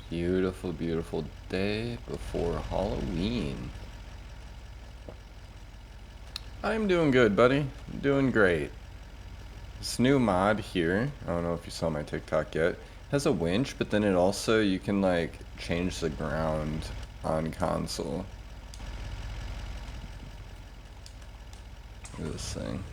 Beautiful, beautiful day before Halloween. I'm doing good, buddy. Doing great. This new mod here, I don't know if you saw my TikTok yet, has a winch, but then it also, you can like change the ground on console. Look at this thing.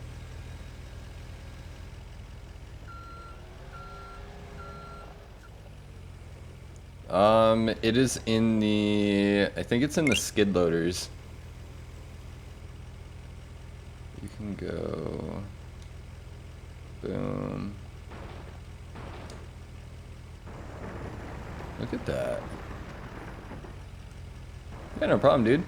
It is in the, I think it's in the skid loaders. You can go, boom. Look at that. Yeah, no problem, dude.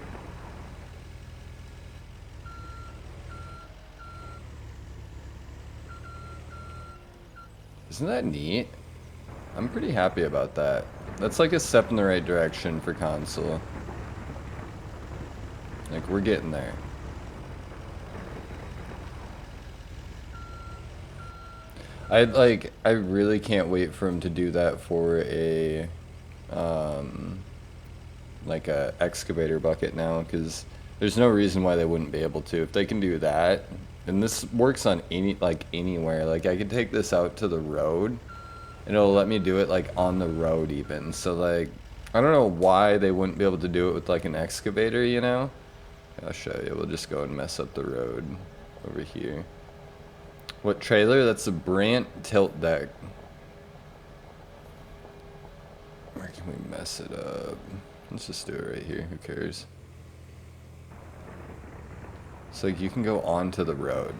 Isn't that neat? I'm pretty happy about that. That's like a step in the right direction for console. Like, we're getting there. I really can't wait for him to do that for a, like a excavator bucket now, because there's no reason why they wouldn't be able to. If they can do that, and this works on anywhere. Like, I could take this out to the road, and it'll let me do it, like, on the road even. So, like, I don't know why they wouldn't be able to do it with, like, an excavator, you know? I'll show you. We'll just go and mess up the road over here. What trailer? That's the Brant tilt deck. Where can we mess it up? Let's just do it right here. Who cares? So you can go onto the road.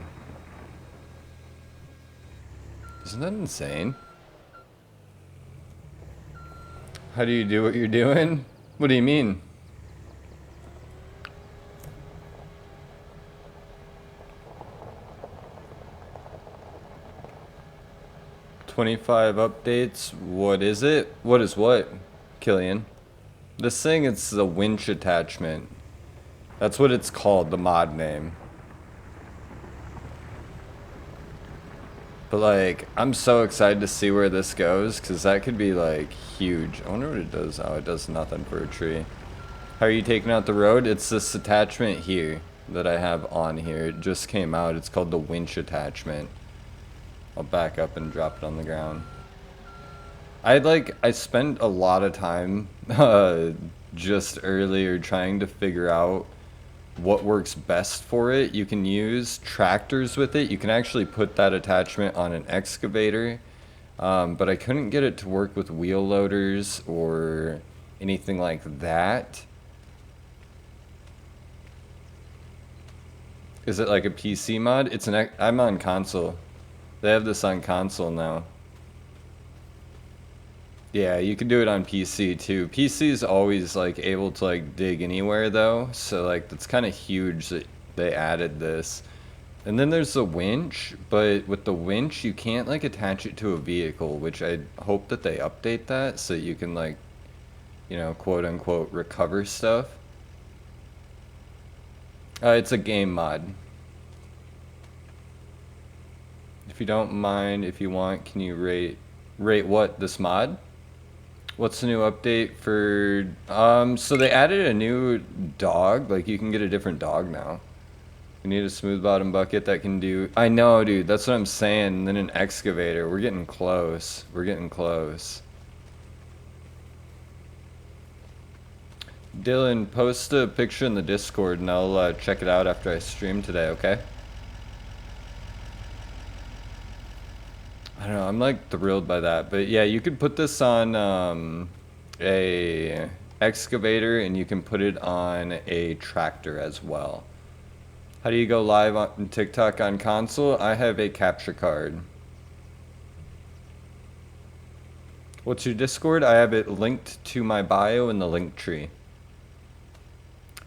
Isn't that insane? How do you do what you're doing? What do you mean? "25 updates." What is it? What is what, Killian? This thing, it's the winch attachment. That's what it's called, the mod name. But like, I'm so excited to see where this goes, because that could be like huge. I wonder what it does. Oh, it does nothing for a tree. How are you taking out the road? It's this attachment here that I have on here. It just came out. It's called the winch attachment. I'll back up and drop it on the ground. I spent a lot of time just earlier trying to figure out what works best for it. You can use tractors with it. You can actually put that attachment on an excavator, but I couldn't get it to work with wheel loaders or anything like that. Is it like a PC mod? It's an I'm on console. They have this on console now. Yeah, you can do it on PC too. PC is always like able to like dig anywhere though, so like that's kind of huge that they added this. And then there's the winch, but with the winch you can't like attach it to a vehicle, which I hope that they update that so you can like, you know, quote unquote recover stuff. It's a game mod. If you don't mind, if you want, can you rate what, this mod? What's the new update for, so they added a new dog, like you can get a different dog now. We need a smooth bottom bucket that can do, I know dude, that's what I'm saying, and then an excavator. We're getting close, we're getting close. Dylan, post a picture in the Discord and I'll check it out after I stream today, okay? I don't know, I'm like thrilled by that. But yeah, you could put this on a excavator and you can put it on a tractor as well. How do you go live on TikTok on console? I have a capture card. What's your Discord? I have it linked to my bio in the Linktree.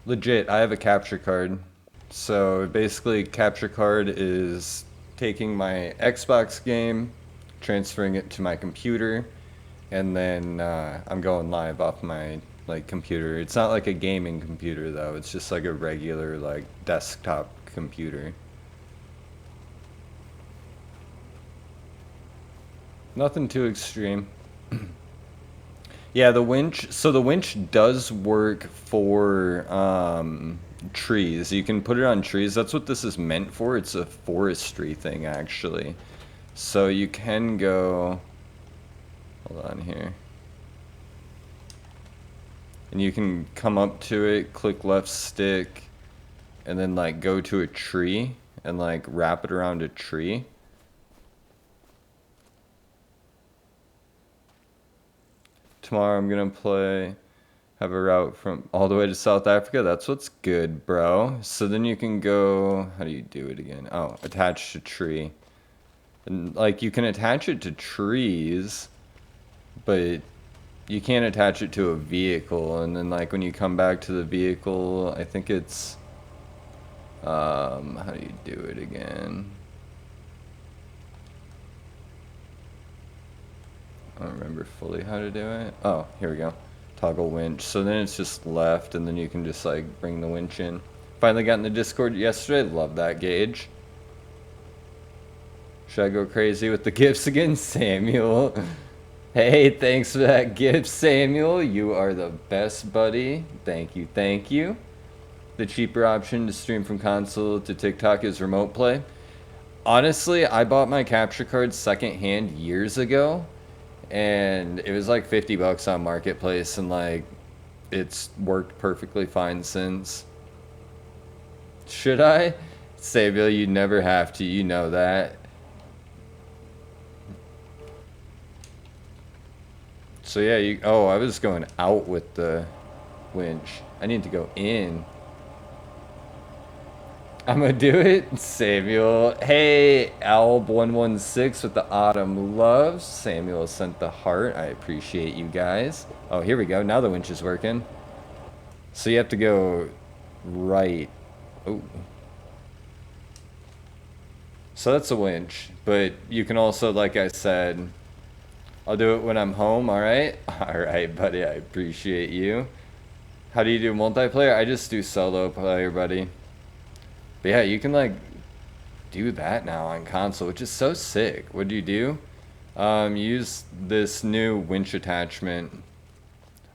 Legit, I have a capture card. So basically, capture card is taking my Xbox game, transferring it to my computer, and then I'm going live off my like computer. It's not like a gaming computer though, it's just like a regular like desktop computer. Nothing too extreme. Yeah, the winch. So the winch does work for trees. You can put it on trees. That's what this is meant for. It's a forestry thing, actually. So you can go. Hold on here. And you can come up to it, click left stick, and then like go to a tree and like wrap it around a tree. Tomorrow I'm gonna have a route from all the way to South Africa. That's what's good, bro. So then you can go, how do you do it again? Oh, attach to tree. And like you can attach it to trees, but you can't attach it to a vehicle. And then like when you come back to the vehicle, I think it's, how do you do it again? I don't remember fully how to do it. Oh, here we go. Toggle winch. So then it's just left, and then you can just like bring the winch in. Finally got in the Discord yesterday. Love that, Gage. Should I go crazy with the gifts again? Samuel. Hey, thanks for that gift, Samuel. You are the best, buddy. Thank you, thank you. The cheaper option to stream from console to TikTok is remote play. Honestly, I bought my capture card secondhand years ago. And it was like 50 bucks on Marketplace, and like it's worked perfectly fine since. Should I? Samuel, you never have to, you know that. So yeah, oh, I was going out with the winch. I need to go in. I'm gonna do it, Samuel. Hey, Alb116 with the autumn loves. Samuel sent the heart. I appreciate you guys. Oh, here we go. Now the winch is working. So you have to go right. Oh. So that's a winch, but you can also, like I said, I'll do it when I'm home, all right? All right, buddy, I appreciate you. How do you do multiplayer? I just do solo player, buddy. But yeah, you can like do that now on console, which is so sick. What do you do? Use this new winch attachment.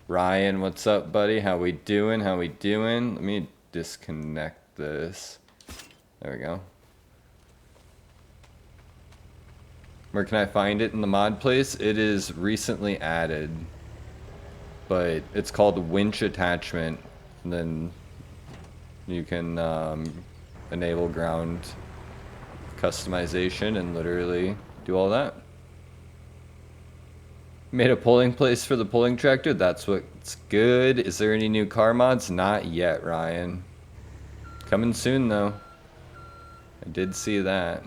Ryan, what's up, buddy? How we doing? How we doing? Let me disconnect this. There we go. Where can I find it in the mod place? It is recently added, but it's called winch attachment. And then you can enable ground customization and literally do all that. Made a polling place for the polling tractor. That's what's good. Is there any new car mods? Not yet, Ryan. Coming soon though. I did see that.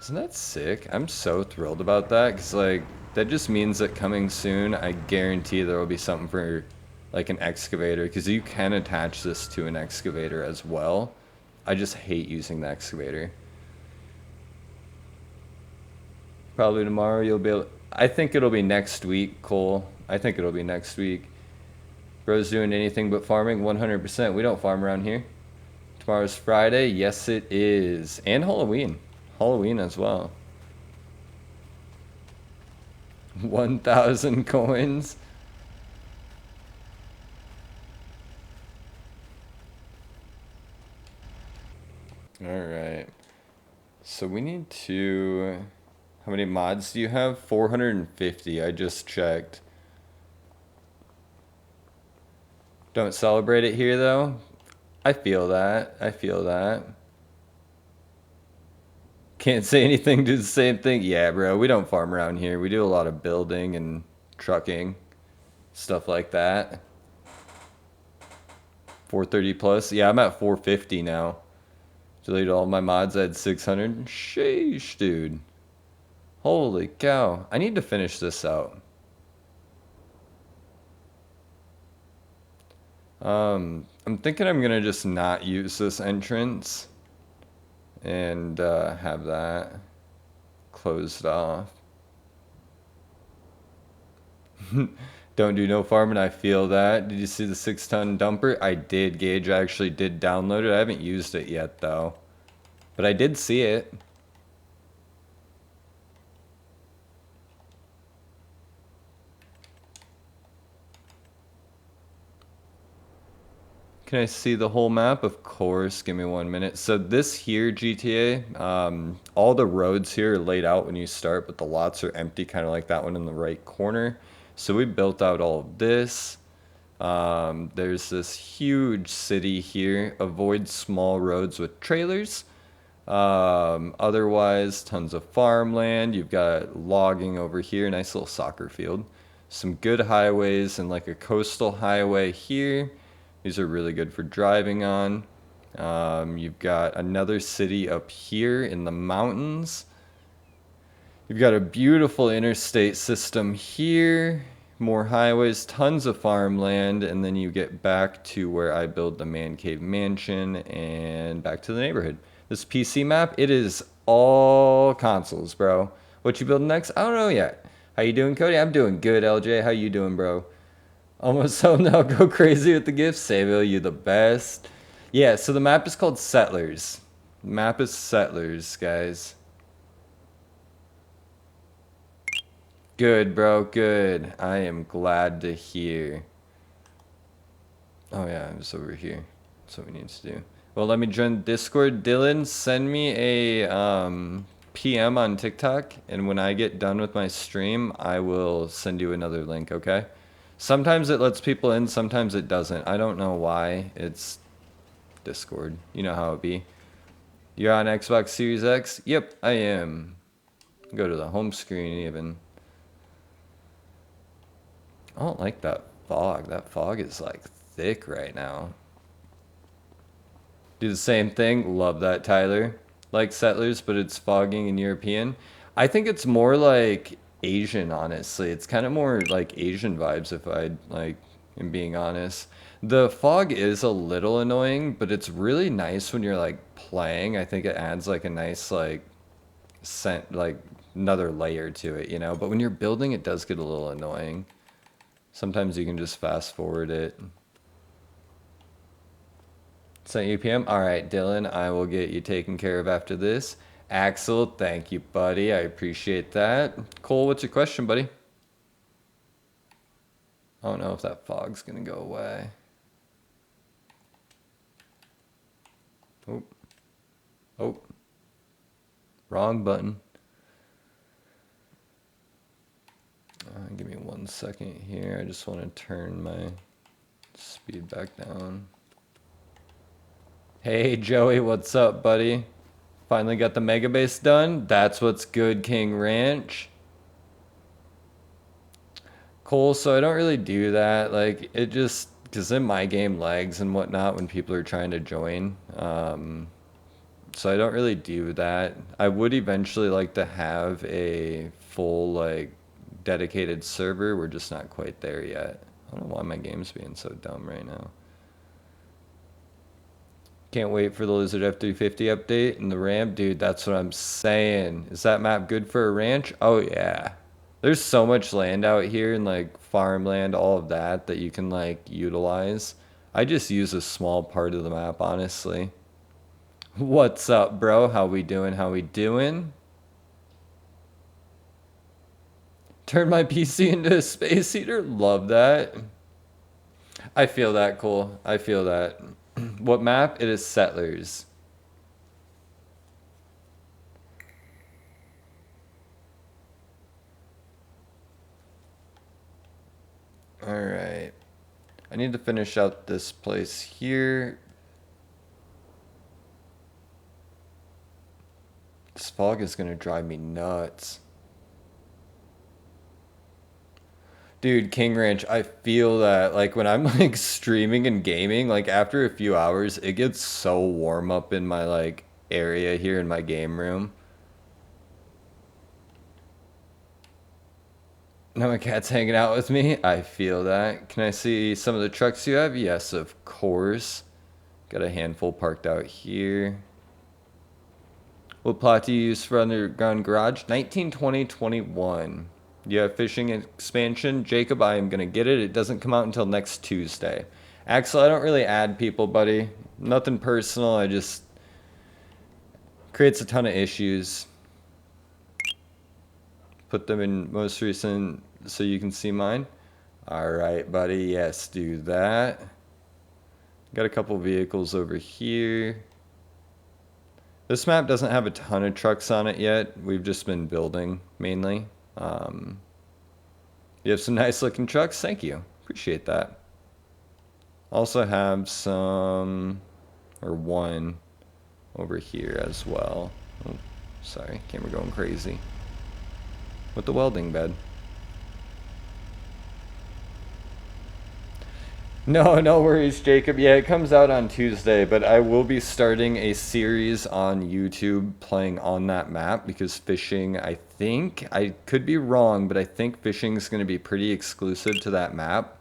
Isn't that sick? I'm so thrilled about that, because like that just means that coming soon, I guarantee there will be something for like an excavator, because you can attach this to an excavator as well. I just hate using the excavator. Probably tomorrow you'll be able, I think it'll be next week, Cole. I think it'll be next week. Bro's doing anything but farming? 100%. We don't farm around here. Tomorrow's Friday. Yes, it is. And Halloween. Halloween as well. 1,000 coins. All right. So we need to... How many mods do you have? 450. I just checked. Don't celebrate it here, though. I feel that. I feel that. Can't say anything, do the same thing. Yeah, bro, we don't farm around here. We do a lot of building and trucking, stuff like that. 430 plus. Yeah, I'm at 450 now. Deleted all my mods. I had 600. Sheesh, dude. Holy cow. I need to finish this out. I'm thinking I'm gonna just not use this entrance and have that closed off. Don't do no farming, I feel that. Did you see the 6-ton dumper? I did, Gage. I actually did download it. I haven't used it yet, though. But I did see it. Can I see the whole map? Of course. Give me 1 minute. So this here, GTA, all the roads here are laid out when you start, but the lots are empty, kind of like that one in the right corner. So we built out all of this. There's this huge city here. Avoid small roads with trailers. Otherwise, tons of farmland. You've got logging over here. Nice little soccer field. Some good highways and like a coastal highway here. These are really good for driving on. You've got another city up here in the mountains. You've got a beautiful interstate system here. More highways, tons of farmland, and then you get back to where I build the man cave mansion and back to the neighborhood. This PC map, it is all consoles, bro. What you building next? I don't know yet. How you doing, Cody? I'm doing good, LJ. How you doing, bro? Almost home now. Go crazy with the gifts. Saville, you the best. Yeah, so the map is called Settlers. The map is Settlers, guys. Good, bro. Good. I am glad to hear. Oh, yeah, I'm just over here. That's what we need to do. Well, let me join Discord. Dylan, send me a PM on TikTok, and when I get done with my stream, I will send you another link, okay? Sometimes it lets people in, sometimes it doesn't. I don't know why. It's Discord. You know how it be. You're on Xbox Series X? Yep, I am. Go to the home screen even. I don't like that fog. That fog is like thick right now. Do the same thing. Love that, Tyler. Like Settlers, but it's fogging and European. I think it's more like Asian, honestly. It's kind of more like Asian vibes if I like am being honest. The fog is a little annoying, but it's really nice when you're like playing. I think it adds like a nice like scent, like another layer to it, you know? But when you're building, it does get a little annoying. Sometimes you can just fast forward it. Sent you PM? Alright, Dylan, I will get you taken care of after this. Axel, thank you, buddy. I appreciate that. Cole, what's your question, buddy? I don't know if that fog's gonna go away. Oh. Oh. Wrong button. Give me 1 second here. I just want to turn my speed back down. Hey, Joey, what's up, buddy? Finally got the mega base done. That's what's good, King Ranch. Cole, so I don't really do that. Like, it just, because then my game lags and whatnot when people are trying to join. So I don't really do that. I would eventually like to have a full, like, dedicated server. We're just not quite there yet. I don't know why my game's being so dumb right now. Can't wait for the Lizard F350 update and the ramp. Dude, that's what I'm saying. Is that map good for a ranch? Oh, yeah. There's so much land out here and, like, farmland, all of that, that you can, like, utilize. I just use a small part of the map, honestly. What's up, bro? How we doing? How we doing? Turn my PC into a space heater? Love that. I feel that, Cole. I feel that. What map? It is Settlers. Alright. I need to finish out this place here. This fog is gonna drive me nuts. Dude, King Ranch, I feel that, like, when I'm, like, streaming and gaming, like, after a few hours, it gets so warm up in my, like, area here in my game room. Now my cat's hanging out with me. I feel that. Can I see some of the trucks you have? Yes, of course. Got a handful parked out here. What plot do you use for underground garage? 1920, 21. You have fishing expansion? Jacob, I am going to get it. It doesn't come out until next Tuesday. Axel, I don't really add people, buddy. Nothing personal. I just... creates a ton of issues. Put them in most recent so you can see mine. Alright, buddy. Yes, do that. Got a couple vehicles over here. This map doesn't have a ton of trucks on it yet. We've just been building, mainly. You have some nice looking trucks. Thank you. Appreciate that. Also have some, or one, over here as well. Oh, sorry, camera going crazy. With the welding bed. No, no worries, Jacob. Yeah, it comes out on Tuesday, but I will be starting a series on YouTube playing on that map because fishing, I think, I could be wrong, but I think fishing is going to be pretty exclusive to that map.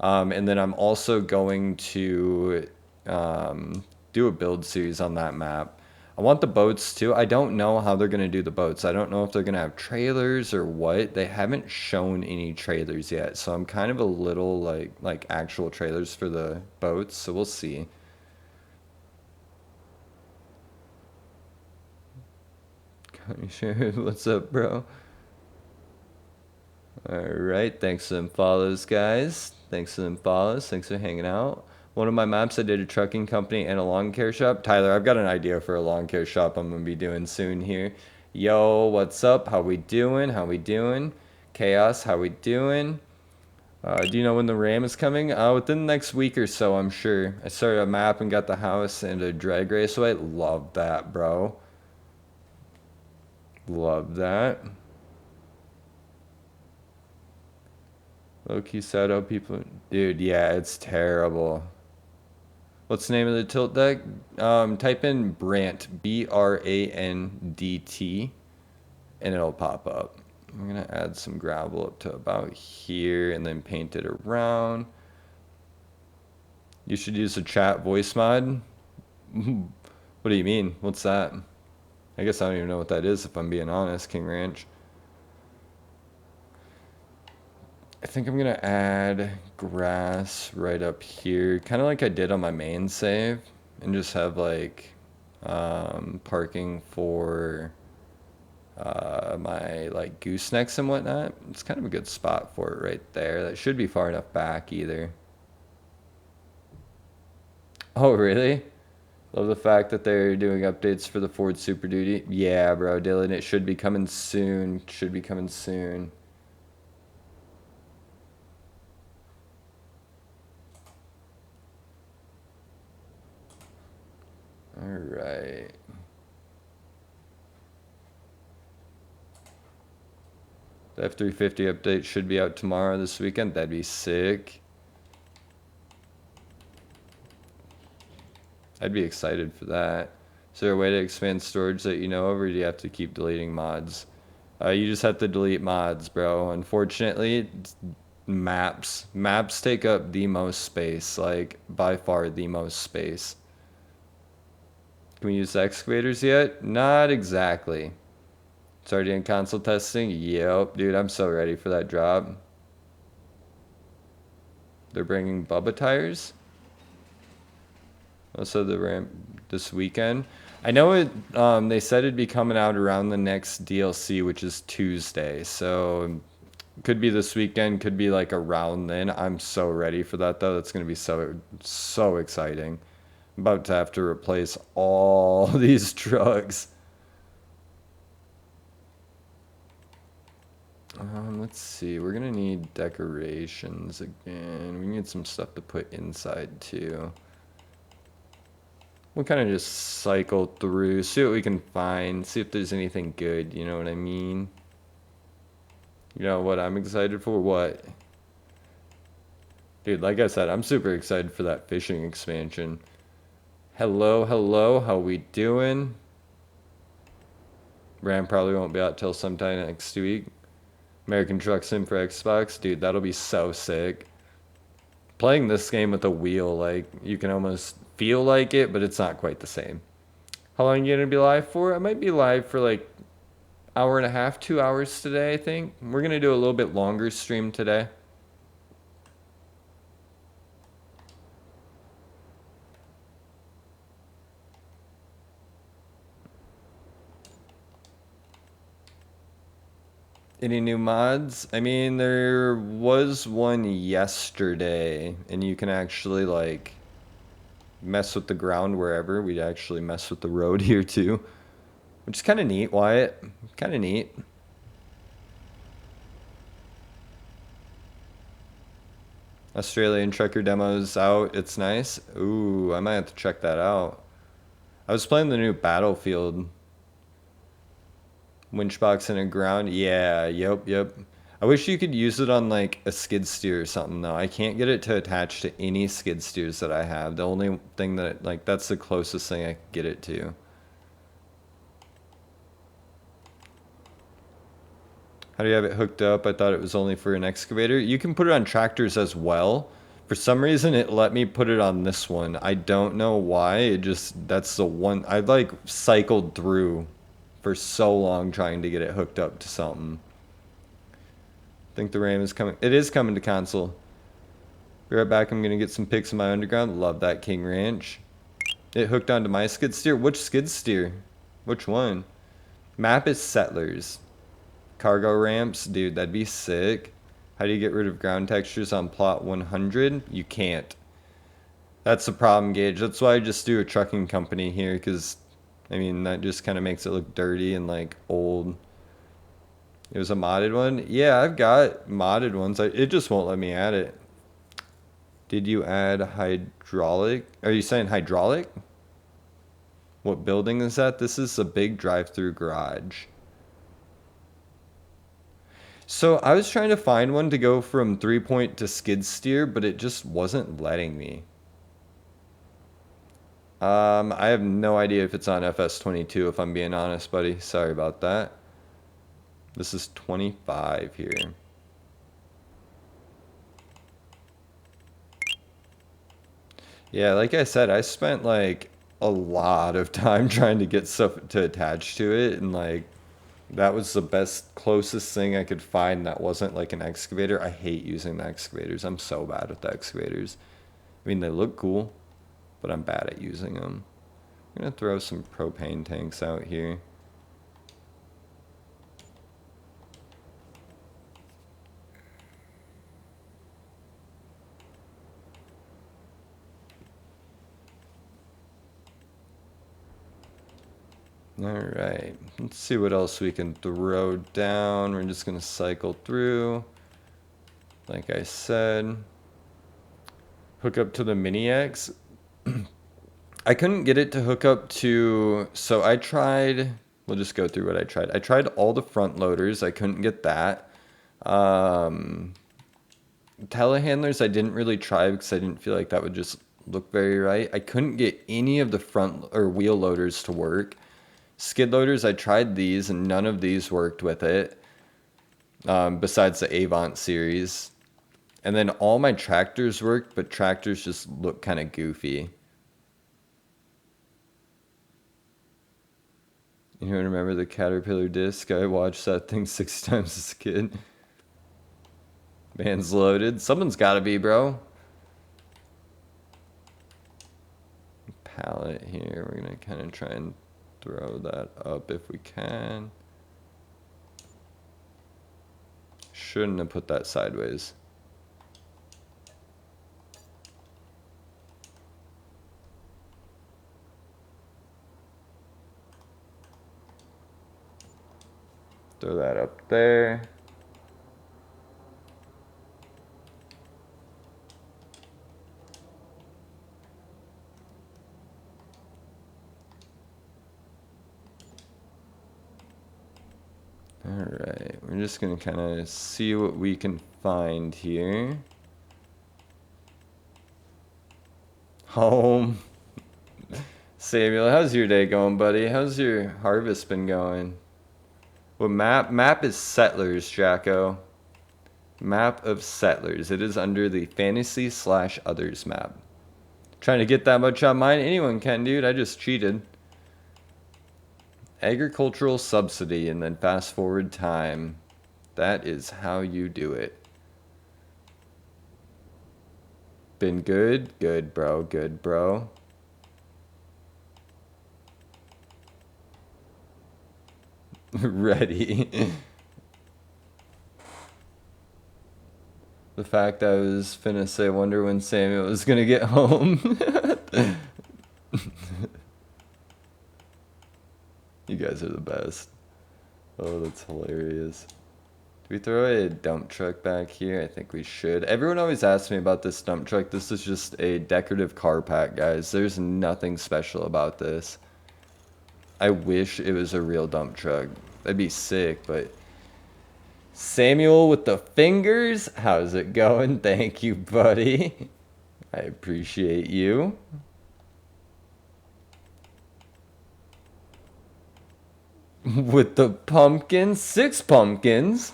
And then I'm also going to do a build series on that map. I want the boats too. I don't know how they're going to do the boats. I don't know if they're going to have trailers or what. They haven't shown any trailers yet. So I'm kind of a little like actual trailers for the boats. So we'll see. What's up, bro? All right. Thanks for them follows, guys. Thanks for them follows. Thanks for hanging out. One of my maps, I did a trucking company and a lawn care shop. Tyler, I've got an idea for a lawn care shop I'm going to be doing soon here. Yo, what's up? How we doing? How we doing? Chaos, how we doing? Do you know when the Ram is coming? Within the next week or so, I'm sure. I started a map and got the house and a drag raceway. Love that, bro. Love that. Low-key sad how people... Dude, yeah, it's terrible. What's the name of the tilt deck? Type in Brant, B-R-A-N-D-T, and it'll pop up. I'm gonna add some gravel up to about here and then paint it around. You should use a chat voice mod. What do you mean? What's that? I guess I don't even know what that is if I'm being honest, King Ranch. I think I'm gonna add grass right up here, kind of like I did on my main save, and just have like parking for my like goosenecks and whatnot. It's kind of a good spot for it right there. That should be far enough back either. Oh, really? Love the fact that they're doing updates for the Ford Super Duty. Yeah, bro, Dylan, it should be coming soon. Should be coming soon. All right. The F-350 update should be out tomorrow this weekend. That'd be sick. I'd be excited for that. Is there a way to expand storage that you know of, or do you have to keep deleting mods? You just have to delete mods, bro. Unfortunately, maps. Maps take up the most space, like by far the most space. Can we use excavators yet? Not exactly. It's already in console testing? Yep, dude, I'm so ready for that drop. They're bringing Bubba tires? Also the ramp this weekend. I know it. They said it'd be coming out around the next DLC, which is Tuesday. So could be this weekend, could be like around then. I'm so ready for that though. That's gonna be so exciting. I'm about to have to replace all these trucks. Let's see. We're gonna need decorations again. We need some stuff to put inside too. We'll kind of just cycle through, see what we can find, see if there's anything good, you know what I mean? You know what I'm excited for? What? Dude, like I said, I'm super excited for that fishing expansion. Hello, hello, how we doing? Ram probably won't be out till sometime next week. American Truck Sim for Xbox, dude, that'll be so sick. Playing this game with a wheel, like, you can almost feel like it, but it's not quite the same. How long are you gonna be live for? I might be live for like hour and a half, 2 hours today, I think. We're gonna do a little bit longer stream today. Any new mods? I mean, there was one yesterday, and you can actually like mess with the ground wherever. We'd actually mess with the road here too, which is kind of neat, Wyatt. Kind of neat. Australian trucker demos out. It's nice. Ooh, I might have to check that out. I was playing the new Battlefield. Winchbox in the ground. Yeah, yep. I wish you could use it on like a skid steer or something though. I can't get it to attach to any skid steers that I have. The only thing that, like, that's the closest thing I could get it to. How do you have it hooked up? I thought it was only for an excavator. You can put it on tractors as well. For some reason, it let me put it on this one. I don't know why. It just, that's the one. I like cycled through for so long trying to get it hooked up to something. I think the RAM is coming. It is coming to console. Be right back. I'm going to get some pics of my underground. Love that King Ranch. It hooked onto my skid steer. Which skid steer? Which one? Map is Settlers. Cargo ramps. Dude, that'd be sick. How do you get rid of ground textures on plot 100? You can't. That's the problem, Gage. That's why I just do a trucking company here, because, I mean, that just kind of makes it look dirty and, like, old. It was a modded one? Yeah, I've got modded ones. It just won't let me add it. Did you add hydraulic? Are you saying hydraulic? What building is that? This is a big drive-through garage. So I was trying to find one to go from 3-point to skid steer, but it just wasn't letting me. I have no idea if it's on FS22, if I'm being honest, buddy. Sorry about that. This is 25 here. Yeah, like I said, I spent like a lot of time trying to get stuff to attach to it, and like that was the closest thing I could find that wasn't like an excavator. I hate using the excavators. I'm so bad with the excavators. I mean, they look cool, but I'm bad at using them. I'm gonna throw some propane tanks out here. Alright, let's see what else we can throw down. We're just gonna cycle through. Like I said, hook up to the Mini X. I couldn't get it to hook up to, so I tried, we'll just go through what I tried. I tried all the front loaders, I couldn't get that. Telehandlers I didn't really try because I didn't feel like that would just look very right. I couldn't get any of the front or wheel loaders to work. Skid loaders, I tried these and none of these worked with it, besides the Avant series. And then all my tractors worked, but tractors just look kind of goofy. You remember the Caterpillar disc? I watched that thing 6 times as a kid. Man's loaded. Someone's gotta be, bro. Pallet here. We're gonna kind of try and throw that up if we can. Shouldn't have put that sideways. Throw that up there. Alright, we're just gonna kind of see what we can find here. Home. Samuel, how's your day going, buddy? How's your harvest been going? What map? Map is Settlers, Jacko. Map of Settlers. It is under the Fantasy/Others map. Trying to get that much on mine? Anyone can, dude. I just cheated. Agricultural subsidy and then fast forward time. That is how you do it. Been good? Good, bro. Good, bro. Ready. The fact I was finna say, wonder when Samuel was gonna get home. guys are the best. Oh, that's hilarious. Do we throw a dump truck back here? I think we should. Everyone always asks me about this dump truck. This is just a decorative car pack, guys. There's nothing special about this. I wish it was a real dump truck. That'd be sick, but... Samuel with the fingers. How's it going? Thank you, buddy. I appreciate you. With the pumpkins. 6 pumpkins.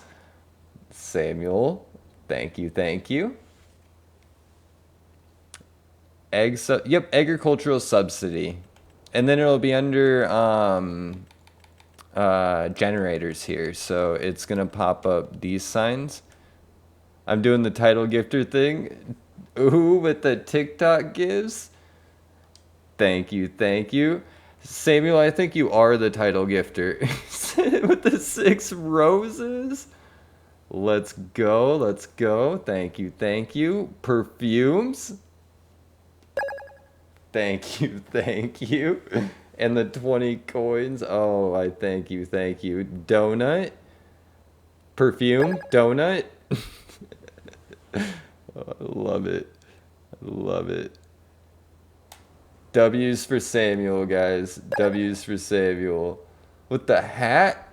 Samuel, thank you, thank you. Yep, agricultural subsidy. And then it'll be under generators here. So it's going to pop up these signs. I'm doing the title gifter thing. Ooh, with the TikTok gives. Thank you, thank you. Samuel, I think you are the title gifter. With the 6 roses. Let's go, let's go. Thank you, thank you. Perfumes. Thank you, thank you. And the 20 coins. Oh, I thank you, thank you. Donut. Perfume. Donut. Oh, I love it. I love it. W's for Samuel, guys. W's for Samuel. With the hat.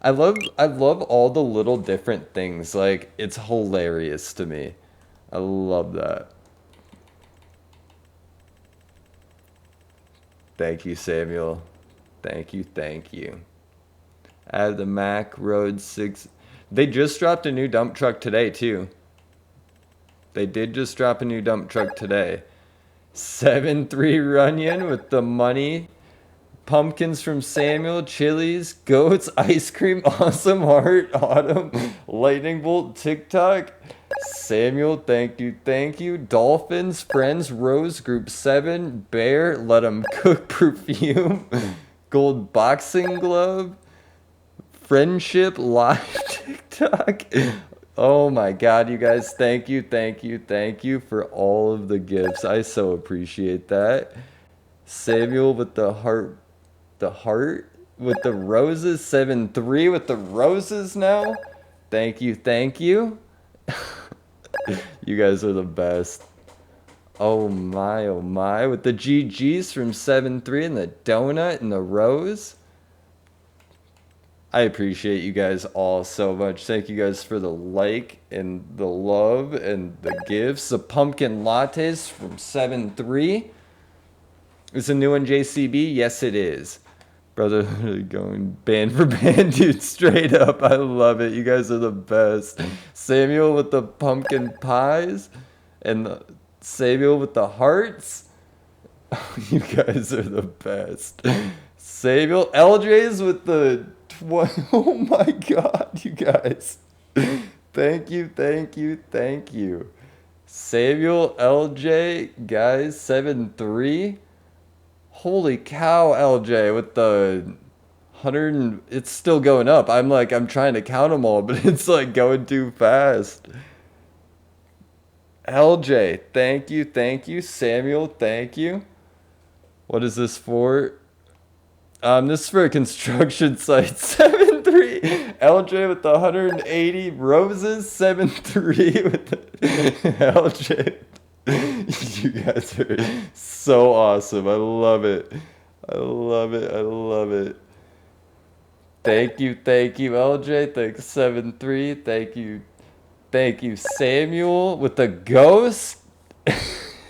I love all the little different things. Like, it's hilarious to me. I love that. Thank you, Samuel. Thank you, thank you. Add the Mac Road 6. They just dropped a new dump truck today, too. They did just drop a new dump truck today. 7-3 Runyon with the money. Pumpkins from Samuel, chilies, goats, ice cream, awesome heart, autumn, lightning bolt, TikTok. Samuel, thank you, thank you. Dolphins, friends, Rose, group 7, bear, let 'em cook, perfume, gold boxing glove, friendship, live, TikTok. Oh my God, you guys, thank you, thank you, thank you for all of the gifts. I so appreciate that. Samuel with the heart with the roses, 7-3 with the roses now. Thank you, thank you. You guys are the best. Oh my, with the GGs from 7-3 and the donut and the rose. I appreciate you guys all so much. Thank you guys for the like and the love and the gifts. The pumpkin lattes from 7-3. Is a new one JCB? Yes, it is. Brother, going band for band, dude, straight up. I love it. You guys are the best. Samuel with the pumpkin pies and Samuel with the hearts. You guys are the best. Samuel, LJ's with the... Oh my God, you guys. Thank you, thank you, thank you. Samuel, LJ, guys, 7-3. Holy cow, LJ, with the 100 and it's still going up. I'm trying to count them all, but it's like going too fast. LJ, thank you, thank you. Samuel, thank you. What is this for? This is for a construction site. 7-3. LJ with the 180 roses. 7-3 with the LJ. You guys are so awesome. I love it. I love it. I love it. Thank you, LJ. Thanks, 7-3. Thank you. Thank you, Samuel with the ghost.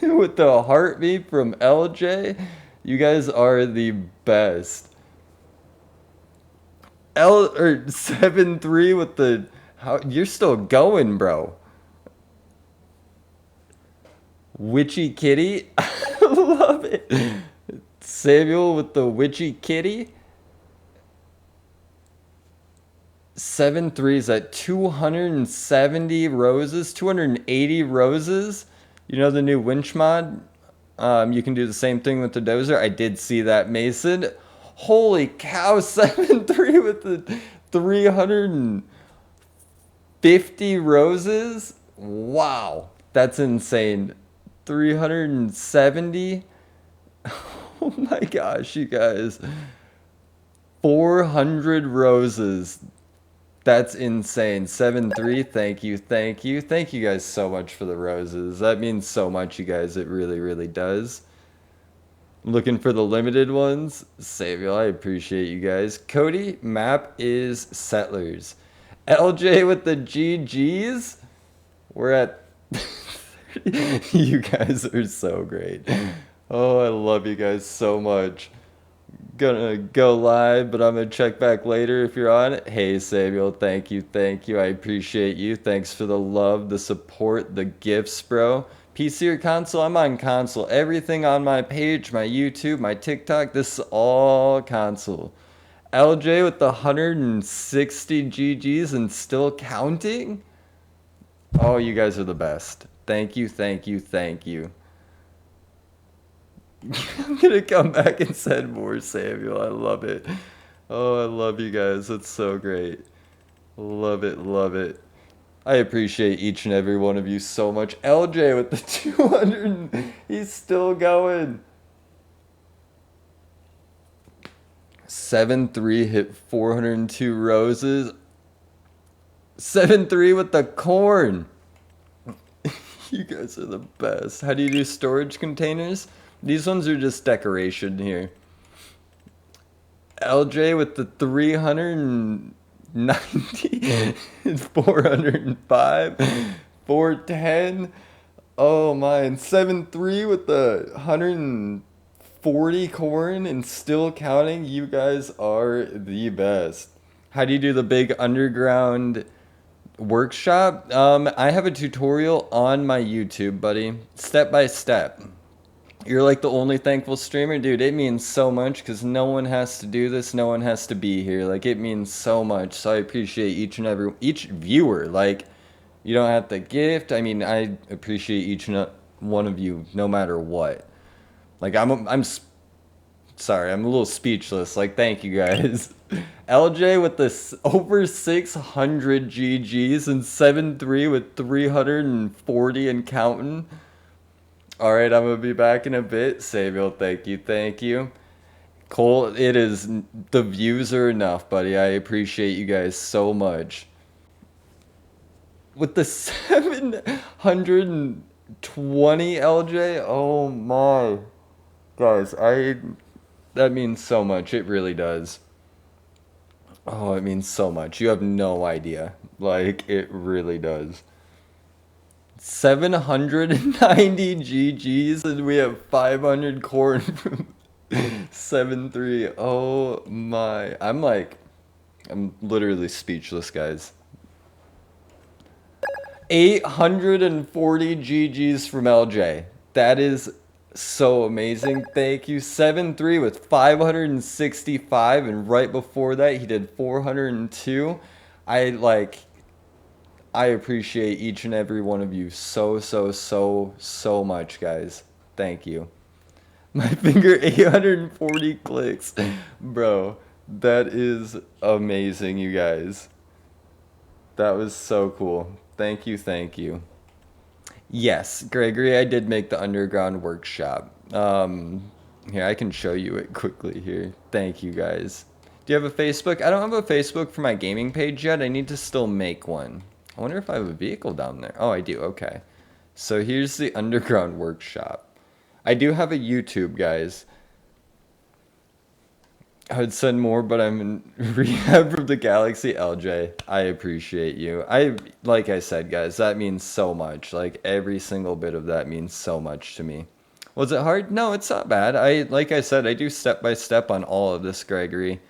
With the heartbeat from LJ. You guys are the best. 7-3 with the... You're still going, bro. Witchy kitty. I love it. Samuel with the witchy kitty. 7-3 is at 270 roses. 280 roses. You know the new winch mod? You can do the same thing with the dozer. I did see that, Mason. Holy cow, 7-3 with the 350 roses. Wow, that's insane. 370. Oh my gosh, you guys. 400 roses. That's insane. 7-3, thank you, thank you. Thank you guys so much for the roses. That means so much, you guys. It really, really does. Looking for the limited ones? Samuel, I appreciate you guys. Cody, map is Settlers. LJ with the GGs? We're at... You guys are so great. Oh, I love you guys so much. Gonna go live, but I'm gonna check back later if you're on it. Hey, Samuel, thank you, thank you. I appreciate you. Thanks for the love, the support, the gifts, bro. PC or console? I'm on console. Everything on my page, my YouTube, my TikTok, this is all console. LJ with the 160 GGs and still counting? Oh, you guys are the best. Thank you, thank you, thank you. I'm gonna come back and send more, Samuel. I love it. Oh, I love you guys. That's so great. Love it, love it. I appreciate each and every one of you so much. LJ with the 200. He's still going. 7-3 hit 402 roses. 7-3 with the corn. You guys are the best. How do you do storage containers? These ones are just decoration here. LJ with the 390, 405, 410. Oh my, and 7-3 with the 140 corn and still counting. You guys are the best. How do you do the big underground workshop? I have a tutorial on my YouTube, buddy, step by step. You're like the only thankful streamer, dude. It means so much because no one has to do this, no one has to be here. Like, it means so much. So I appreciate each viewer. Like, you don't have to gift. I mean, I appreciate each and one of you no matter what. Like, sorry, I'm a little speechless. Like, thank you guys. LJ with this over 600 GGs and 7-3 with 340 and counting. All right, I'm going to be back in a bit. Samuel, thank you, thank you. Cole, the views are enough, buddy. I appreciate you guys so much. With the 720 LJ, oh my. Guys, that means so much. It really does. Oh, it means so much. You have no idea. Like, it really does. 790 GGs and we have 500 corn from 7-3. Oh my. I'm literally speechless, guys. 840 GGs from LJ. That is so amazing. Thank you. 7-3 with 565 and right before that he did 402. I appreciate each and every one of you so much, guys. Thank you. My finger 840 clicks. Bro, that is amazing, you guys. That was so cool. Thank you, thank you. Yes, Gregory, I did make the underground workshop. Here, I can show you it quickly here. Thank you, guys. Do you have a Facebook? I don't have a Facebook for my gaming page yet. I need to still make one. I wonder if I have a vehicle down there. Oh, I do. Okay. So here's the underground workshop. I do have a YouTube, guys. I would send more, but I'm in rehab from the Galaxy. LJ, I appreciate you. Like I said, guys, that means so much. Like, every single bit of that means so much to me. Was it hard? No, it's not bad. Like I said, I do step by step on all of this, Gregory.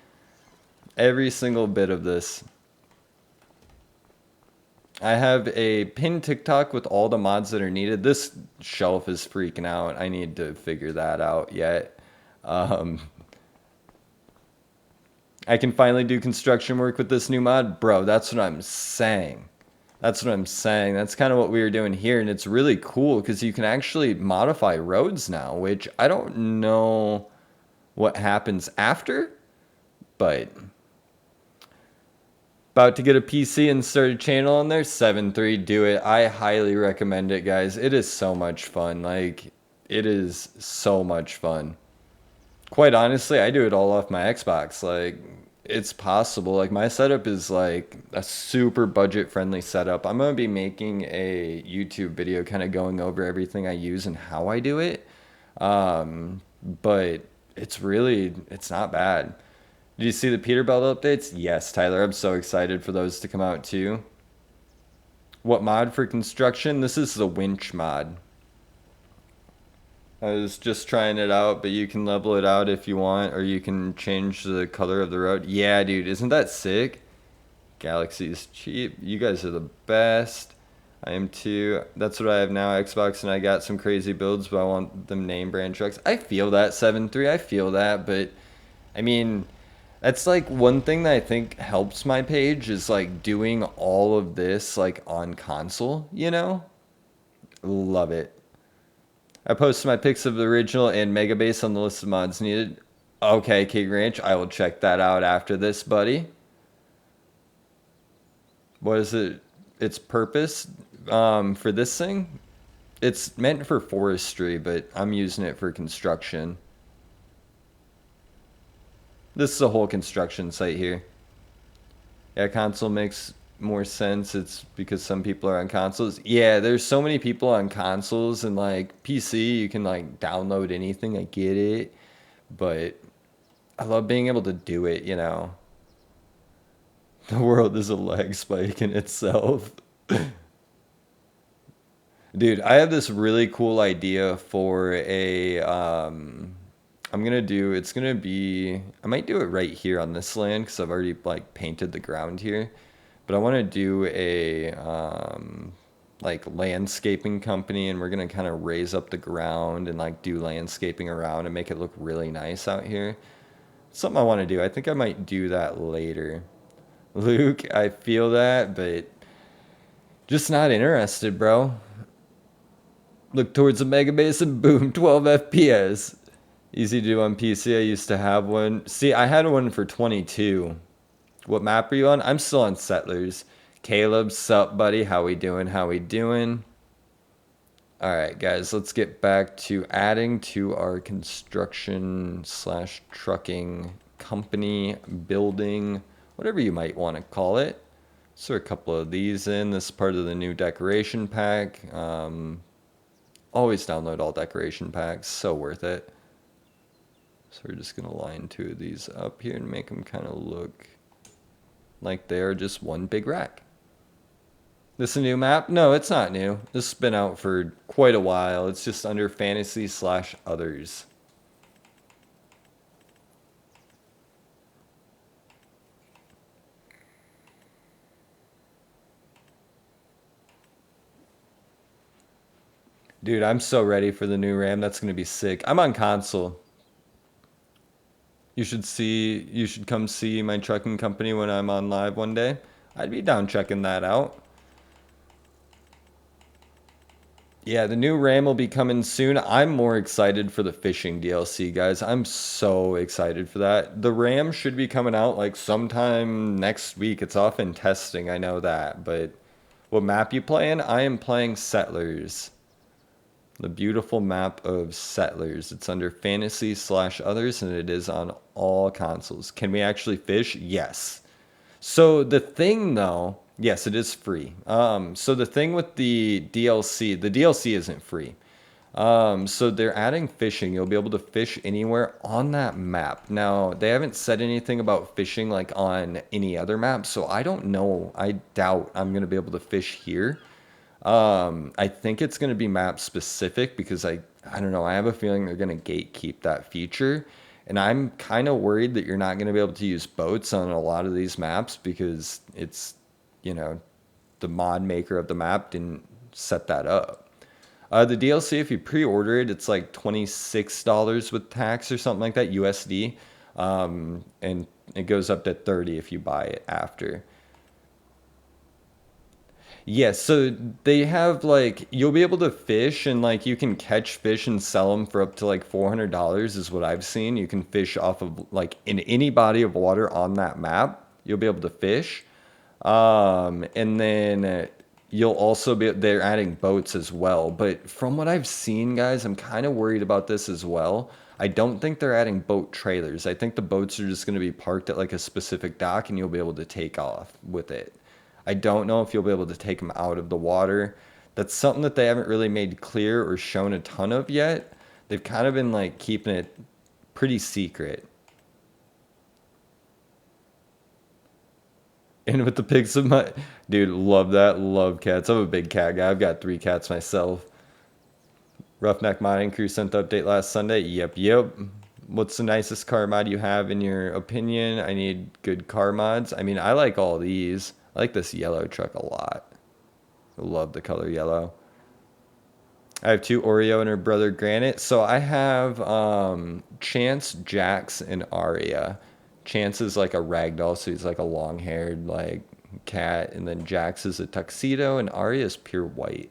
Every single bit of this. I have a pinned TikTok with all the mods that are needed. This shelf is freaking out. I need to figure that out yet. I can finally do construction work with this new mod. Bro, that's what I'm saying. That's what I'm saying. That's kind of what we were doing here. And it's really cool because you can actually modify roads now, which I don't know what happens after, but... About to get a PC and start a channel on there. 7-3, do it. I highly recommend it, guys. It is so much fun. Like, it is so much fun. quite honestly, I do it all off my Xbox. Like, it's possible. Like, my setup is like a super budget friendly setup. I'm gonna be making a YouTube video kind of going over everything I use and how I do it. But it's not bad. Did you see the Peterbilt updates? Yes, Tyler. I'm so excited for those to come out too. What mod for construction? This is the winch mod. I was just trying it out, but you can level it out if you want, or you can change the color of the road. Yeah, dude, isn't that sick? Galaxy is cheap. You guys are the best. I am too. That's what I have now, Xbox, and I got some crazy builds, but I want them name brand trucks. I feel that, 7.3. I feel that, but I mean, that's like one thing that I think helps my page is like doing all of this like on console, you know? Love it. I posted my pics of the original and Mega Base on the list of mods needed. Okay, King Ranch, I will check that out after this, buddy. What is it? Its purpose for this thing? It's meant for forestry, but I'm using it for construction. This is a whole construction site here. Yeah, console makes more sense. It's because some people are on consoles. Yeah, there's so many people on consoles and like PC, you can like download anything. I get it, but I love being able to do it, you know. The world is a lag spike in itself. Dude, I have this really cool idea for a it's gonna be, I might do it right here on this land because I've already like painted the ground here. But I want to do a like landscaping company, and we're gonna kind of raise up the ground and like do landscaping around and make it look really nice out here. Something I want to do. I think I might do that later. Luke, I feel that, but just not interested, bro. Look towards the mega base and boom, 12 FPS. Easy to do on PC. I used to have one. See, I had one for 22. What map are you on? I'm still on Settlers. Caleb, sup, buddy? How we doing? How we doing? All right, guys, let's get back to adding to our construction slash trucking company building, whatever you might want to call it. So a couple of these in. This is part of the new decoration pack. Always download all decoration packs. So worth it. So we're just going to line two of these up here and make them kind of look like they're just one big rack. This a new map? No, it's not new. This has been out for quite a while. It's just under fantasy slash others. Dude, I'm so ready for the new RAM. That's going to be sick. I'm on console. You should come see my trucking company when I'm on live one day. I'd be down checking that out. Yeah, the new RAM will be coming soon. I'm more excited for the fishing DLC, guys. I'm so excited for that. The RAM should be coming out like sometime next week. It's off in testing, I know that. But what map you playing? I am playing Settlers. The beautiful map of Settlers. It's under fantasy slash others, and it is on all consoles. Can we actually fish? Yes. So the thing though, yes, it is free. So the thing with the DLC isn't free. So they're adding fishing. You'll be able to fish anywhere on that map. Now, they haven't said anything about fishing like on any other map, so I don't know. I doubt I'm going to be able to fish here. I think it's going to be map specific because I don't know. I have a feeling they're going to gatekeep that feature. And I'm kind of worried that you're not going to be able to use boats on a lot of these maps because it's, you know, the mod maker of the map didn't set that up. The DLC, if you pre-order it, it's like $26 with tax or something like that, USD. And it goes up to 30 if you buy it after. Yes, so they have like you'll be able to fish and like you can catch fish and sell them for up to like $400 is what I've seen. You can fish off of like in any body of water on that map. You'll be able to fish. And then you'll also be they're adding boats as well. But from what I've seen, guys, I'm kind of worried about this as well. I don't think they're adding boat trailers. I think the boats are just going to be parked at like a specific dock and you'll be able to take off with it. I don't know if you'll be able to take them out of the water. That's something that they haven't really made clear or shown a ton of yet. They've kind of been like keeping it pretty secret. And with the pics of my dude, love that. Love cats. I'm a big cat guy. I've got 3 cats myself. Roughneck modding crew sent the update last Sunday. Yep. What's the nicest car mod you have in your opinion? I need good car mods. I mean, I like all these. I like this yellow truck a lot. I love the color yellow. I have 2 Oreo and her brother Granite. So I have Chance, Jax, and Aria. Chance is like a ragdoll, so he's like a long-haired like cat, and then Jax is a tuxedo, and Aria is pure white.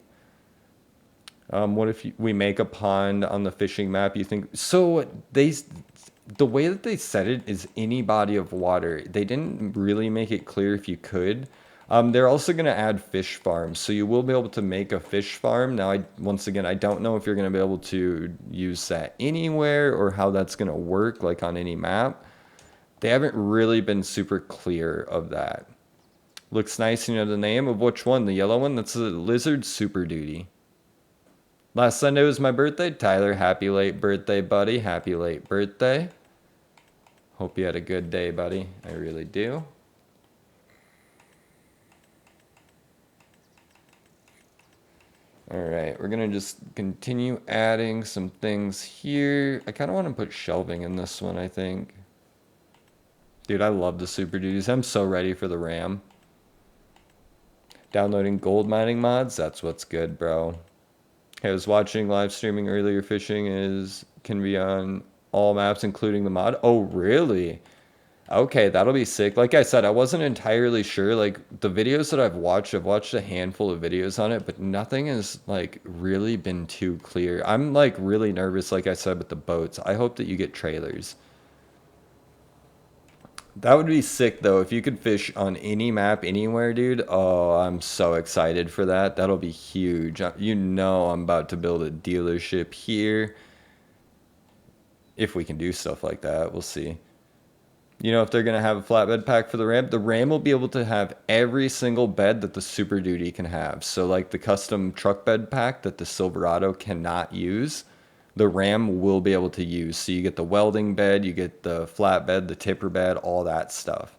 What if we make a pond on the fishing map? You think so? The way that they said it is any body of water. They didn't really make it clear if you could. They're also going to add fish farms, so you will be able to make a fish farm. Now, once again, I don't know if you're going to be able to use that anywhere or how that's going to work, like on any map. They haven't really been super clear of that. Looks nice, you know the name of which one? The yellow one? That's a Lizard Super Duty. Last Sunday was my birthday. Tyler, happy late birthday, buddy. Happy late birthday. Hope you had a good day, buddy. I really do. All right, we're gonna just continue adding some things here. I kind of want to put shelving in this one, I think. Dude, I love the Super Duties. I'm so ready for the Ram. Downloading gold mining mods. That's what's good, bro. Hey, I was watching live streaming earlier. Fishing can be on all maps, including the mod. Oh, really? Okay, that'll be sick. Like I said, I wasn't entirely sure. Like the videos that I've watched a handful of videos on it, but nothing has like really been too clear. I'm like really nervous, like I said, with the boats. I hope that you get trailers. That would be sick though, if you could fish on any map anywhere, dude. Oh, I'm so excited for that. That'll be huge. You know I'm about to build a dealership here. If we can do stuff like that, we'll see. You know, if they're going to have a flatbed pack for the Ram will be able to have every single bed that the Super Duty can have. So like the custom truck bed pack that the Silverado cannot use, the Ram will be able to use. So you get the welding bed, you get the flatbed, the tipper bed, all that stuff.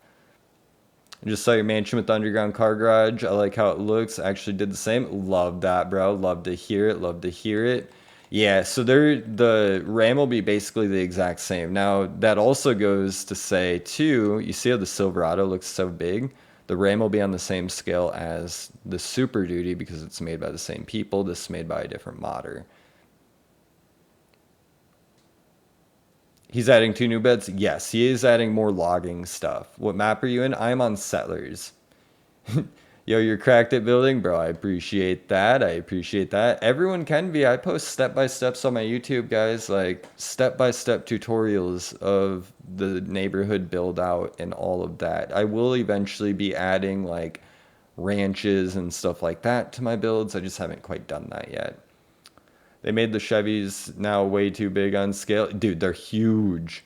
I just saw your mansion with the underground car garage. I like how it looks. I actually did the same. Love that, bro. Love to hear it. Love to hear it. Yeah, so the RAM will be basically the exact same. Now, that also goes to say, too, you see how the Silverado looks so big? The RAM will be on the same scale as the Super Duty because it's made by the same people. This is made by a different modder. He's adding 2 new beds? Yes, he is adding more logging stuff. What map are you in? I'm on Settlers. Yo, you're cracked at building? Bro, I appreciate that. I appreciate that. Everyone can be. I post step-by-steps on my YouTube, guys. Like, step-by-step tutorials of the neighborhood build-out and all of that. I will eventually be adding, like, ranches and stuff like that to my builds. I just haven't quite done that yet. They made the Chevys now way too big on scale. Dude, they're huge.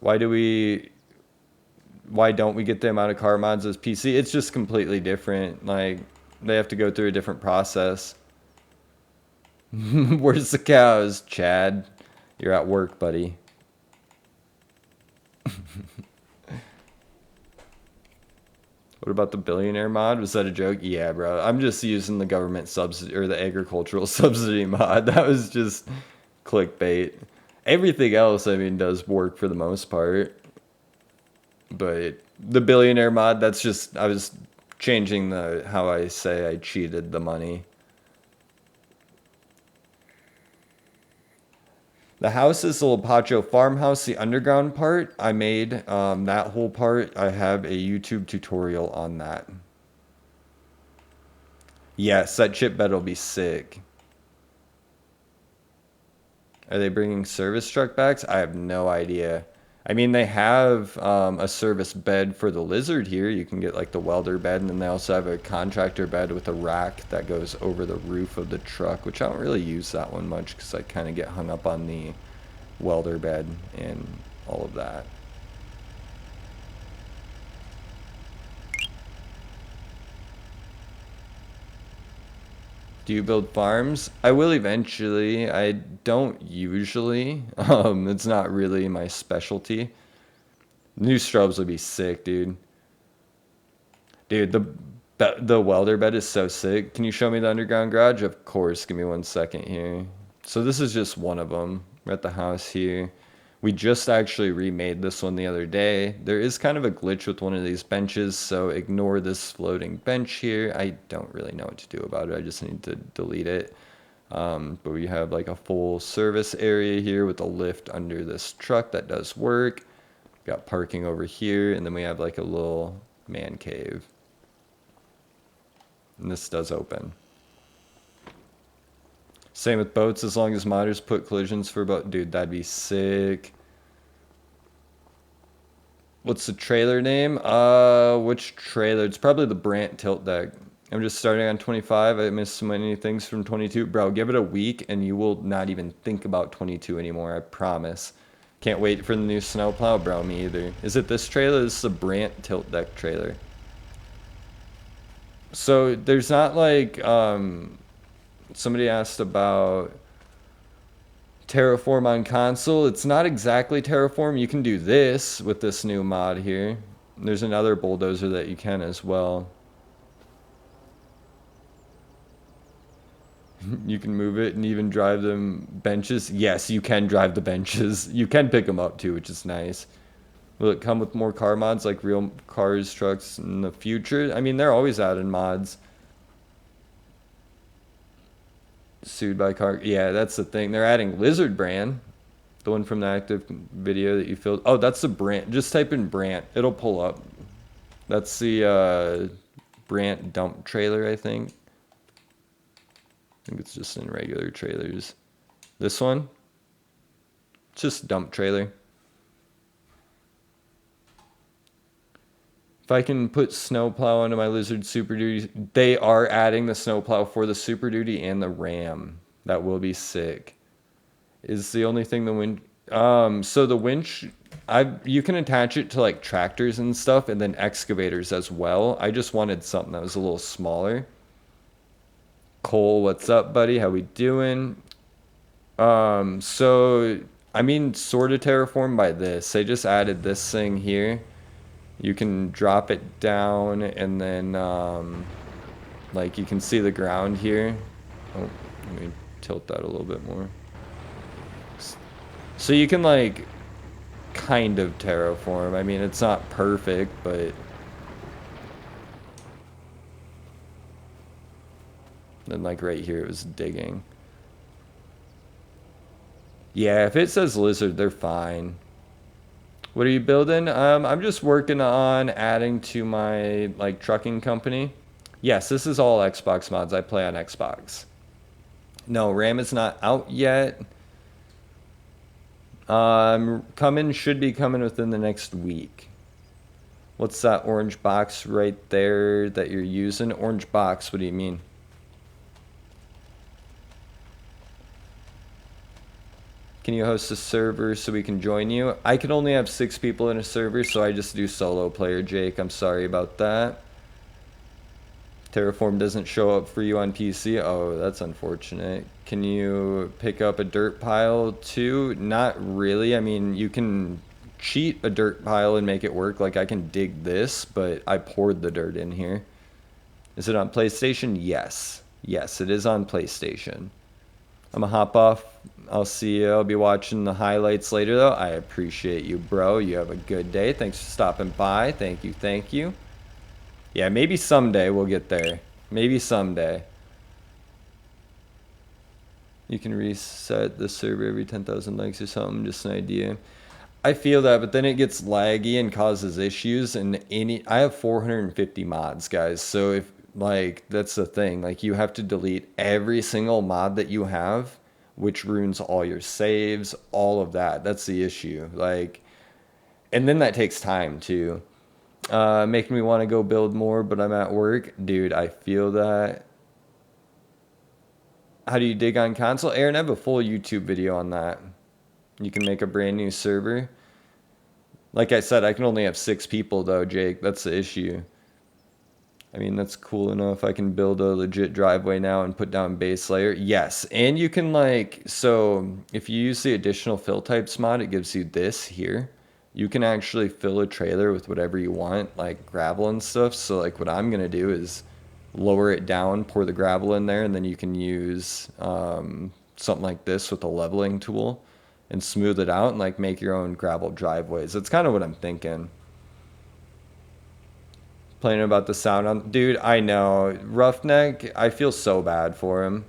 Why don't we get the amount of car mods as PC? It's just completely different. Like, they have to go through a different process. Where's the cows, Chad? You're at work, buddy. What about the billionaire mod? Was that a joke? Yeah, bro. I'm just using the government subsidy or the agricultural subsidy mod. That was just clickbait. Everything else, I mean, does work for the most part. But the billionaire mod, that's just, I was changing how I say I cheated the money. The house is the Lapacho farmhouse. The underground part, I made that whole part. I have a YouTube tutorial on that. Yes, that chip bed will be sick. Are they bringing service truck backs? I have no idea. I mean, they have a service bed for the lizard here. You can get like the welder bed, and then they also have a contractor bed with a rack that goes over the roof of the truck, which I don't really use that one much because I kind of get hung up on the welder bed and all of that. Do you build farms? I will eventually. I don't usually. It's not really my specialty. New strobes would be sick, dude. Dude, the welder bed is so sick. Can you show me the underground garage? Of course. Give me 1 second here. So this is just one of them. We're at the house here. We just actually remade this one the other day. There is kind of a glitch with one of these benches, so ignore this floating bench here. I don't really know what to do about it. I just need to delete it. But we have like a full service area here with a lift under this truck that does work. Got parking over here, and then we have like a little man cave. And this does open. Same with boats, as long as modders put collisions for boat. Dude, that'd be sick. What's the trailer name? Which trailer? It's probably the Brant tilt deck. I'm just starting on 25. I missed so many things from 22. Bro, give it a week and you will not even think about 22 anymore, I promise. Can't wait for the new snowplow. Bro, me either. Is it this trailer? This is the Brant tilt deck trailer. So there's not like, somebody asked about Terraform on console. It's not exactly Terraform. You can do this with this new mod here. There's another bulldozer that you can as well. You can move it and even drive them benches. Yes, you can drive the benches. You can pick them up too, which is nice. Will it come with more car mods like real cars, trucks in the future? I mean, they're always adding mods. Sued by car. Yeah, that's the thing. They're adding Lizard Brand. The one from the active video that you filled. Oh, that's the Brant. Just type in Brant. It'll pull up. That's the Brant dump trailer, I think. I think it's just in regular trailers. This one? It's just dump trailer. If I can put snowplow onto my Lizard Super Duty, they are adding the snowplow for the Super Duty and the Ram. That will be sick. Is the only thing the winch. So the winch, you can attach it to like tractors and stuff, and then excavators as well. I just wanted something that was a little smaller. Cole, what's up, buddy? How we doing? So I mean, sort of terraformed by this. I just added this thing here. You can drop it down, and then like you can see the ground here. Oh, let me tilt that a little bit more. So you can like kind of terraform. I mean, it's not perfect, but then like right here it was digging. Yeah, if it says lizard, they're fine. What are you building? I'm just working on adding to my like trucking company. Yes, this is all Xbox mods. I play on Xbox. No, RAM is not out yet. Should be coming within the next week. What's that orange box right there that you're using? Orange box, what do you mean? Can you host a server so we can join you? I can only have 6 people in a server, so I just do solo player, Jake. I'm sorry about that. Terraform doesn't show up for you on PC. Oh, that's unfortunate. Can you pick up a dirt pile too? Not really. I mean, you can cheat a dirt pile and make it work. Like I can dig this, but I poured the dirt in here. Is it on PlayStation? Yes. Yes, it is on PlayStation. I'm gonna hop off. I'll see you. I'll be watching the highlights later though. I appreciate you, bro. You have a good day. Thanks for stopping by. Thank you. Thank you. Yeah, maybe someday we'll get there. Maybe someday. You can reset the server every 10,000 likes or something. Just an idea. I feel that, but then it gets laggy and causes issues. And I have 450 mods, guys. So if like that's the thing, like you have to delete every single mod that you have, which ruins all your saves, all of that. That's the issue. Like And then that takes time too. Making me want to go build more, but I'm at work. Dude, I feel that. How do you dig on console? Aaron, I have a full YouTube video on that. You can make a brand new server. Like I said, I can only have 6 people though, Jake. That's the issue. I mean, that's cool enough. I can build a legit driveway now and put down base layer. Yes, and you can like, so if you use the additional fill types mod, it gives you this here. You can actually fill a trailer with whatever you want, like gravel and stuff. So like what I'm gonna do is lower it down, pour the gravel in there, and then you can use something like this with a leveling tool and smooth it out and like make your own gravel driveways. That's kind of what I'm thinking. Complaining about the sound on, dude, I know. Roughneck, I feel so bad for him.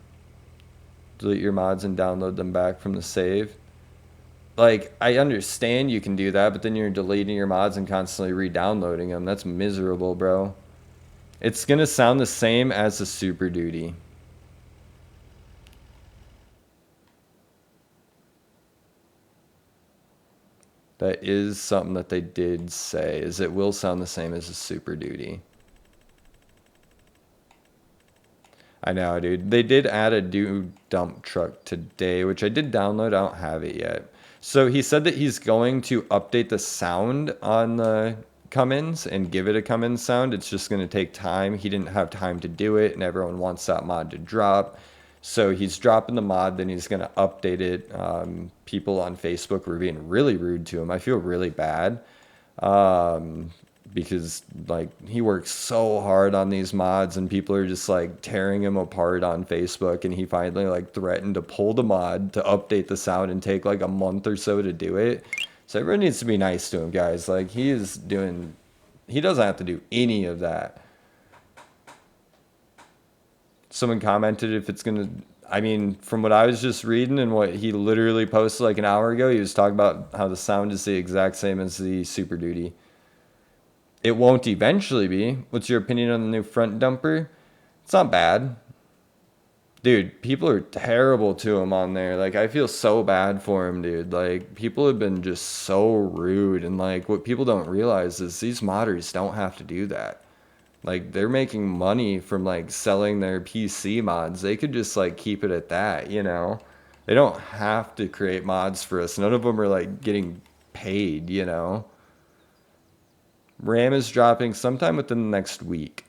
Delete your mods and download them back from the save. Like, I understand you can do that, but then you're deleting your mods and constantly re-downloading them. That's miserable, bro. It's gonna sound the same as the Super Duty. That is something that they did say, is it will sound the same as a Super Duty. I know, dude. They did add a new dump truck today, which I did download. I don't have it yet. So he said that he's going to update the sound on the come-ins and give it a come-in sound. It's just going to take time. He didn't have time to do it, and everyone wants that mod to drop. So he's dropping the mod, then he's going to update it. People on Facebook were being really rude to him. I feel really bad. Because like he works so hard on these mods and people are just like tearing him apart on Facebook, and he finally like threatened to pull the mod to update the sound and take like a month or so to do it. So everyone needs to be nice to him, guys. Like he doesn't have to do any of that. Someone commented if it's gonna, I mean, from what I was just reading and what he literally posted like an hour ago, he was talking about how the sound is the exact same as the Super Duty. It won't eventually be. What's your opinion on the new front dumper? It's not bad. Dude, people are terrible to him on there. Like, I feel so bad for him, dude. Like, people have been just so rude. And, like, what people don't realize is these modders don't have to do that. Like, they're making money from, like, selling their PC mods. They could just, like, keep it at that, you know? They don't have to create mods for us. None of them are, like, getting paid, you know? RAM is dropping sometime within the next week.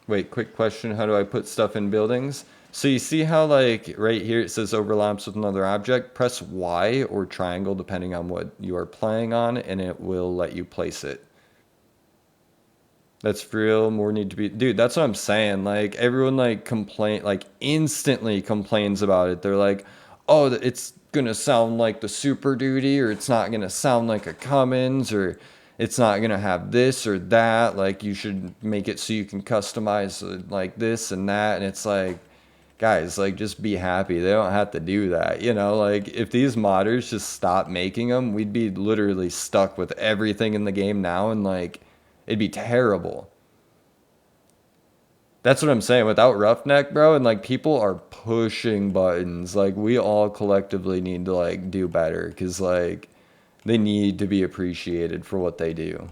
Wait, quick question. How do I put stuff in buildings? So you see how like right here it says overlaps with another object? Press Y or triangle depending on what you are playing on and it will let you place it. That's for real. More need to be, dude, that's what I'm saying. Like everyone like instantly complains about it. They're like, oh, it's gonna sound like the Super Duty, or it's not gonna sound like a Cummins, or it's not gonna have this or that. Like you should make it so you can customize like this and that. And it's like, guys, like just be happy. They don't have to do that. You know, like if these modders just stop making them, we'd be literally stuck with everything in the game now, and like it'd be terrible. That's what I'm saying. Without Roughneck, bro, and like people are pushing buttons. Like we all collectively need to like do better because like they need to be appreciated for what they do.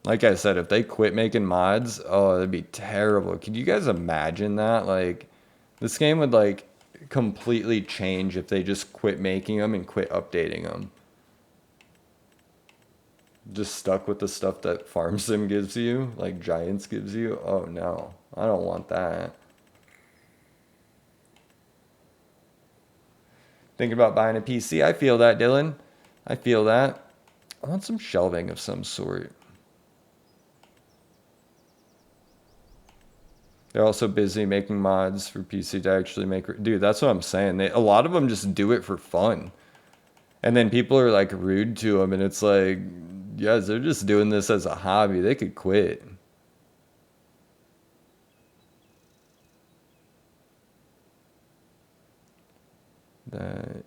Like I said, if they quit making mods, oh, that'd be terrible. Could you guys imagine that? Like this game would like completely change if they just quit making them and quit updating them. Just stuck with the stuff that Farm Sim gives you, like Giants gives you. Oh no, I don't want that. Thinking about buying a PC. I feel that, Dylan. I feel that. I want some shelving of some sort. They're also busy making mods for PC to actually make. Dude, that's what I'm saying. A lot of them just do it for fun. And then people are like rude to them, and it's like, yes, they're just doing this as a hobby. They could quit. That.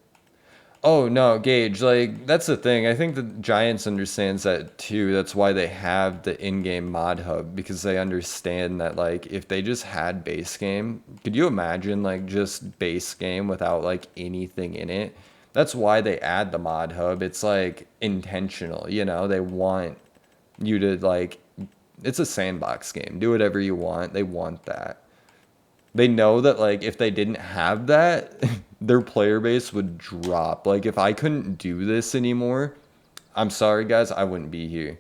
Oh no, Gage, like that's the thing. I think the Giants understands that too. That's why they have the in-game mod hub because they understand that like if they just had base game, could you imagine like just base game without like anything in it? That's why they add the mod hub. It's like intentional, you know? They want you to like it's a sandbox game. Do whatever you want. They want that. They know that like if they didn't have that, their player base would drop. Like if I couldn't do this anymore, I'm sorry guys, I wouldn't be here.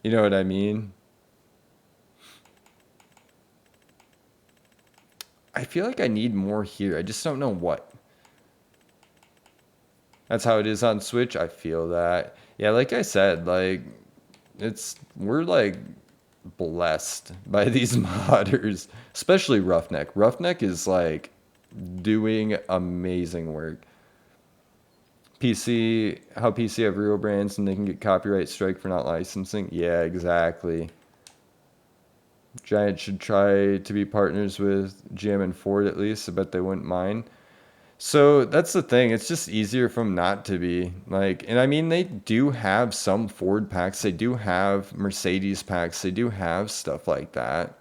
You know what I mean? I feel like I need more here. I just don't know what. That's how it is on Switch. I feel that. Yeah, like I said, like we're like blessed by these modders, especially Roughneck. Roughneck is like doing amazing work. How PC have real brands and they can get copyright strike for not licensing. Yeah, exactly. Giant should try to be partners with GM and Ford at least. I bet they wouldn't mind. So that's the thing. It's just easier for them not to be like, and I mean, they do have some Ford packs. They do have Mercedes packs. They do have stuff like that.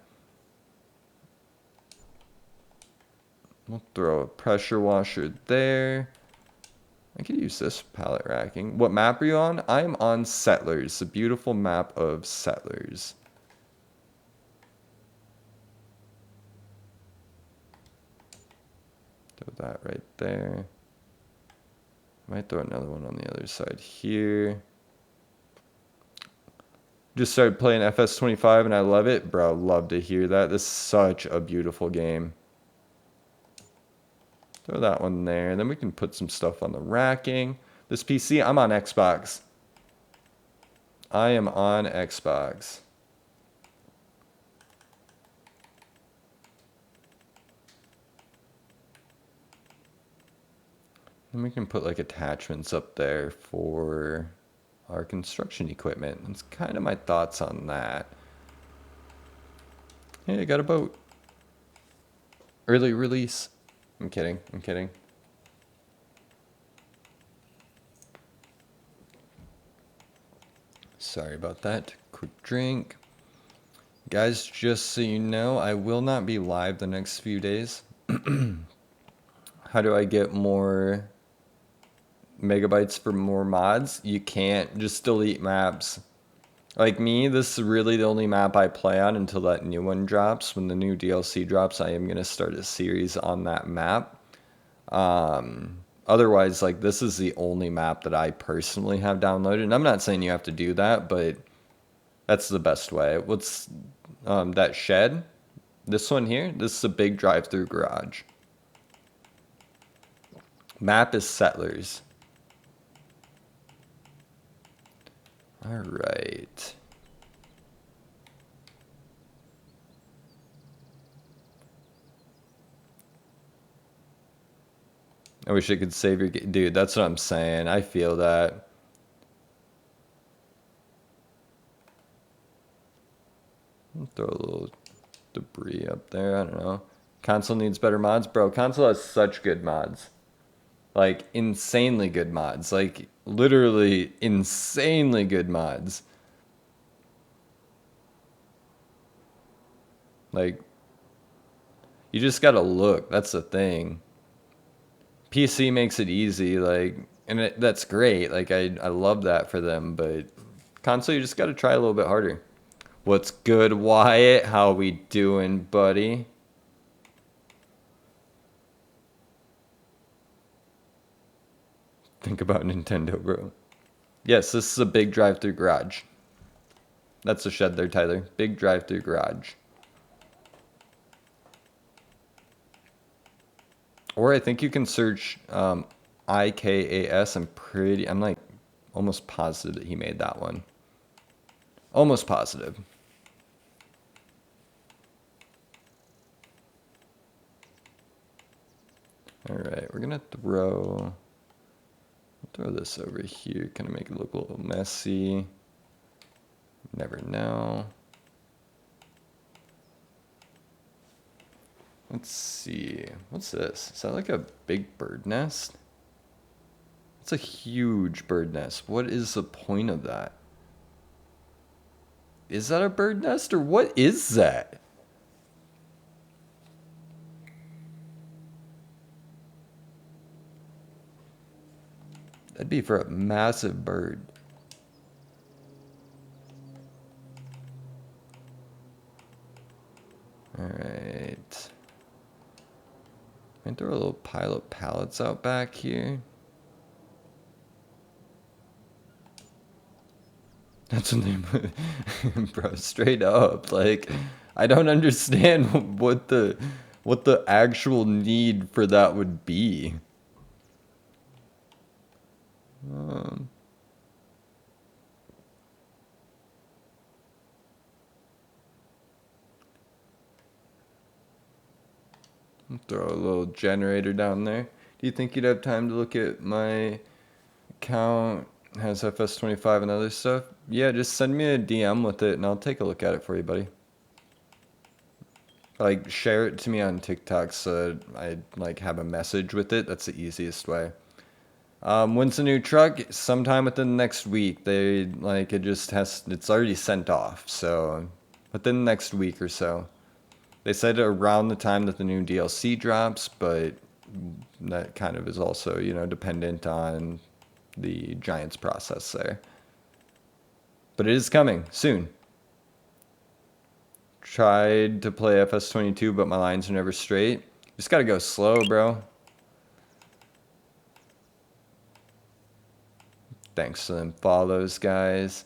We'll throw a pressure washer there. I could use this pallet racking. What map are you on? I'm on Settlers, a beautiful map of Settlers. Throw that right there. Might throw another one on the other side here. Just started playing FS25 and I love it. Bro, love to hear that. This is such a beautiful game. Throw that one there. And then we can put some stuff on the racking. This PC, I'm on Xbox. I am on Xbox. And we can put like attachments up there for our construction equipment. That's kind of my thoughts on that. Hey, I got a boat. Early release. I'm kidding. I'm kidding. Sorry about that. Quick drink. Guys, just so you know, I will not be live the next few days. How do I get more megabytes for more mods? You can't. Just delete maps. Like me, this is really the only map I play on until that new one drops. When the new DLC drops, I am going to start a series on that map. Otherwise, like, this is the only map that I personally have downloaded. And I'm not saying you have to do that, but that's the best way. What's that shed? This one here? This is a big drive-through garage. Map is Settlers. All right. I wish I could save your game. Dude, that's what I'm saying. I feel that. Throw a little debris up there. I don't know. Console needs better mods. Bro, console has such good mods. Like, insanely good mods. Like, literally insanely good mods. Like, you just gotta look. That's the thing. PC makes it easy, like, and that's great. Like, I love that for them, but console, you just gotta try a little bit harder. What's good, Wyatt? How we doing, buddy? Think about Nintendo, bro. Yes, this is a big drive-through garage. That's the shed there, Tyler. Big drive-through garage. Or I think you can search IKAS. I'm like almost positive that he made that one. Almost positive. All right, we're gonna throw this over here. Kind of make it look a little messy. Never know. Let's see. What's this? Is that like a big bird nest? It's a huge bird nest. What is the point of that? Is that a bird nest or what is that? That'd be for a massive bird. Alright. Might throw a little pile of pallets out back here. That's what they bro, straight up. Like, I don't understand what the actual need for that would be. Throw a little generator down there. Do you think you'd have time to look at my account? Has FS25 and other stuff? Yeah, just send me a DM with it and I'll take a look at it for you, buddy. Like, share it to me on TikTok so I like have a message with it. That's the easiest way. When's the new truck? Sometime within the next week. They like it just has it's already sent off, so within the next week or so. They said around the time that the new DLC drops, but that kind of is also, you know, dependent on the Giants process there. But it is coming soon. Tried to play FS22, but my lines are never straight. Just gotta go slow, bro. Thanks for them follows, guys.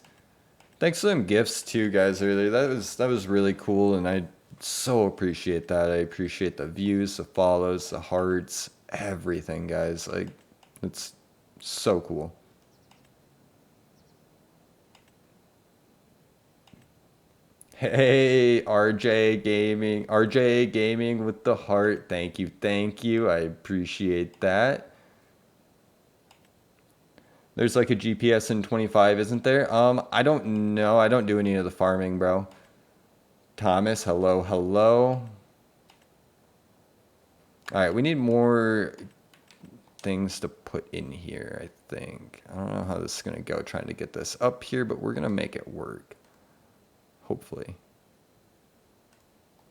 Thanks for them gifts too, guys, earlier. That was really cool, and I so appreciate that. I appreciate the views, the follows, the hearts, everything, guys. Like, it's so cool. Hey, RJ Gaming with the heart. Thank you. I appreciate that. There's like a GPS in 25, isn't there? I don't know. I don't do any of the farming, bro. Thomas, hello. All right, we need more things to put in here, I think. I don't know how this is going to go trying to get this up here, but we're going to make it work. Hopefully.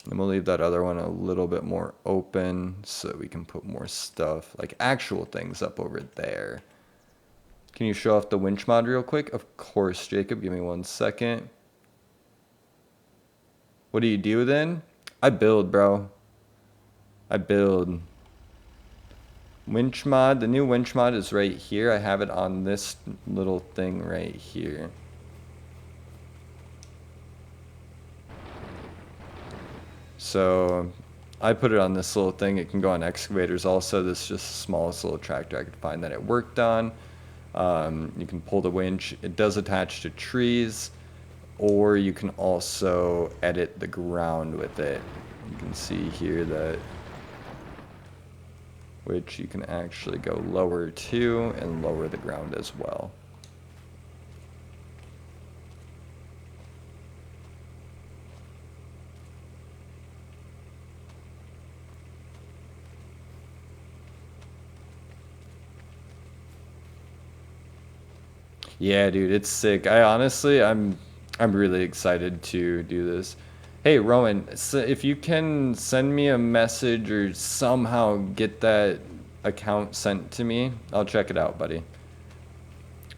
And we'll leave that other one a little bit more open so that we can put more stuff, like actual things up over there. Can you show off the winch mod real quick? Of course, Jacob. Give me 1 second. What do you do then? I build, bro. I build. Winch mod. The new winch mod is right here. I have it on this little thing right here. So I put it on this little thing. It can go on excavators also. This is just the smallest little tractor I could find that it worked on. You can pull the winch. It does attach to trees, or you can also edit the ground with it. You can see here that which you can actually go lower to and lower the ground as well. Yeah, dude, it's sick. I'm really excited to do this. Hey, Rowan, so if you can send me a message or somehow get that account sent to me, I'll check it out, buddy.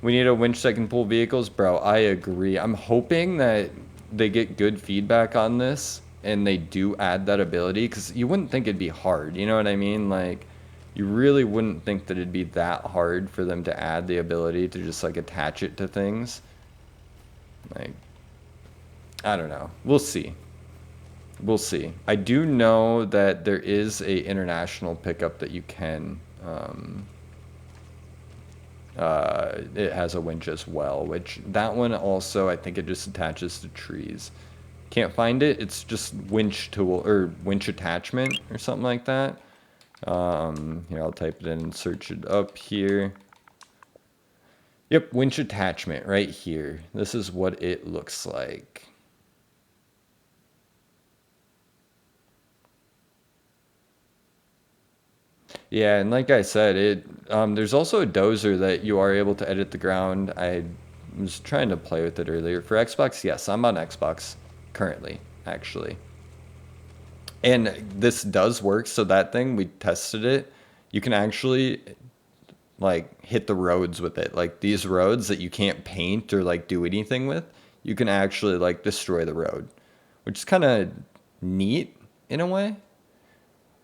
We need a winch that can pull vehicles, bro. I agree. I'm hoping that they get good feedback on this and they do add that ability, because you wouldn't think it'd be hard. You know what I mean? Like, you really wouldn't think that it'd be that hard for them to add the ability to just like attach it to things. Like, I don't know. We'll see. We'll see. I do know that there is a international pickup that you can. It has a winch as well, which that one also, I think it just attaches to trees. Can't find it. It's just winch tool or winch attachment or something like that. Here, I'll type it in and search it up here. Yep, winch attachment right here. This is what it looks like. Yeah, and like I said, there's also a dozer that you are able to edit the ground. I was trying to play with it earlier. For Xbox, yes, I'm on Xbox currently, actually. And this does work, so that thing, we tested it. You can actually like hit the roads with it. Like these roads that you can't paint or like do anything with, you can actually like destroy the road, which is kind of neat in a way.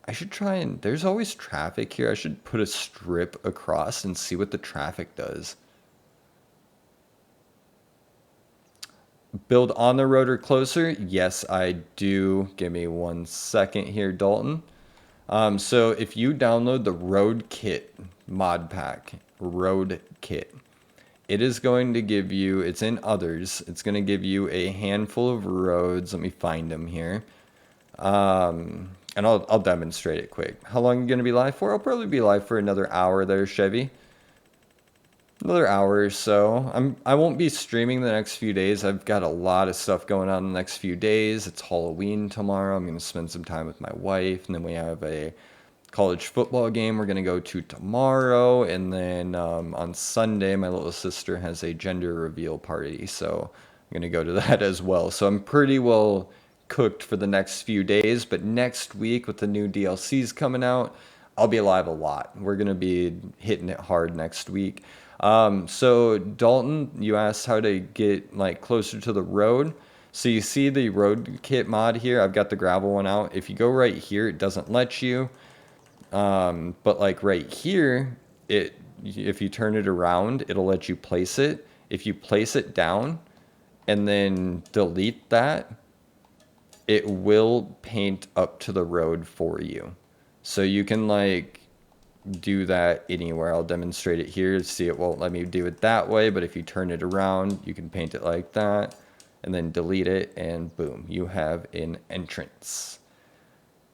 I should try and there's always traffic here. I should put a strip across and see what the traffic does. Build on the road or closer? Yes, I do. Give me 1 second here, Dalton. So if you download the Road Kit mod pack, Road Kit, it is going to give you, it's in others, it's going to give you a handful of roads. Let me find them here. And I'll demonstrate it quick. How long are you going to be live for? I'll probably be live for another hour there, Chevy. Another hour or so. I won't be streaming the next few days. I've got a lot of stuff going on the next few days. It's Halloween tomorrow. I'm going to spend some time with my wife, and then we have a college football game we're going to go to tomorrow, and then on Sunday my little sister has a gender reveal party, so I'm going to go to that as well. So I'm pretty well cooked for the next few days, but next week with the new DLCs coming out, I'll be alive a lot. We're going to be hitting it hard next week. So Dalton, you asked how to get like closer to the road. So you see the road kit mod here. I've got the gravel one out. If you go right here, it doesn't let you. But like right here, if you turn it around, it'll let you place it. If you place it down and then delete that, it will paint up to the road for you. So you can like do that anywhere. I'll demonstrate it here. See, it won't let me do it that way, but if you turn it around, you can paint it like that and then delete it, and boom, you have an entrance.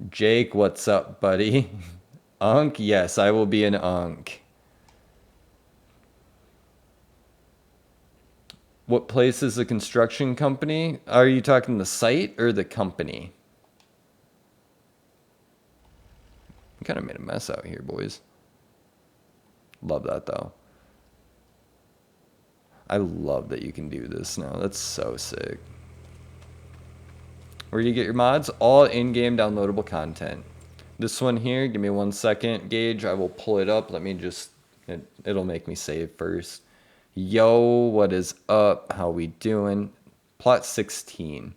Jake, what's up, buddy? Unk? Yes, I will be an Unk. What place is the construction company? Are you talking the site or the company? I kind of made a mess out here, boys. Love that, though. I love that you can do this now. That's so sick. Where do you get your mods? All in-game downloadable content. This one here, give me 1 second, Gage. I will pull it up. Let me just, it'll make me save first. Yo, what is up? How we doing? Plot 16.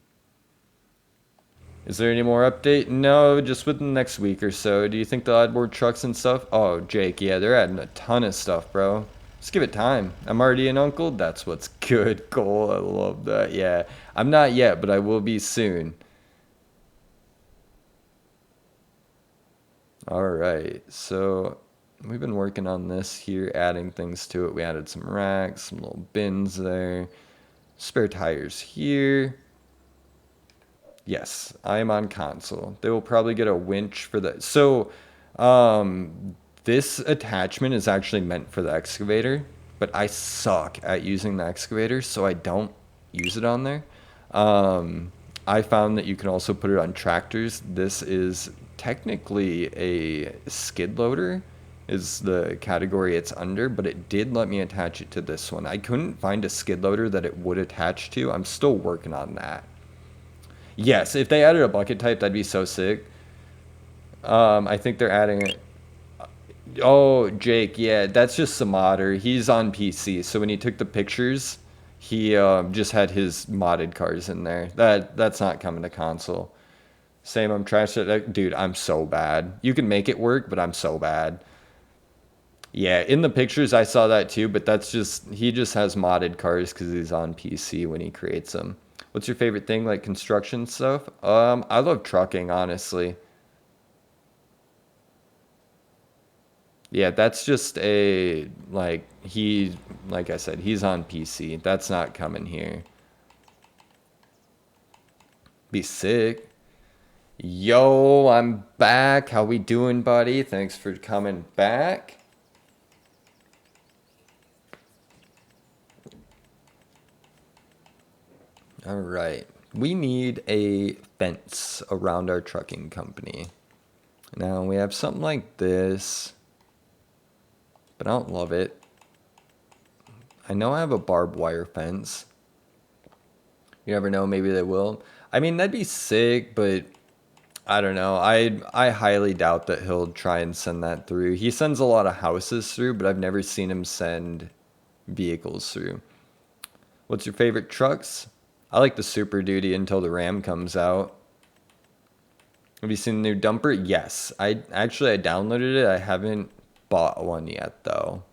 Is there any more update? No, just within the next week or so. Do you think they'll add more trucks and stuff? Oh, Jake, yeah, they're adding a ton of stuff, bro. Just give it time. I'm already an uncle. That's what's good, Cole. I love that. Yeah, I'm not yet, but I will be soon. All right, so we've been working on this here, adding things to it. We added some racks, some little bins there. Spare tires here. Yes, I am on console. They will probably get a winch for that. So, this attachment is actually meant for the excavator, but I suck at using the excavator, so I don't use it on there. I found that you can also put it on tractors. This is technically a skid loader is the category it's under, but it did let me attach it to this one. I couldn't find a skid loader that it would attach to. I'm still working on that. Yes, if they added a bucket type, that'd be so sick. I think they're adding it. Oh, Jake, yeah, that's just some modder. He's on PC, so when he took the pictures, he just had his modded cars in there. That's not coming to console. Same, I'm trying to, dude, I'm so bad. You can make it work, but I'm so bad. Yeah, in the pictures I saw that too, but that's just, he just has modded cars because he's on PC when he creates them. What's your favorite thing, like construction stuff? I love trucking, honestly. Yeah, that's just a, like, like I said, he's on PC. That's not coming here. Be sick. Yo, I'm back. How we doing, buddy? Thanks for coming back. All right. We need a fence around our trucking company. Now we have something like this, but I don't love it. I know I have a barbed wire fence. You never know, maybe they will. I mean, that'd be sick, but I don't know. I highly doubt that he'll try and send that through. He sends a lot of houses through, but I've never seen him send vehicles through. What's your favorite trucks? I like the Super Duty until the Ram comes out. Have you seen the new dumper? Yes. I downloaded it. I haven't bought one yet though.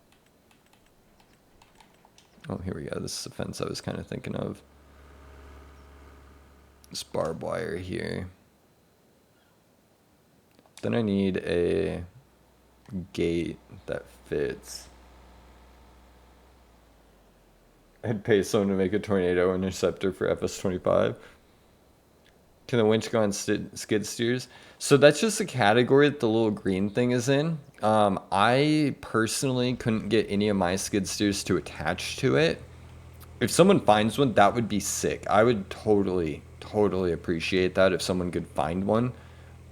Oh, here we go. This is the fence I was kind of thinking of. This barbed wire here. Then I need a gate that fits. I'd pay someone to make a tornado interceptor for FS25. Can the winch go on skid steers? So that's just a category that the little green thing is in. I personally couldn't get any of my skid steers to attach to it. If someone finds one, that would be sick. I would totally appreciate that if someone could find one.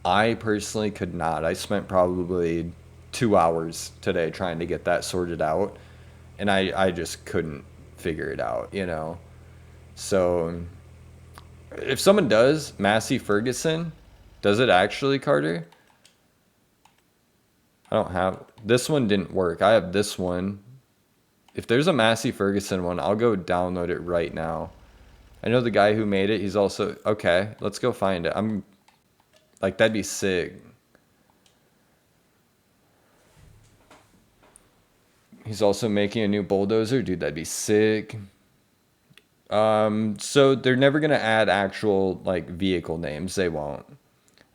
I personally could not. I spent probably 2 hours today trying to get that sorted out, and I just couldn't figure it out, you know? So if someone does, Massey Ferguson, does it actually, Carter? I don't have, this one didn't work. I have this one. If there's a Massey Ferguson one, I'll go download it right now. I know the guy who made it, he's also, okay, let's go find it. I'm, like, that'd be sick. He's also making a new bulldozer. Dude, that'd be sick. So they're never going to add actual, like, vehicle names. They won't.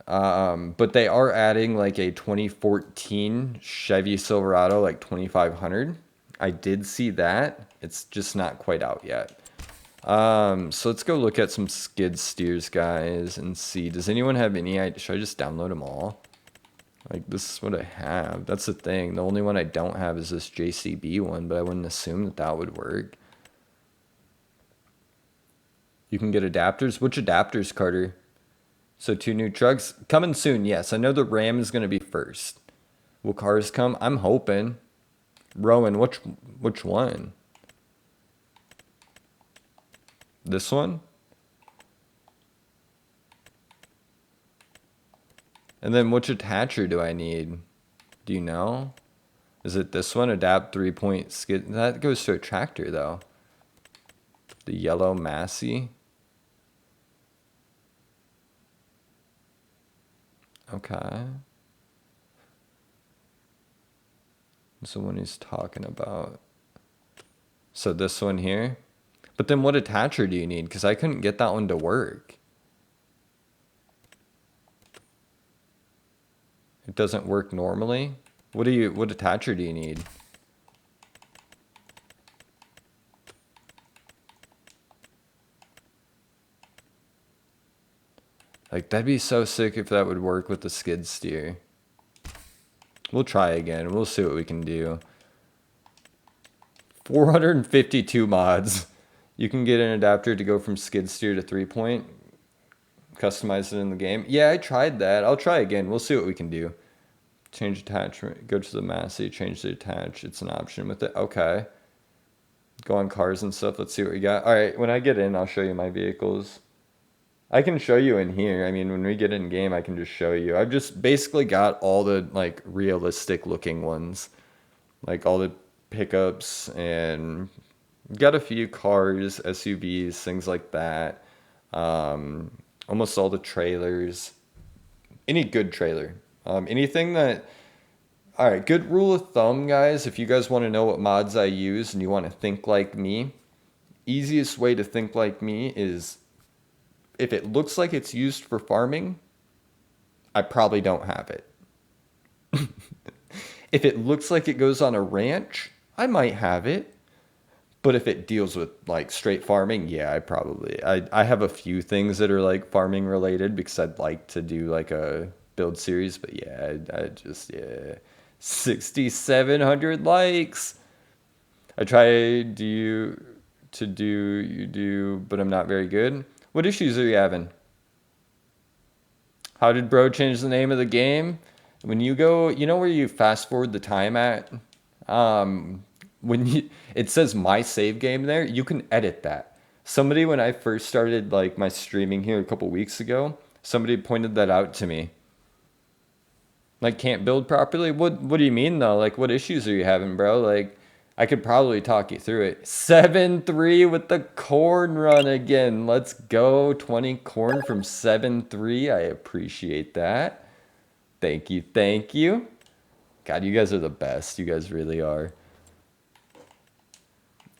But they are adding, like, a 2014 Chevy Silverado, like, 2500. I did see that. It's just not quite out yet. So let's go look at some skid steers, guys, and see. Does anyone have any idea? Should I just download them all? Like, this is what I have. That's the thing. The only one I don't have is this JCB one, but I wouldn't assume that that would work. You can get adapters. Which adapters, Carter? So 2 new trucks coming soon. Yes, I know the Ram is going to be first. Will cars come? I'm hoping. Rowan, which one? This one? And then which attacher do I need? Do you know? Is it this one? Adapt 3-point skid. That goes to a tractor though. The yellow Massey. Okay. That's the one he's talking about. So this one here. But then what attacher do you need? Because I couldn't get that one to work. It doesn't work normally. What attacher do you need? Like, that'd be so sick if that would work with the skid steer. We'll try again. We'll see what we can do. 452 mods. You can get an adapter to go from skid steer to 3-point. Customize it in the game. Yeah, I tried that. I'll try again. We'll see what we can do. Change attachment. Go to the Massey. Change the attach. It's an option with it. Okay. Go on cars and stuff. Let's see what we got. All right. When I get in, I'll show you my vehicles. I can show you in here. I mean, when we get in game, I can just show you. I've just basically got all the, like, realistic looking ones. Like, all the pickups and got a few cars, SUVs, things like that. Almost all the trailers. Any good trailer. Anything that... Alright, good rule of thumb, guys. If you guys want to know what mods I use and you want to think like me, easiest way to think like me is if it looks like it's used for farming, I probably don't have it. If it looks like it goes on a ranch, I might have it. But if it deals with, like, straight farming, yeah, I have a few things that are, like, farming related because I'd like to do, like, a build series. But yeah, yeah. 6,700 likes. I try you do, but I'm not very good. What issues are you having? How did bro change the name of the game? When you go, you know where you fast forward the time at? When it says my save game there, you can edit that. Somebody, when I first started like my streaming here a couple weeks ago, somebody pointed that out to me. Like, can't build properly? What do you mean though? Like, what issues are you having, bro? Like, I could probably talk you through it. 7-3 with the corn run again. Let's go. 20 corn from 7-3. I appreciate that. Thank you. Thank you. God, you guys are the best. You guys really are.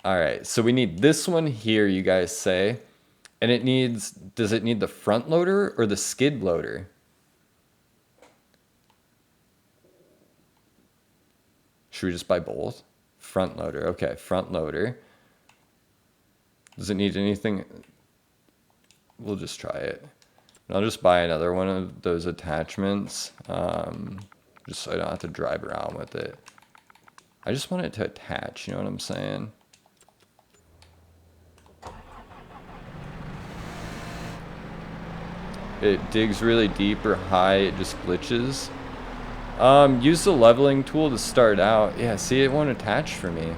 All right. So we need this one here, you guys say. And it needs, does it need the front loader or the skid loader? Should we just buy both? Front loader. Okay, front loader. Does it need anything? We'll just try it. And I'll just buy another one of those attachments, just so I don't have to drive around with it. I just want it to attach, you know what I'm saying? It digs really deep or high, it just glitches. Use the leveling tool to start out. Yeah, see, it won't attach for me.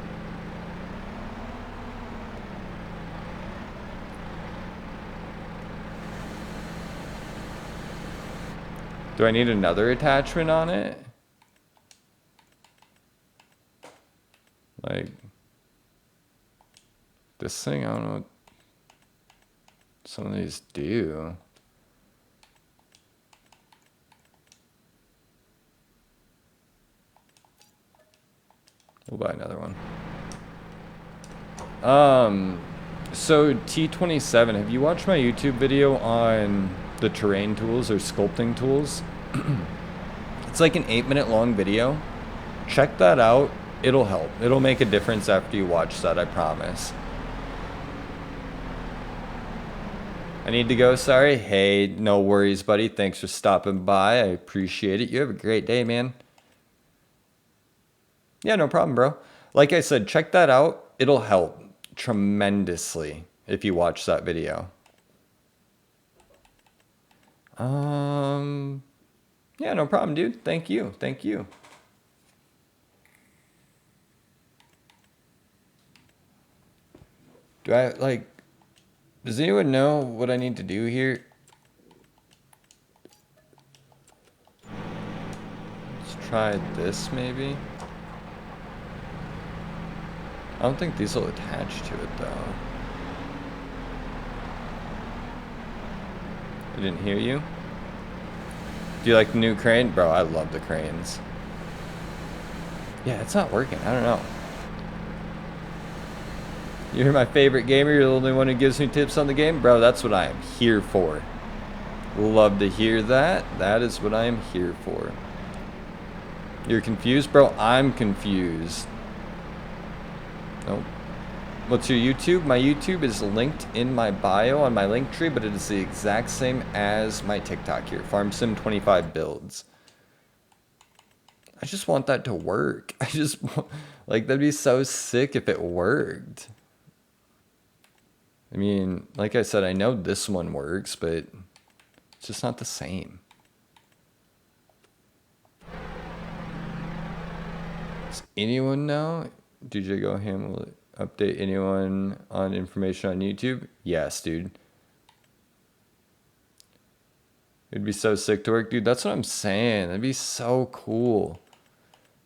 Do I need another attachment on it? Like, this thing, I don't know what some of these do. We'll buy another one. So T27, have you watched my YouTube video on the terrain tools or sculpting tools? It's like an 8-minute long video. Check that out. It'll help. It'll make a difference after you watch that, I promise. I need to go, sorry. Hey, no worries, buddy. Thanks for stopping by. I appreciate it. You have a great day, man. Yeah, no problem, bro. Like I said, check that out. It'll help tremendously if you watch that video. Yeah, no problem, dude. Thank you. Thank you. Do I, like, does anyone know what I need to do here? Let's try this, maybe. I don't think these will attach to it, though. I didn't hear you. Do you like the new crane? Bro, I love the cranes. Yeah, it's not working. I don't know. You're my favorite gamer. You're the only one who gives me tips on the game. Bro, that's what I am here for. Love to hear that. That is what I am here for. You're confused? Bro, I'm confused. Nope. What's your YouTube? My YouTube is linked in my bio on my Linktree, but it is the exact same as my TikTok here. FarmSim25 builds. I just want that to work. I just want, like, that'd be so sick if it worked. I mean, like I said, I know this one works, but it's just not the same. Does anyone know? DJ Go Ham will update anyone on information on YouTube? Yes, dude. It'd be so sick to work, dude. That's what I'm saying. That'd be so cool.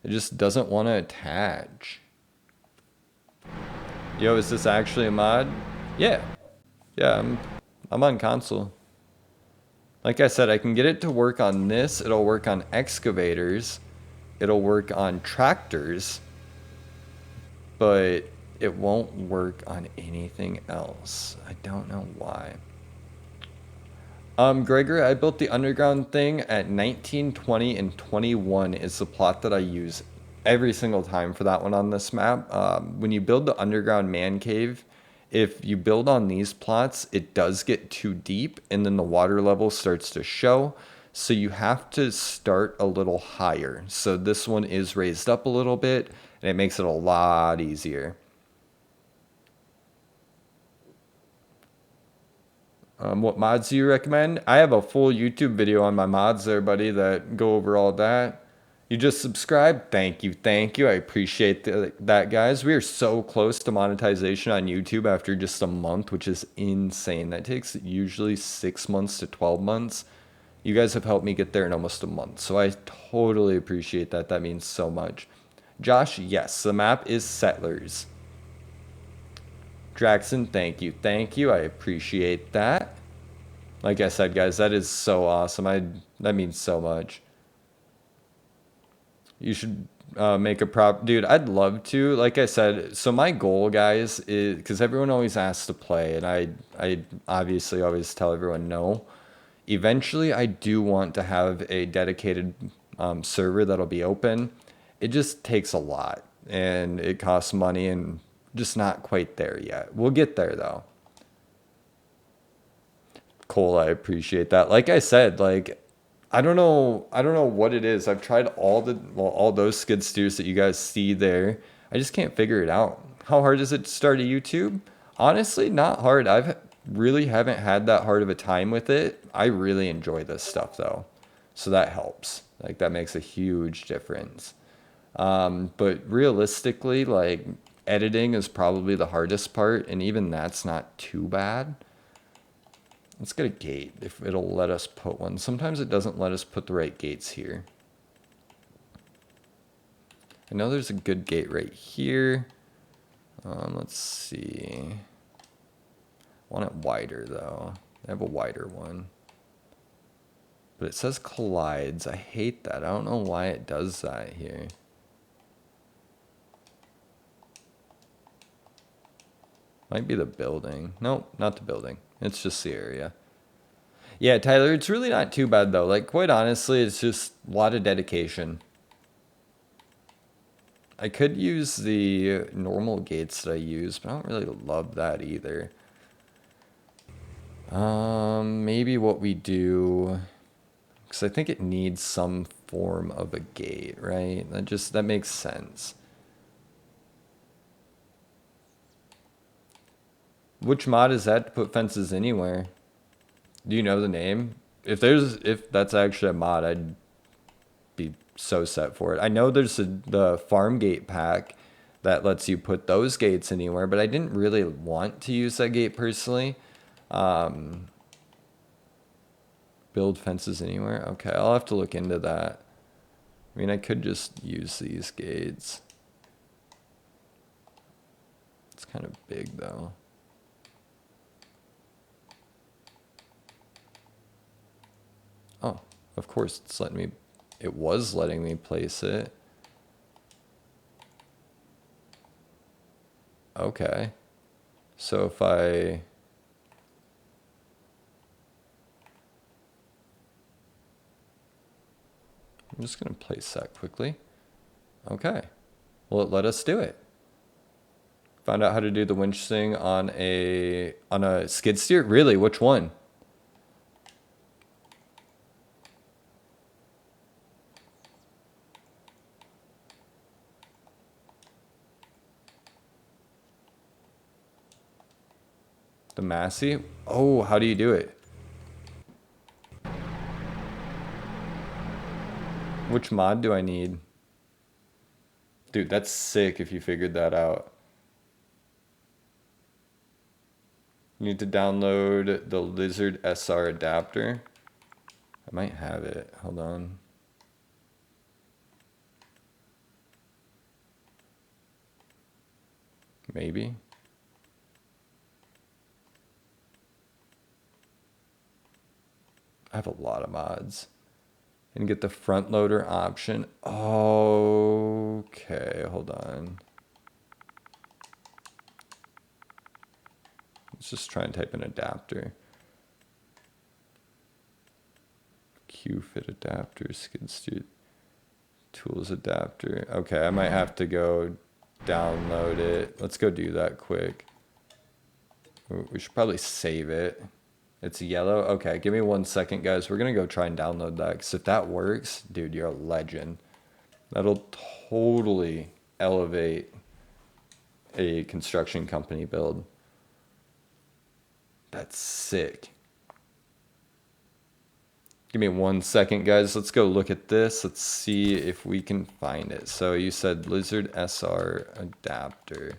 It just doesn't want to attach. Yo, is this actually a mod? Yeah. Yeah, I'm on console. Like I said, I can get it to work on this. It'll work on excavators. It'll work on tractors. But it won't work on anything else. I don't know why. Gregor, I built the underground thing at 19, 20, and 21 is the plot that I use every single time for that one on this map. When you build the underground man cave, if you build on these plots, it does get too deep and then the water level starts to show. So you have to start a little higher. So this one is raised up a little bit and it makes it a lot easier. What mods do you recommend? I have a full YouTube video on my mods there, buddy, that go over all that. You just subscribe? Thank you, thank you. I appreciate that, guys. We are so close to monetization on YouTube after just a month, which is insane. That takes usually 6 months to 12 months. You guys have helped me get there in almost a month, so I totally appreciate that. That means so much. Josh, yes, the map is Settlers. Jackson, thank you. Thank you. I appreciate that. Like I said, guys, that is so awesome. That means so much. You should make a prop. Dude, I'd love to. Like I said, so my goal, guys, is because everyone always asks to play, and I obviously always tell everyone no. Eventually, I do want to have a dedicated server that'll be open. It just takes a lot, and it costs money, and just not quite there yet. We'll get there, though. Cole, I appreciate that. Like I said, like I don't know what it is. I've tried all those skid steers that you guys see there. I just can't figure it out. How hard is it to start a YouTube? Honestly, not hard. I've really haven't had that hard of a time with it. I really enjoy this stuff though. So that helps. Like that makes a huge difference. But realistically, like editing is probably the hardest part, and even that's not too bad. Let's get a gate if it'll let us put one. Sometimes it doesn't let us put the right gates here. I know there's a good gate right here. Let's see. I want it wider though. I have a wider one. But it says collides. I hate that. I don't know why it does that here. Might be the building. Nope, not the building. It's just the area. Yeah, Tyler, it's really not too bad though. Like, quite honestly, it's just a lot of dedication. I could use the normal gates that I use, but I don't really love that either. Maybe what we do, because I think it needs some form of a gate, right? That makes sense. Which mod is that to put fences anywhere? Do you know the name? If that's actually a mod, I'd be so set for it. I know there's the farm gate pack that lets you put those gates anywhere, but I didn't really want to use that gate personally. Build fences anywhere? Okay, I'll have to look into that. I mean, I could just use these gates. It's kind of big though. Oh, of course it's letting me, it was letting me place it. Okay. So if I'm just going to place that quickly. Okay. Well, let us do it. Found out how to do the winch thing on a skid steer? Really? Which one? The Massey? Oh, how do you do it? Which mod do I need? Dude, that's sick if you figured that out. You need to download the Lizard SR adapter. I might have it. Hold on. Maybe. I have a lot of mods. And get the front loader option. Okay, hold on. Let's just try and type in adapter. Q fit adapter, skid steer, tools adapter. Okay, I might have to go download it. Let's go do that quick. We should probably save it. It's yellow. Okay, give me 1 second, guys. We're gonna go try and download that, because if that works, dude, you're a legend. That'll totally elevate a construction company build. That's sick. Give me 1 second, guys. Let's go look at this. Let's see if we can find it. So you said Lizard SR adapter.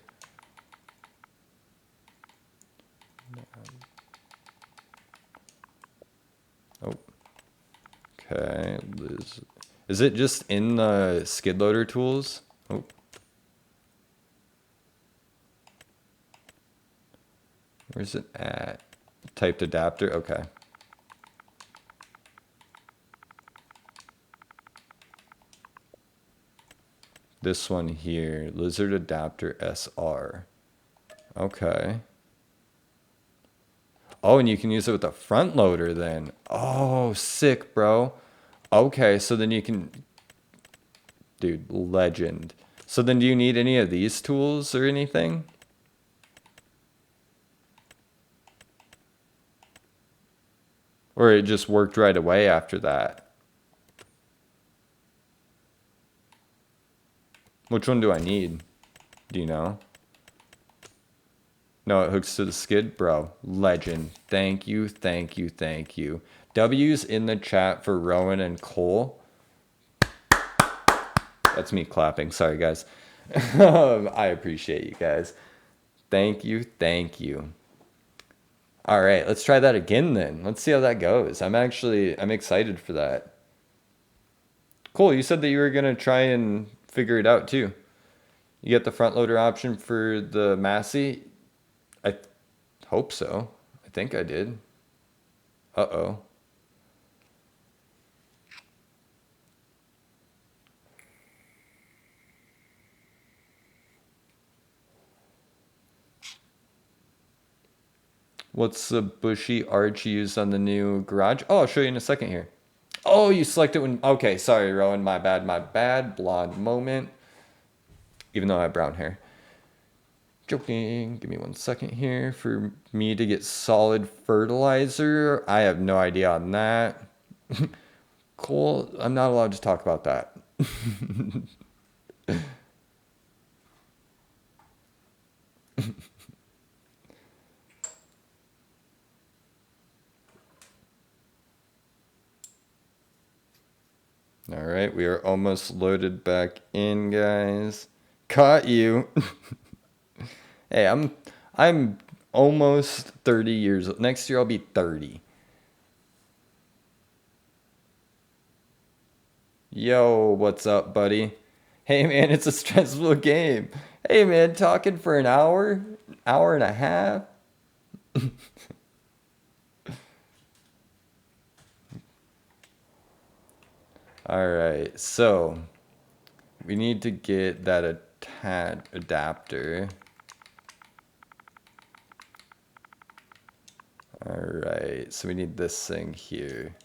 Oh. Okay. Is it just in the skid loader tools? Oh. Where's it at? Typed adapter. Okay. This one here, Lizard Adapter SR. Okay. Oh, and you can use it with a front loader then. Oh, sick, bro. Okay, so then you can... Dude, legend. So then do you need any of these tools or anything? Or it just worked right away after that? Which one do I need? Do you know? No, it hooks to the skid? Bro, legend. Thank you, thank you, thank you. W's in the chat for Rowan and Cole. That's me clapping. Sorry, guys. I appreciate you guys. Thank you, thank you. All right, let's try that again then. Let's see how that goes. I'm excited for that. Cole, you said that you were going to try and figure it out too. You get the front loader option for the Massey? I hope so. I think I did. Uh-oh. What's the bushy arch used on the new garage? Oh, I'll show you in a second here. Oh, you selected when... Okay, sorry, Rowan. My bad, my bad. Blonde moment. Even though I have brown hair. Joking. Give me 1 second here for me to get solid fertilizer. I have no idea on that. Cole, I'm not allowed to talk about that. All right, we are almost loaded back in, guys. Caught you. Hey, I'm almost 30 years old. Next year I'll be 30. Yo, what's up, buddy? Hey, man, it's a stressful game. Hey, man, talking for an hour and a half. All right, so we need to get that adapter. All right, so we need this thing here.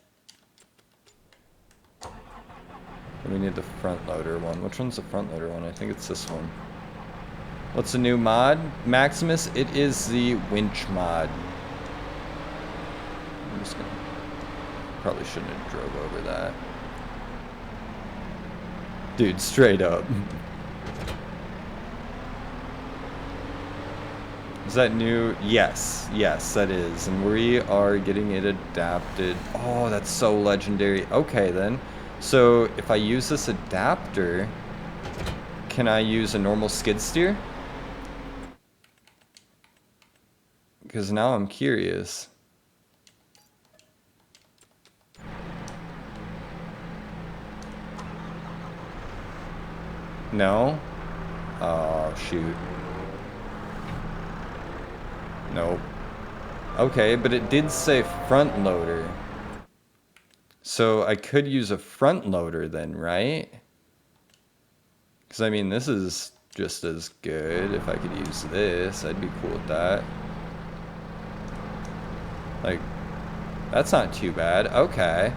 And we need the front loader one. Which one's the front loader one? I think it's this one. What's the new mod? Maximus, it is the winch mod. I'm just gonna... Probably shouldn't have drove over that. Dude, straight up. Is that new? Yes, yes, that is. And we are getting it adapted. Oh, that's so legendary. Okay, then. So if I use this adapter, can I use a normal skid steer? Because now I'm curious. No? Oh, shoot. Nope. Okay, but it did say front loader. So I could use a front loader then, right? Because I mean, this is just as good. If I could use this, I'd be cool with that. Like, that's not too bad. Okay.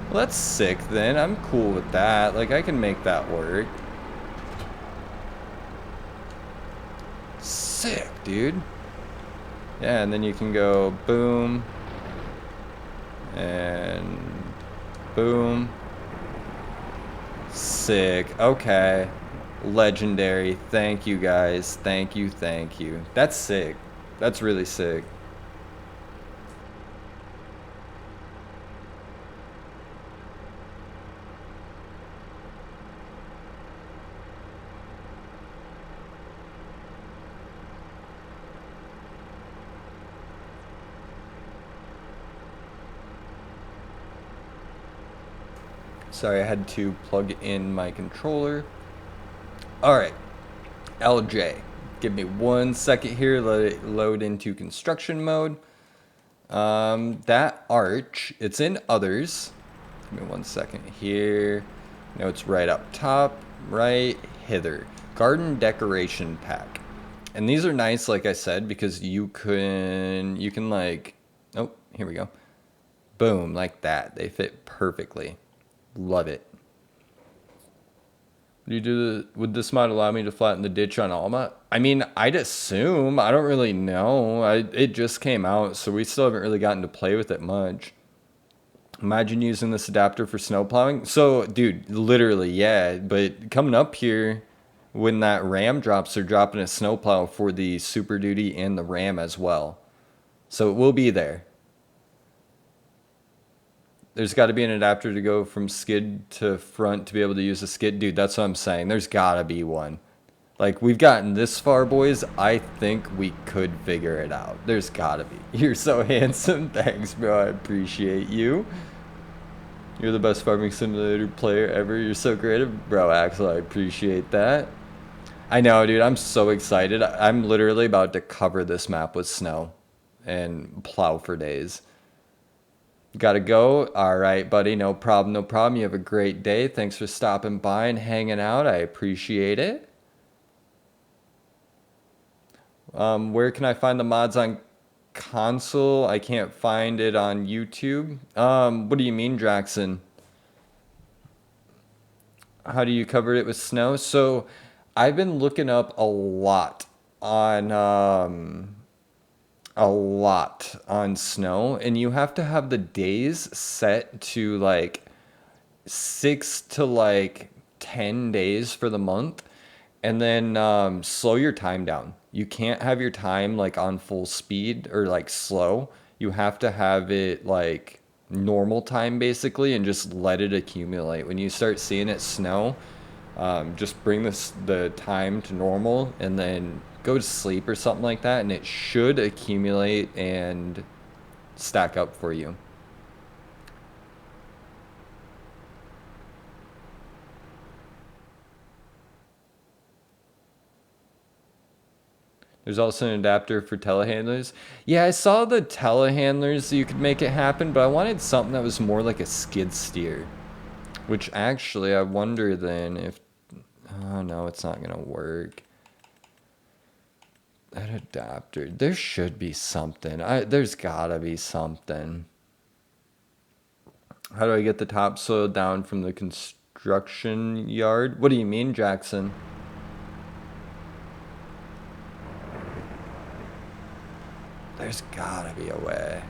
Well, that's sick then. I'm cool with that. Like, I can make that work. Sick, dude. Yeah, and then you can go boom. And boom. Sick. Okay. Legendary. Thank you, guys. Thank you, thank you. That's sick. That's really sick. Sorry, I had to plug in my controller. All right, LJ. Give me 1 second here, let it load into construction mode. That arch, it's in others. Give me 1 second here. No, it's right up top, right hither. Garden decoration pack. And these are nice, like I said, because you can like, oh, here we go. Boom, like that. They fit perfectly. Love it. Would this mod allow me to flatten the ditch on Alma? I mean, I'd assume. I don't really know. It just came out, so we still haven't really gotten to play with it much. Imagine using this adapter for snow plowing. So, dude, literally, yeah. But coming up here, when that Ram drops, they're dropping a snowplow for the Super Duty and the Ram as well. So it will be there. There's got to be an adapter to go from skid to front to be able to use a skid. Dude, that's what I'm saying. There's got to be one. Like, we've gotten this far, boys. I think we could figure it out. There's got to be. You're so handsome. Thanks, bro. I appreciate you. You're the best farming simulator player ever. You're so creative. Bro, Axel, I appreciate that. I know, dude. I'm so excited. I'm literally about to cover this map with snow and plow for days. Gotta go. All right, buddy. No problem. No problem. You have a great day. Thanks for stopping by and hanging out. I appreciate it. Where can I find the mods on console? I can't find it on YouTube. What do you mean, Jackson? How do you cover it with snow? So I've been looking up a lot on snow, and you have to have the days set to like 6 to like 10 days for the month, and then slow your time down. You can't have your time like on full speed or like slow. You have to have it like normal time basically, and just let it accumulate. When you start seeing it snow, just bring the time to normal and then go to sleep or something like that, and it should accumulate and stack up for you. There's also an adapter for telehandlers. Yeah, I saw the telehandlers, you could make it happen, but I wanted something that was more like a skid steer. Which actually, I wonder then if... Oh no, it's not gonna work. That adapter, there should be something. There's gotta be something. How do I get the topsoil down from the construction yard? What do you mean, Jackson? There's gotta be a way.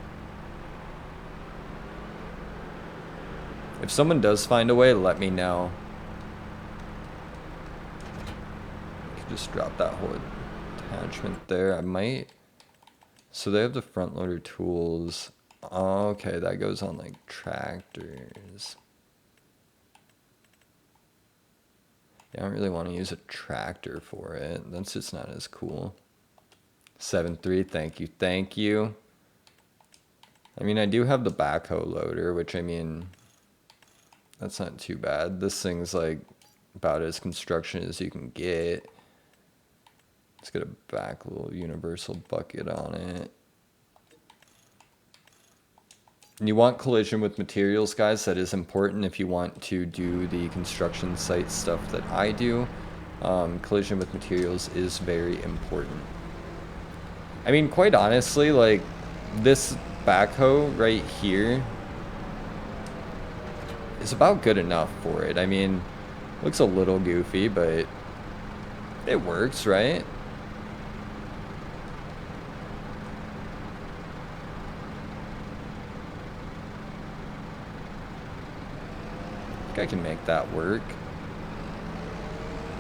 If someone does find a way, let me know. I could just drop that whole attachment there. I might. So they have the front loader tools. Okay, that goes on like tractors. Yeah, I don't really want to use a tractor for it. That's just not as cool. 7.3, thank you, thank you. I mean, I do have the backhoe loader, which I mean, that's not too bad. This thing's like about as construction as you can get. It's got a back little universal bucket on it. And you want collision with materials, guys. That is important if you want to do the construction site stuff that I do. Collision with materials is very important. I mean, quite honestly, like, this backhoe right here is about good enough for it. I mean, looks a little goofy, but it works, right? I think I can make that work.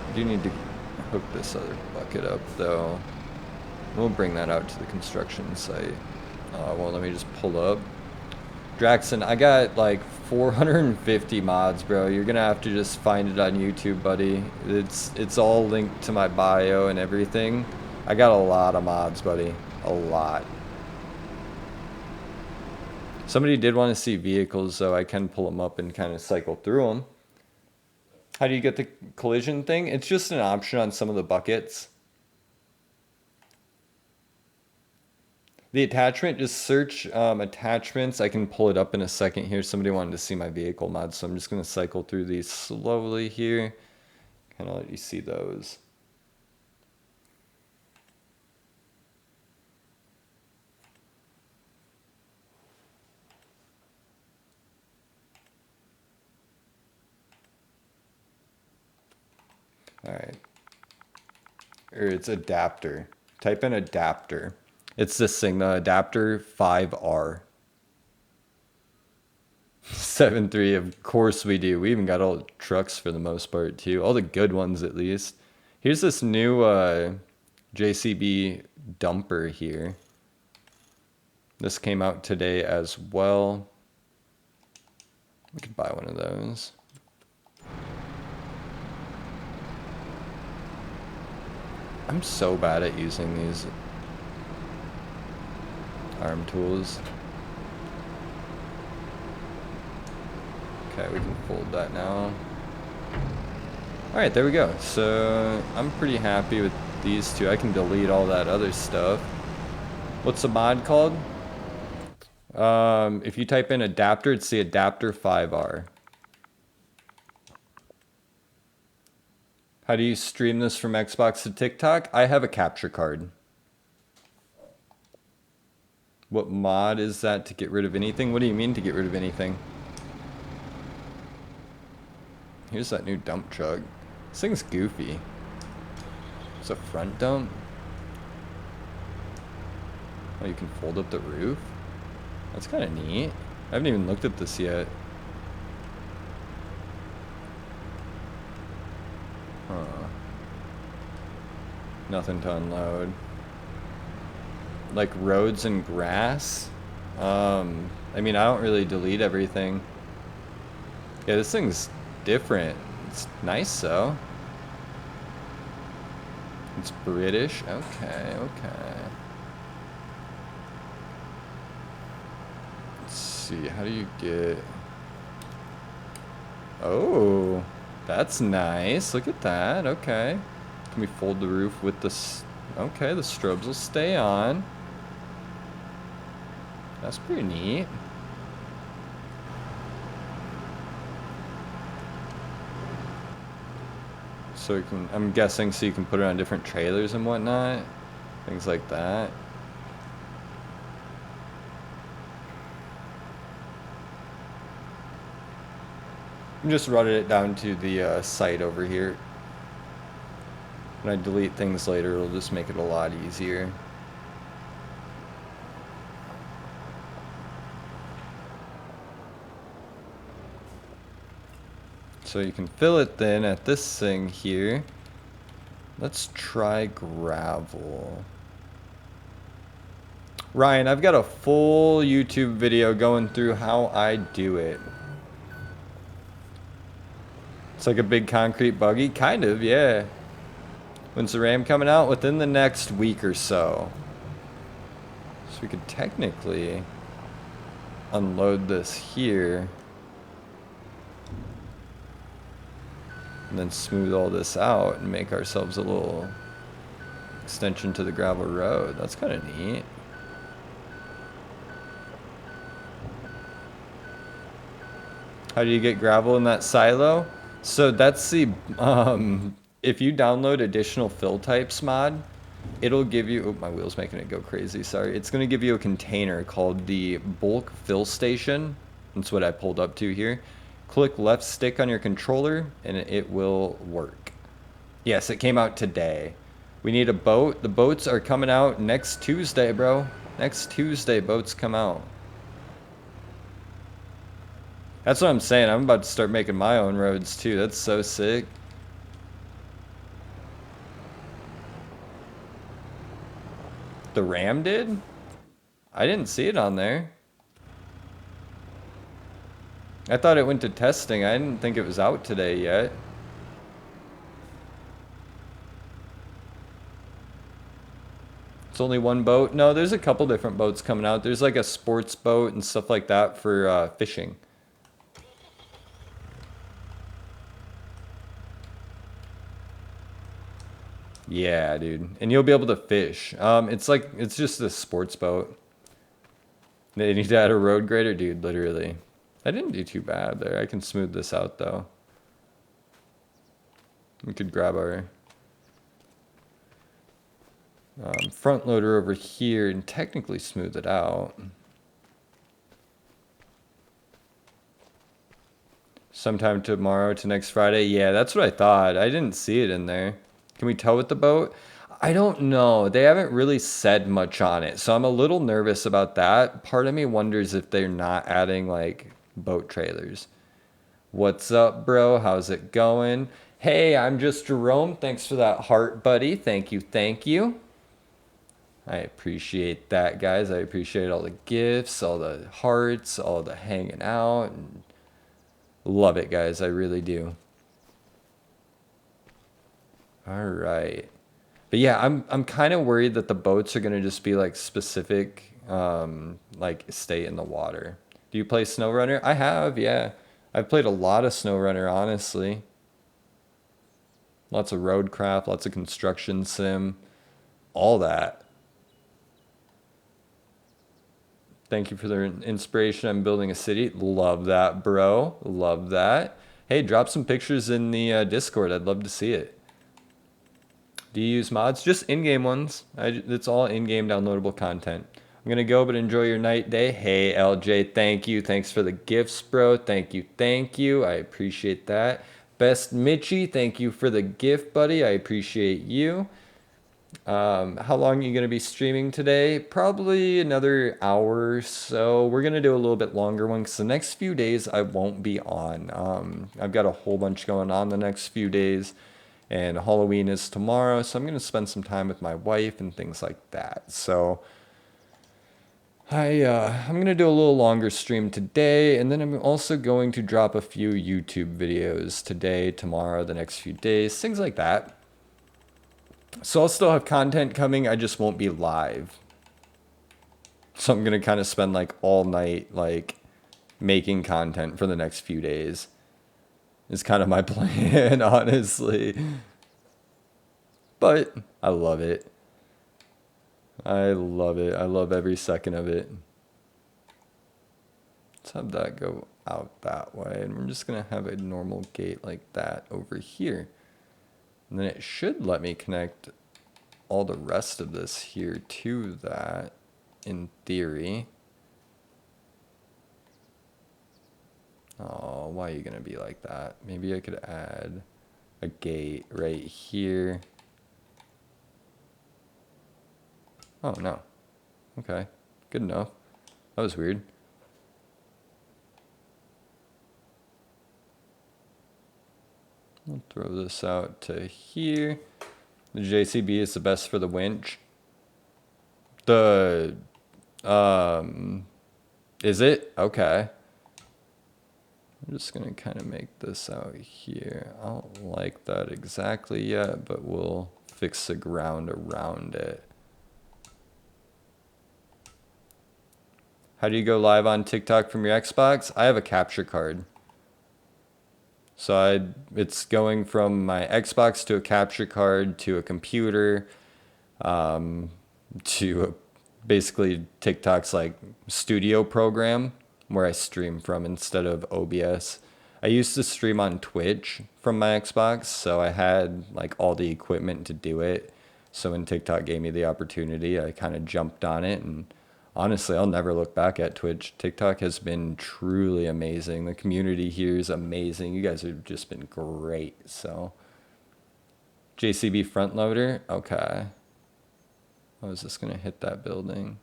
I do need to hook this other bucket up, though. We'll bring that out to the construction site. Well, let me just pull up. Draxon, I got like 450 mods, bro. You're gonna have to just find it on YouTube, buddy. It's all linked to my bio and everything. I got a lot of mods, buddy. A lot. Somebody did want to see vehicles, so I can pull them up and kind of cycle through them. How do you get the collision thing? It's just an option on some of the buckets. The attachment, just search attachments. I can pull it up in a second here. Somebody wanted to see my vehicle mod, so I'm just going to cycle through these slowly here. Kind of let you see those. All right. Or it's adapter. Type in adapter. It's this thing, the adapter 5R. 7.3, of course we do. We even got all the trucks for the most part too. All the good ones at least. Here's this new JCB dumper here. This came out today as well. We could buy one of those. I'm so bad at using these arm tools. Okay, we can fold that now. Alright, there we go. So, I'm pretty happy with these two. I can delete all that other stuff. What's the mod called? If you type in adapter, it's the adapter 5R. How do you stream this from Xbox to TikTok? I have a capture card. What mod is that to get rid of anything? What do you mean to get rid of anything? Here's that new dump truck. This thing's goofy. It's a front dump. Oh, you can fold up the roof? That's kind of neat. I haven't even looked at this yet. Huh. Nothing to unload. Like roads and grass? I mean, I don't really delete everything. Yeah, this thing's different. It's nice though. It's British. Okay, okay. Let's see, how do you get... Oh, that's nice. Look at that. Okay. Can we fold the roof with this? Okay, the strobes will stay on. That's pretty neat. So you can, I'm guessing, so you can put it on different trailers and whatnot. Things like that. I'm just running it down to the site over here. When I delete things later, it'll just make it a lot easier. So you can fill it then at this thing here. Let's try gravel. Ryan, I've got a full YouTube video going through how I do it. It's like a big concrete buggy, kind of, yeah. When's the RAM coming out? Within the next week or so. So we could technically unload this here. And then smooth all this out and make ourselves a little extension to the gravel road. That's kind of neat. How do you get gravel in that silo? So that's the, if you download additional fill types mod, it'll give you, oh, my wheel's making it go crazy, sorry. It's gonna give you a container called the bulk fill station. That's what I pulled up to here. Click left stick on your controller and it will work. Yes, it came out today. We need a boat. The boats are coming out next Tuesday, bro. Next Tuesday, boats come out. That's what I'm saying. I'm about to start making my own roads too. That's so sick. The RAM did? I didn't see it on there. I thought it went to testing. I didn't think it was out today yet. It's only one boat? No, there's a couple different boats coming out. There's like a sports boat and stuff like that for fishing. Yeah, dude. And you'll be able to fish. It's just a sports boat. They need to add a road grader, dude, literally. I didn't do too bad there. I can smooth this out, though. We could grab our front loader over here and technically smooth it out. Sometime tomorrow to next Friday. Yeah, that's what I thought. I didn't see it in there. Can we tow with the boat? I don't know. They haven't really said much on it, so I'm a little nervous about that. Part of me wonders if they're not adding like boat trailers. What's up, bro? How's it going? Hey, I'm just Jerome. Thanks for that heart, buddy. Thank you, thank you. I appreciate that, guys. I appreciate all the gifts, all the hearts, all the hanging out. And love it, guys. I really do. All right. But yeah, I'm kind of worried that the boats are going to just be like specific, like stay in the water. Do you play SnowRunner? I have, yeah. I've played a lot of SnowRunner, honestly. Lots of roadcraft, lots of construction sim, all that. Thank you for the inspiration. I'm building a city. Love that, bro. Love that. Hey, drop some pictures in the Discord. I'd love to see it. Do you use mods? Just in-game ones. It's all in-game downloadable content. I'm going to go, but enjoy your night, day. Hey, LJ, thank you. Thanks for the gifts, bro. Thank you, thank you. I appreciate that. Best Mitchie, thank you for the gift, buddy. I appreciate you. How long are you going to be streaming today? Probably another hour or so. We're going to do a little bit longer one because the next few days I won't be on. I've got a whole bunch going on the next few days, and Halloween is tomorrow, so I'm going to spend some time with my wife and things like that. So I'm going to do a little longer stream today, and then I'm also going to drop a few YouTube videos today, tomorrow, the next few days, things like that. So I'll still have content coming, I just won't be live. So I'm going to kind of spend like all night like making content for the next few days. Is kind of my plan, honestly. But I love it. I love it. I love every second of it. Let's have that go out that way. And we're just going to have a normal gate like that over here. And then it should let me connect all the rest of this here to that, in theory. Oh, why are you going to be like that? Maybe I could add a gate right here. Oh, no. Okay, good enough. That was weird. We'll throw this out to here. The JCB is the best for the winch. Is it? Okay. I'm just gonna kind of make this out here. I don't like that exactly yet, but we'll fix the ground around it. How do you go live on TikTok from your Xbox? I have a capture card. So it's going from my Xbox to a capture card to a computer, to basically TikTok's like studio program where I stream from instead of OBS. I used to stream on Twitch from my Xbox, so I had like all the equipment to do it. So when TikTok gave me the opportunity, I kind of jumped on it, and honestly, I'll never look back at Twitch. TikTok has been truly amazing. The community here is amazing. You guys have just been great. So, JCB front loader. Okay. Oh, is this going to hit that building?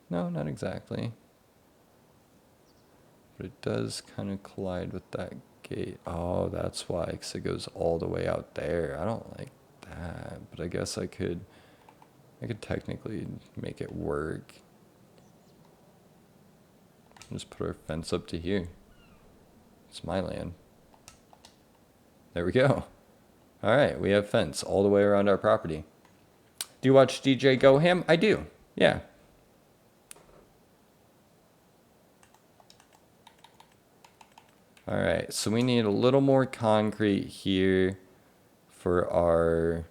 No, not exactly. But it does kind of collide with that gate. Oh, that's why, because it goes all the way out there. I don't like that, but I guess I could technically make it work. Just put our fence up to here. It's my land. There we go. All right, we have fence all the way around our property. Do you watch DJ Go Ham? I do. Yeah. All right, so we need a little more concrete here for our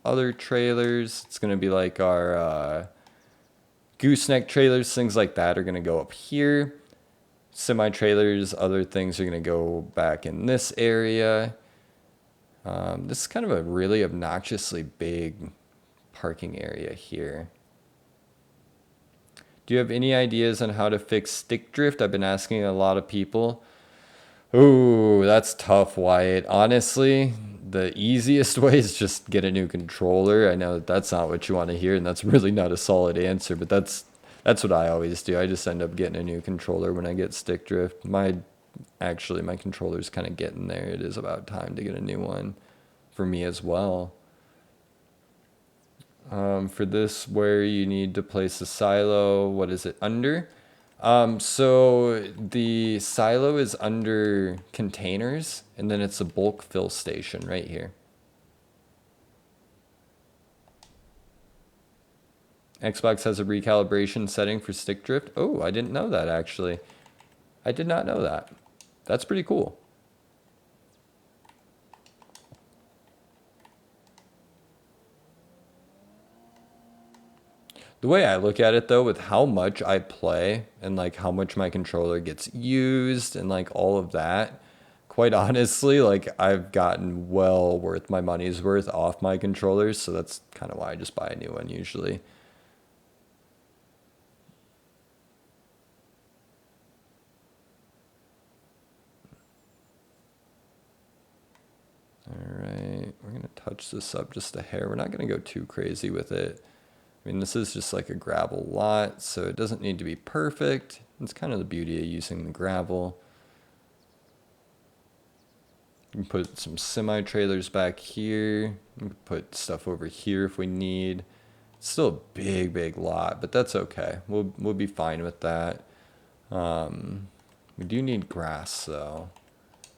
other trailers. It's going to be like our gooseneck trailers, things like that are going to go up here. Semi-trailers, other things are going to go back in this area. This is kind of a really obnoxiously big parking area here. Do you have any ideas on how to fix stick drift? I've been asking a lot of people. Ooh, that's tough, Wyatt. Honestly, the easiest way is just get a new controller. I know that that's not what you want to hear, and that's really not a solid answer, but that's what I always do. I just end up getting a new controller when I get stick drift. My controller's kind of getting there. It is about time to get a new one for me as well. For this, where you need to place a silo, what is it under? So the silo is under containers, and then it's a bulk fill station right here. Xbox has a recalibration setting for stick drift. Oh, I didn't know that actually. I did not know that. That's pretty cool. The way I look at it though, with how much I play and like how much my controller gets used and like all of that, quite honestly, like I've gotten well worth my money's worth off my controllers. So that's kind of why I just buy a new one usually. All right, we're gonna touch this up just a hair. We're not gonna go too crazy with it. I mean, this is just like a gravel lot, so it doesn't need to be perfect. It's kind of the beauty of using the gravel. You can put some semi-trailers back here. You can put stuff over here if we need. It's still a big, big lot, but that's okay. We'll be fine with that. We do need grass though.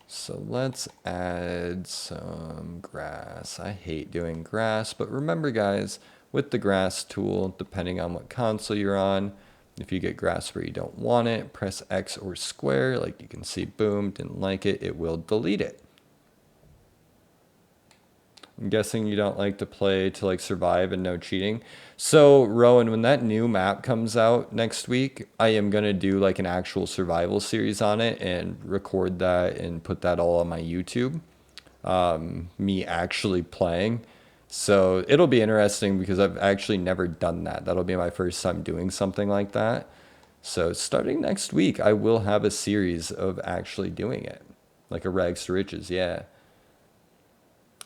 So let's add some grass. I hate doing grass, but remember guys, with the grass tool, depending on what console you're on, if you get grass where you don't want it, press X or square, like you can see, boom, didn't like it, it will delete it. I'm guessing you don't like to play to like survive and no cheating. So Rowan, when that new map comes out next week, I am going to do like an actual survival series on it and record that and put that all on my YouTube. Me actually playing. So it'll be interesting because I've actually never done that. That'll be my first time doing something like that. So starting next week, I will have a series of actually doing it. Like a rags to riches, yeah.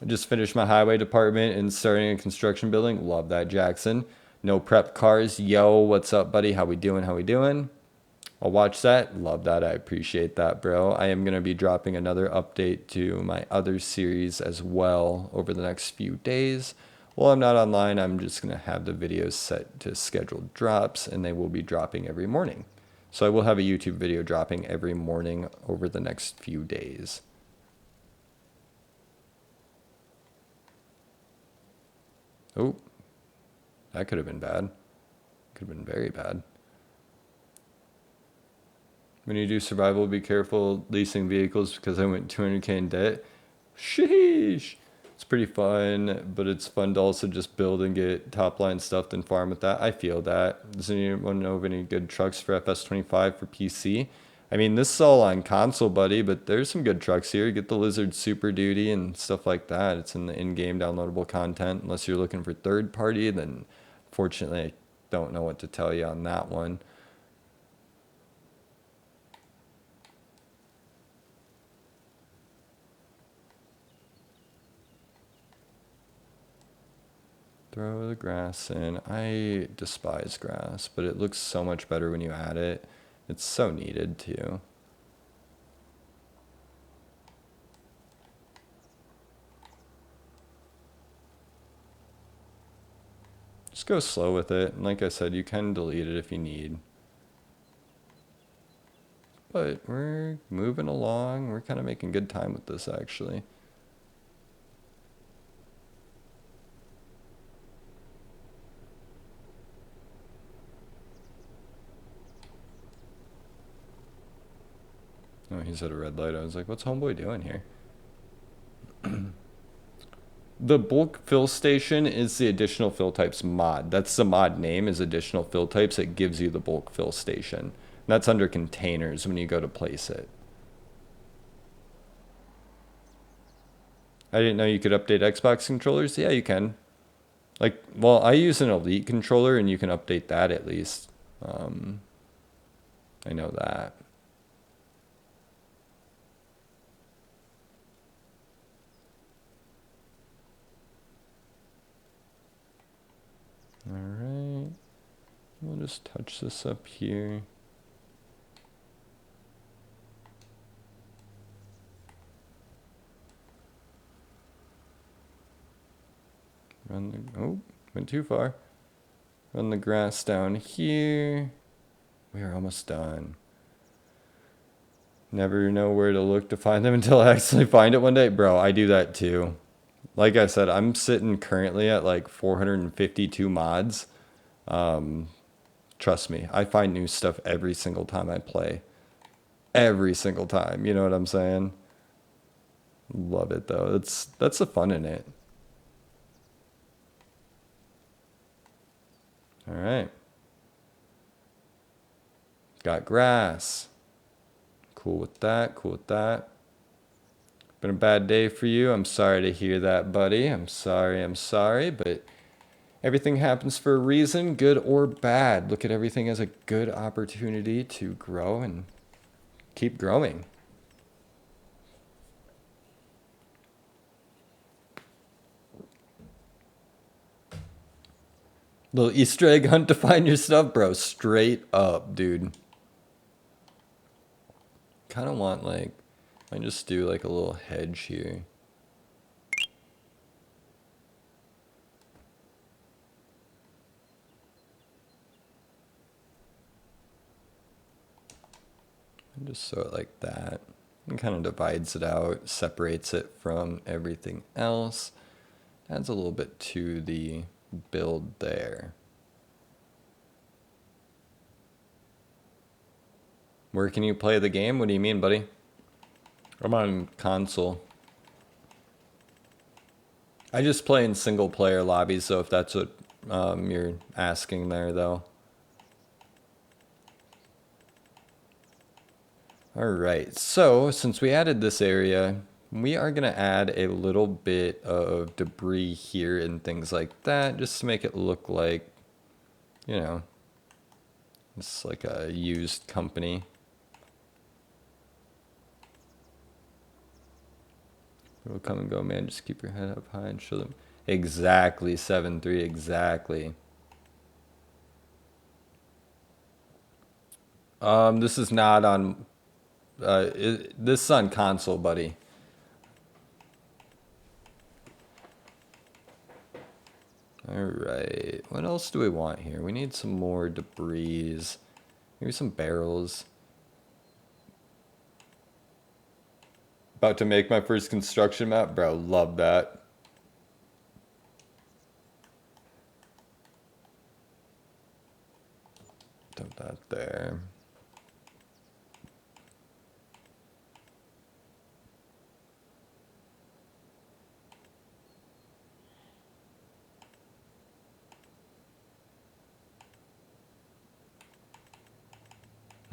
I just finished my highway department and starting a construction building. Love that, Jackson. No prep cars. Yo, what's up, buddy? How we doing? How we doing? I'll watch that. Love that. I appreciate that, bro. I am going to be dropping another update to my other series as well over the next few days. While I'm not online, I'm just going to have the videos set to scheduled drops, and they will be dropping every morning. So I will have a YouTube video dropping every morning over the next few days. Oh, that could have been bad. Could have been very bad. When you do survival, be careful leasing vehicles because I went 200K in debt. Sheesh. It's pretty fun, but it's fun to also just build and get top line stuff and farm with that. I feel that. Does anyone know of any good trucks for FS25 for PC? I mean, this is all on console, buddy, but there's some good trucks here. Get the Lizard Super Duty and stuff like that. It's in the in-game downloadable content. Unless you're looking for third party, then fortunately I don't know what to tell you on that one. Throw the grass in. I despise grass, but it looks so much better when you add it. It's so needed too. Just go slow with it. And like I said, you can delete it if you need. But we're moving along. We're kind of making good time with this actually. He's at a red light. I was like, what's homeboy doing here? The bulk fill station is the additional fill types mod. That's the mod name, is additional fill types. It gives you the bulk fill station. That's under containers when you go to place it. I didn't know you could update Xbox controllers. Yeah, you can. Like, well, I use an Elite controller, and you can update that at least. I know that. All right. We'll just touch this up here. Run the, oh, went too far. Run the grass down here. We are almost done. Never know where to look to find them until I actually find it one day. Bro, I do that too. Like I said, I'm sitting currently at like 452 mods. Trust me, I find new stuff every single time I play. Every single time, you know what I'm saying? Love it though. That's the fun in it. All right. Got grass. Cool with that, cool with that. Been a bad day for you. I'm sorry to hear that, buddy. I'm sorry, but everything happens for a reason, good or bad. Look at everything as a good opportunity to grow and keep growing. Little Easter egg hunt to find your stuff, bro. Straight up, dude. Kind of want like, I just do like a little hedge here. And just sew it like that. And kind of divides it out, separates it from everything else. Adds a little bit to the build there. Where can you play the game? What do you mean, buddy? I'm on console. I just play in single player lobbies, so if that's what you're asking there, though. All right, so since we added this area, we are going to add a little bit of debris here and things like that, just to make it look like, you know, it's like a used company. It'll come and go, man. Just keep your head up high and show them. Exactly, 7-3, exactly. This is not on... this is on console, buddy. Alright, what else do we want here? We need some more debris. Maybe some barrels. About to make my first construction map? Bro, love that. Dump that there.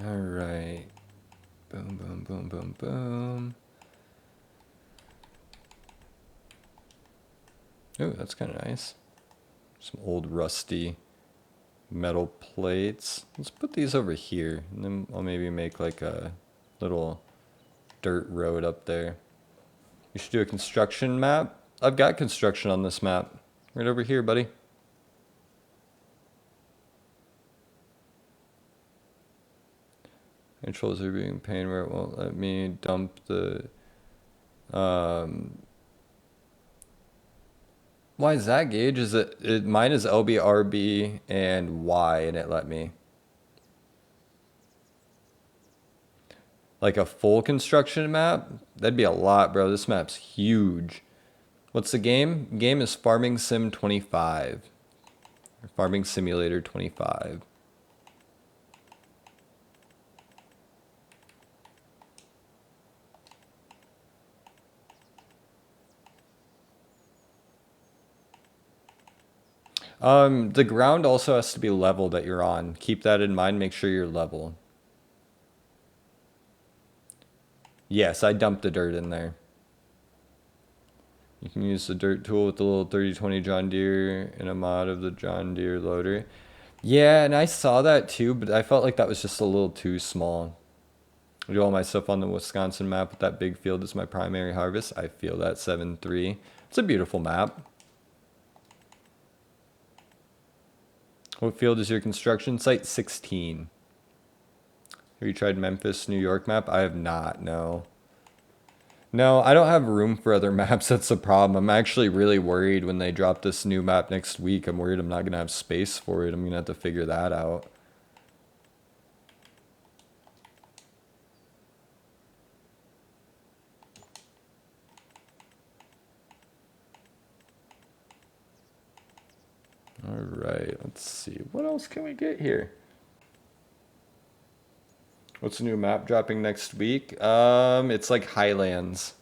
Alright. Boom, boom, boom, boom, boom. Oh, that's kind of nice. Some old rusty metal plates. Let's put these over here, and then I'll maybe make like a little dirt road up there. You should do a construction map. I've got construction on this map. Right over here, buddy. Controls are being pain where it won't let me dump the... Why is that, Gage? Is it mine is LBRB and Y, and it let me. Like a full construction map? That'd be a lot, bro. This map's huge. What's the game? Game is Farming Sim 25. Or Farming Simulator 25. The ground also has to be level that you're on. Keep that in mind. Make sure you're level. Yes, I dumped the dirt in there. You can use the dirt tool with the little 3020 John Deere in a mod of the John Deere loader. Yeah, and I saw that too, but I felt like that was just a little too small. I do all my stuff on the Wisconsin map with that big field as my primary harvest. I feel that 7-3. It's a beautiful map. What field is your construction site? 16. Have you tried Memphis, New York map? I have not, no. No, I don't have room for other maps. That's the problem. I'm actually really worried when they drop this new map next week. I'm worried I'm not going to have space for it. I'm going to have to figure that out. All right, let's see. What else can we get here? What's the new map dropping next week? It's like Highlands.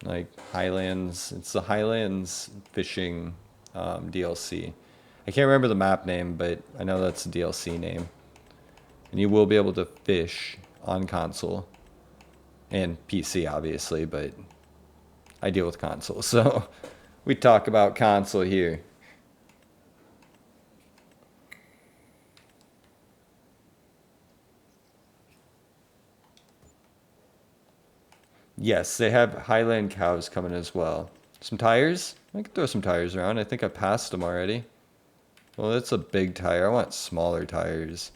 Like Highlands. It's the Highlands fishing DLC. I can't remember the map name, but I know that's the DLC name. And you will be able to fish on console. And PC, obviously, but I deal with console, so we talk about console here. Yes, they have Highland cows coming as well. Some tires? I could throw some tires around. I think I passed them already. Well, that's a big tire. I want smaller tires.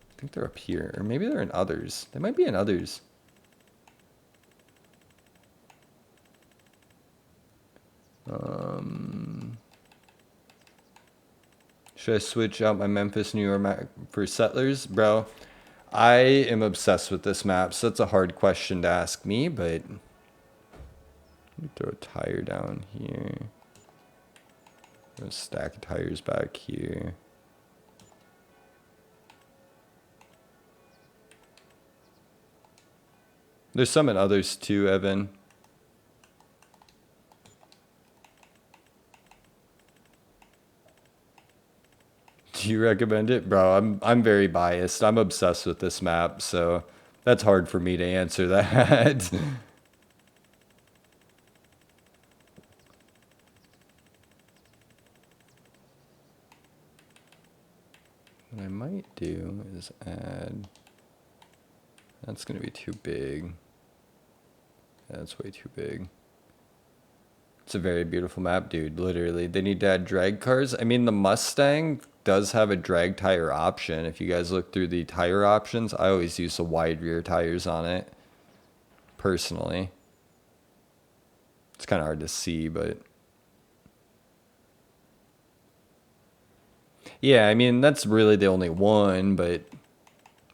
I think they're up here. Or maybe they're in others. They might be in others. Should I switch out my Memphis, New York map for settlers? Bro, I am obsessed with this map, so that's a hard question to ask me, but... Let me throw a tire down here. Throw a stack of tires back here. There's some in others too, Evan. Do you recommend it? Bro, I'm very biased. I'm obsessed with this map, so that's hard for me to answer that. What I might do is add... That's going to be too big. Yeah, that's way too big. It's a very beautiful map, dude, literally. They need to add drag cars. I mean, the Mustang does have a drag tire option. If you guys look through the tire options, I always use the wide rear tires on it, personally. It's kind of hard to see, but... Yeah, I mean, that's really the only one, but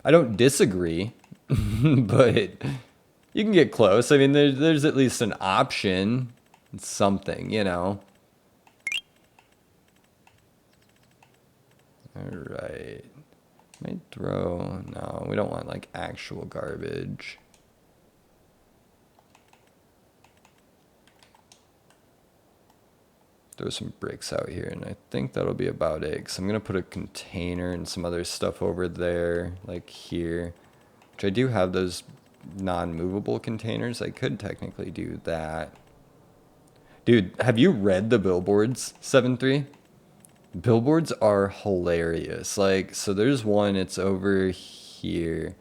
I don't disagree. But you can get close. I mean, there's at least an option. It's something, you know. All right. Might throw... No, we don't want, like, actual garbage. Throw some bricks out here, and I think that'll be about it. Because I'm going to put a container and some other stuff over there, like here. Which I do have those non-movable containers. I could technically do that. Dude, have you read the billboards, 7-3? Billboards are hilarious. Like, so there's one, it's over here.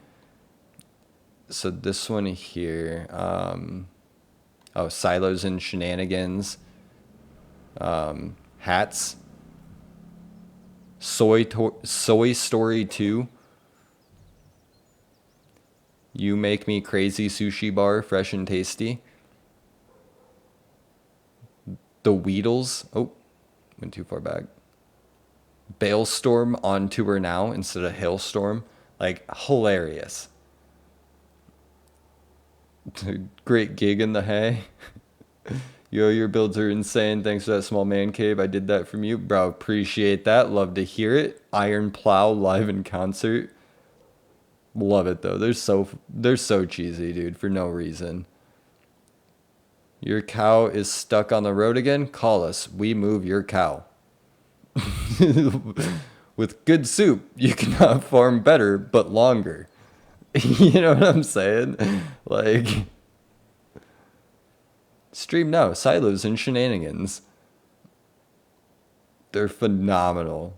So this one here, oh, silos and shenanigans. Hats. Soy Story 2. You Make Me Crazy Sushi Bar, fresh and tasty. The Weedles. Oh, went too far back. Bailstorm on tour now instead of Hailstorm. Like, hilarious. Great gig in the hay. Yo, your builds are insane. Thanks for that small man cave. I did that from you. Bro, appreciate that. Love to hear it. Iron Plow live in concert. Love it, though. They're so cheesy, dude, for no reason. Your cow is stuck on the road again? Call us. We move your cow. With good soup, you cannot farm better, but longer. You know what I'm saying? Like, stream now. Silos and shenanigans. They're phenomenal.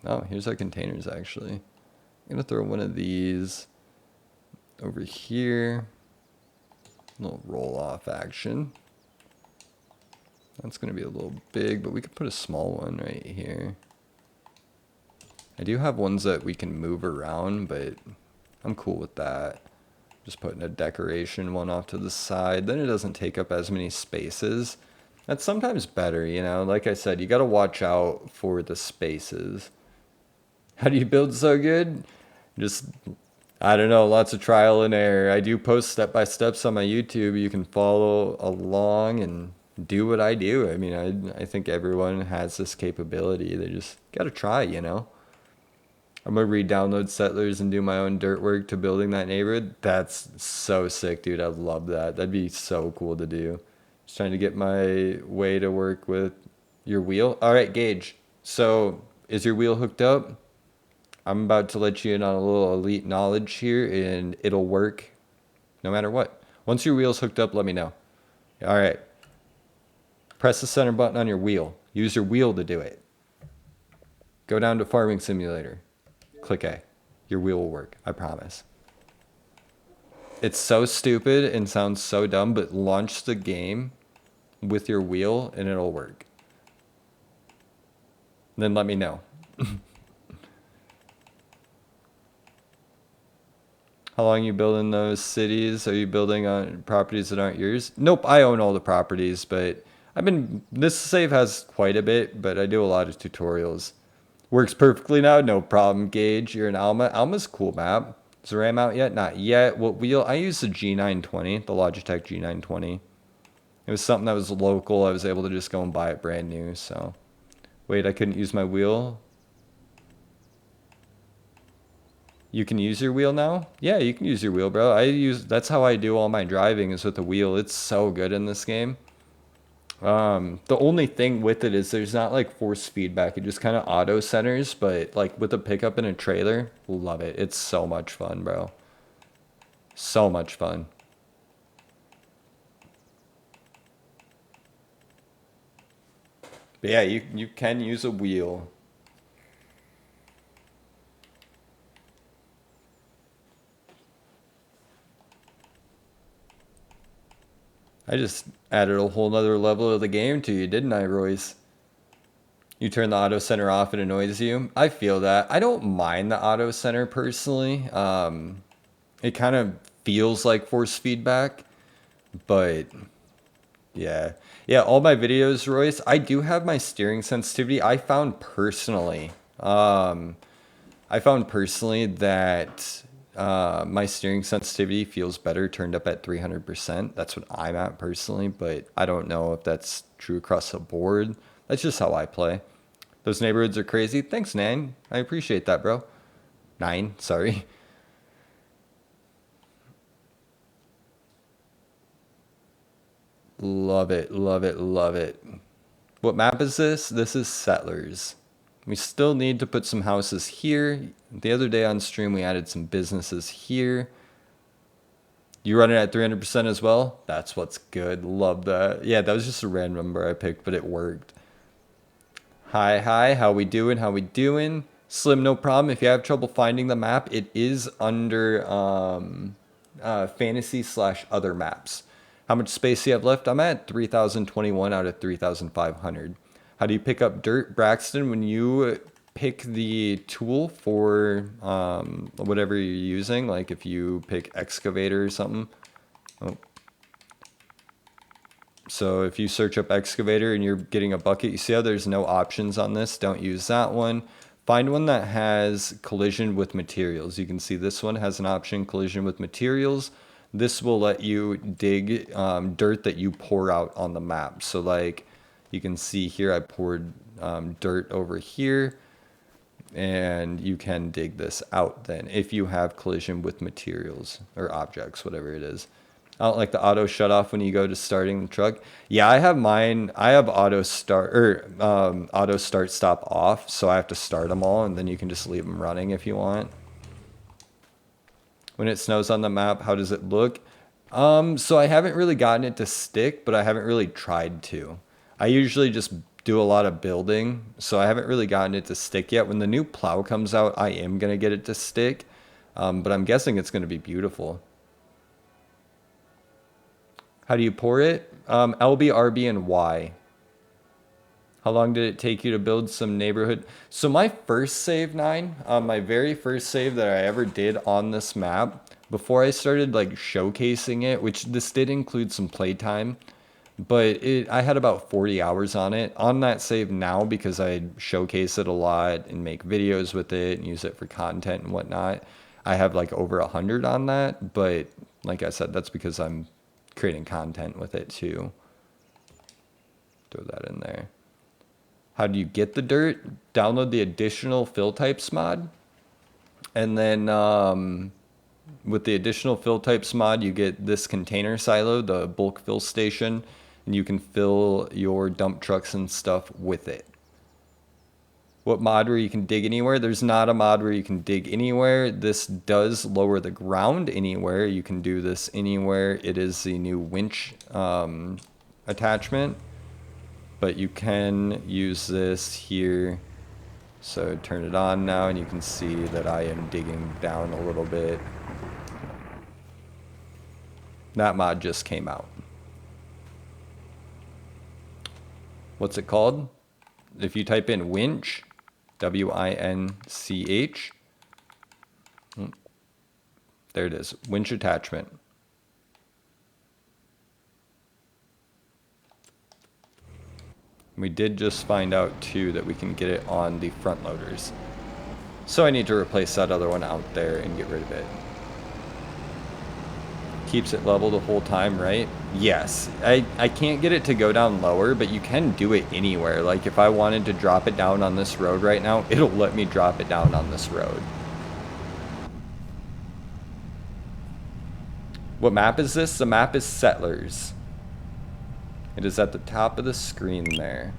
Oh, here's our containers, actually. I'm going to throw one of these over here. A little roll-off action. That's going to be a little big, but we could put a small one right here. I do have ones that we can move around, but I'm cool with that. Just putting a decoration one off to the side. Then it doesn't take up as many spaces. That's sometimes better, you know? Like I said, you got to watch out for the spaces. How do you build so good? Just, I don't know, lots of trial and error. I do post step-by-steps on my YouTube. You can follow along and do what I do. I mean, I think everyone has this capability. They just got to try, you know? I'm going to re-download Settlers and do my own dirt work to building that neighborhood. That's so sick, dude. I love that. That'd be so cool to do. Just trying to get my way to work with your wheel. All right, Gage. So is your wheel hooked up? I'm about to let you in on a little elite knowledge here, and it'll work no matter what. Once your wheel's hooked up, let me know. All right. Press the center button on your wheel. Use your wheel to do it. Go down to Farming Simulator. Click A. Your wheel will work. I promise. It's so stupid and sounds so dumb, but launch the game with your wheel and it'll work. Then let me know. How long are you building those cities? Are you building on properties that aren't yours? Nope, I own all the properties, but this save has quite a bit, but I do a lot of tutorials. Works perfectly now, no problem, Gage. You're in Alma. Alma's a cool map. Is the RAM out yet? Not yet. What wheel? I use the G920, the Logitech G920. It was something that was local. I was able to just go and buy it brand new, so. Wait, I couldn't use my wheel? You can use your wheel now? Yeah, you can use your wheel, bro. That's how I do all my driving, is with the wheel. It's so good in this game. The only thing with it is there's not like force feedback. It just kind of auto centers, but like with a pickup and a trailer, love it. It's so much fun, bro. So much fun. But yeah, you can use a wheel. I just added a whole nother level of the game to you, didn't I, Royce? You turn the auto center off, it annoys you. I feel that. I don't mind the auto center personally. It kind of feels like force feedback, but yeah. Yeah, all my videos, Royce, I do have my steering sensitivity. I found personally that my steering sensitivity feels better turned up at 300%. That's what I'm at personally, but I don't know if that's true across the board. That's just how I play. Those neighborhoods are crazy. Thanks, Nine. I appreciate that, bro. Nine, sorry. Love it, love it, love it. What map is this? This is Settlers. We still need to put some houses here. The other day on stream, we added some businesses here. You run it at 300% as well? That's what's good. Love that. Yeah, that was just a random number I picked, but it worked. Hi, how we doing? How we doing? Slim, no problem. If you have trouble finding the map, it is under fantasy/other maps. How much space do you have left? I'm at 3,021 out of 3,500. How do you pick up dirt, Braxton? When you pick the tool for whatever you're using, like if you pick excavator or something. Oh. So if you search up excavator and you're getting a bucket, you see how there's no options on this? Don't use that one. Find one that has collision with materials. You can see this one has an option, collision with materials. This will let you dig dirt that you pour out on the map. So like you can see here, I poured dirt over here, and you can dig this out then if you have collision with materials or objects, whatever it is. I don't like the auto shut off when you go to starting the truck. Yeah, I have mine. I have auto start or auto start stop off, so I have to start them all, and then you can just leave them running if you want. When it snows on the map, how does it look? So I haven't really gotten it to stick, but I haven't really tried to. I usually just do a lot of building, so I haven't really gotten it to stick yet. When the new plow comes out, I am gonna get it to stick, but I'm guessing it's gonna be beautiful. How do you pour it? LB, RB, and Y. How long did it take you to build some neighborhood? So my first save, 9, my very first save that I ever did on this map, before I started like showcasing it, which this did include some playtime, but I had about 40 hours on it. On that save now, because I showcase it a lot and make videos with it and use it for content and whatnot, I have like over 100 on that. But like I said, that's because I'm creating content with it too. Throw that in there. How do you get the dirt? Download the additional fill types mod. And then with the additional fill types mod, you get this container silo, the bulk fill station, and you can fill your dump trucks and stuff with it. What mod where you can dig anywhere? There's not a mod where you can dig anywhere. This does lower the ground anywhere. You can do this anywhere. It is the new winch attachment. But you can use this here. So turn it on now and you can see that I am digging down a little bit. That mod just came out. What's it called? If you type in winch, W-I-N-C-H. There it is, winch attachment. We did just find out too that we can get it on the front loaders. So I need to replace that other one out there and get rid of it. Keeps it level the whole time, right? Yes. I can't get it to go down lower, but you can do it anywhere. Like if I wanted to drop it down on this road right now, it'll let me drop it down on this road. What map is this? The map is Settlers. It is at the top of the screen there.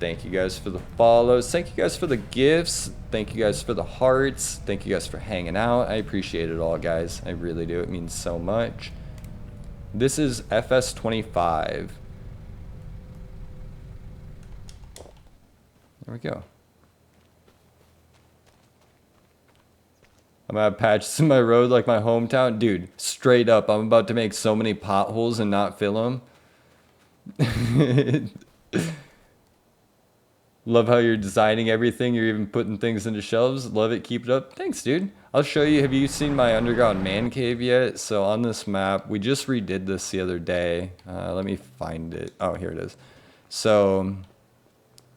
Thank you guys for the follows. Thank you guys for the gifts. Thank you guys for the hearts. Thank you guys for hanging out. I appreciate it all, guys. I really do. It means so much. This is FS25. There we go. I'm gonna have patches in my road like my hometown. Dude, straight up, I'm about to make so many potholes and not fill them. Love how you're designing everything. You're even putting things into shelves. Love it. Keep it up. Thanks, dude. I'll show you. Have you seen my underground man cave yet? So on this map, we just redid this the other day. Let me find it. Oh, here it is. So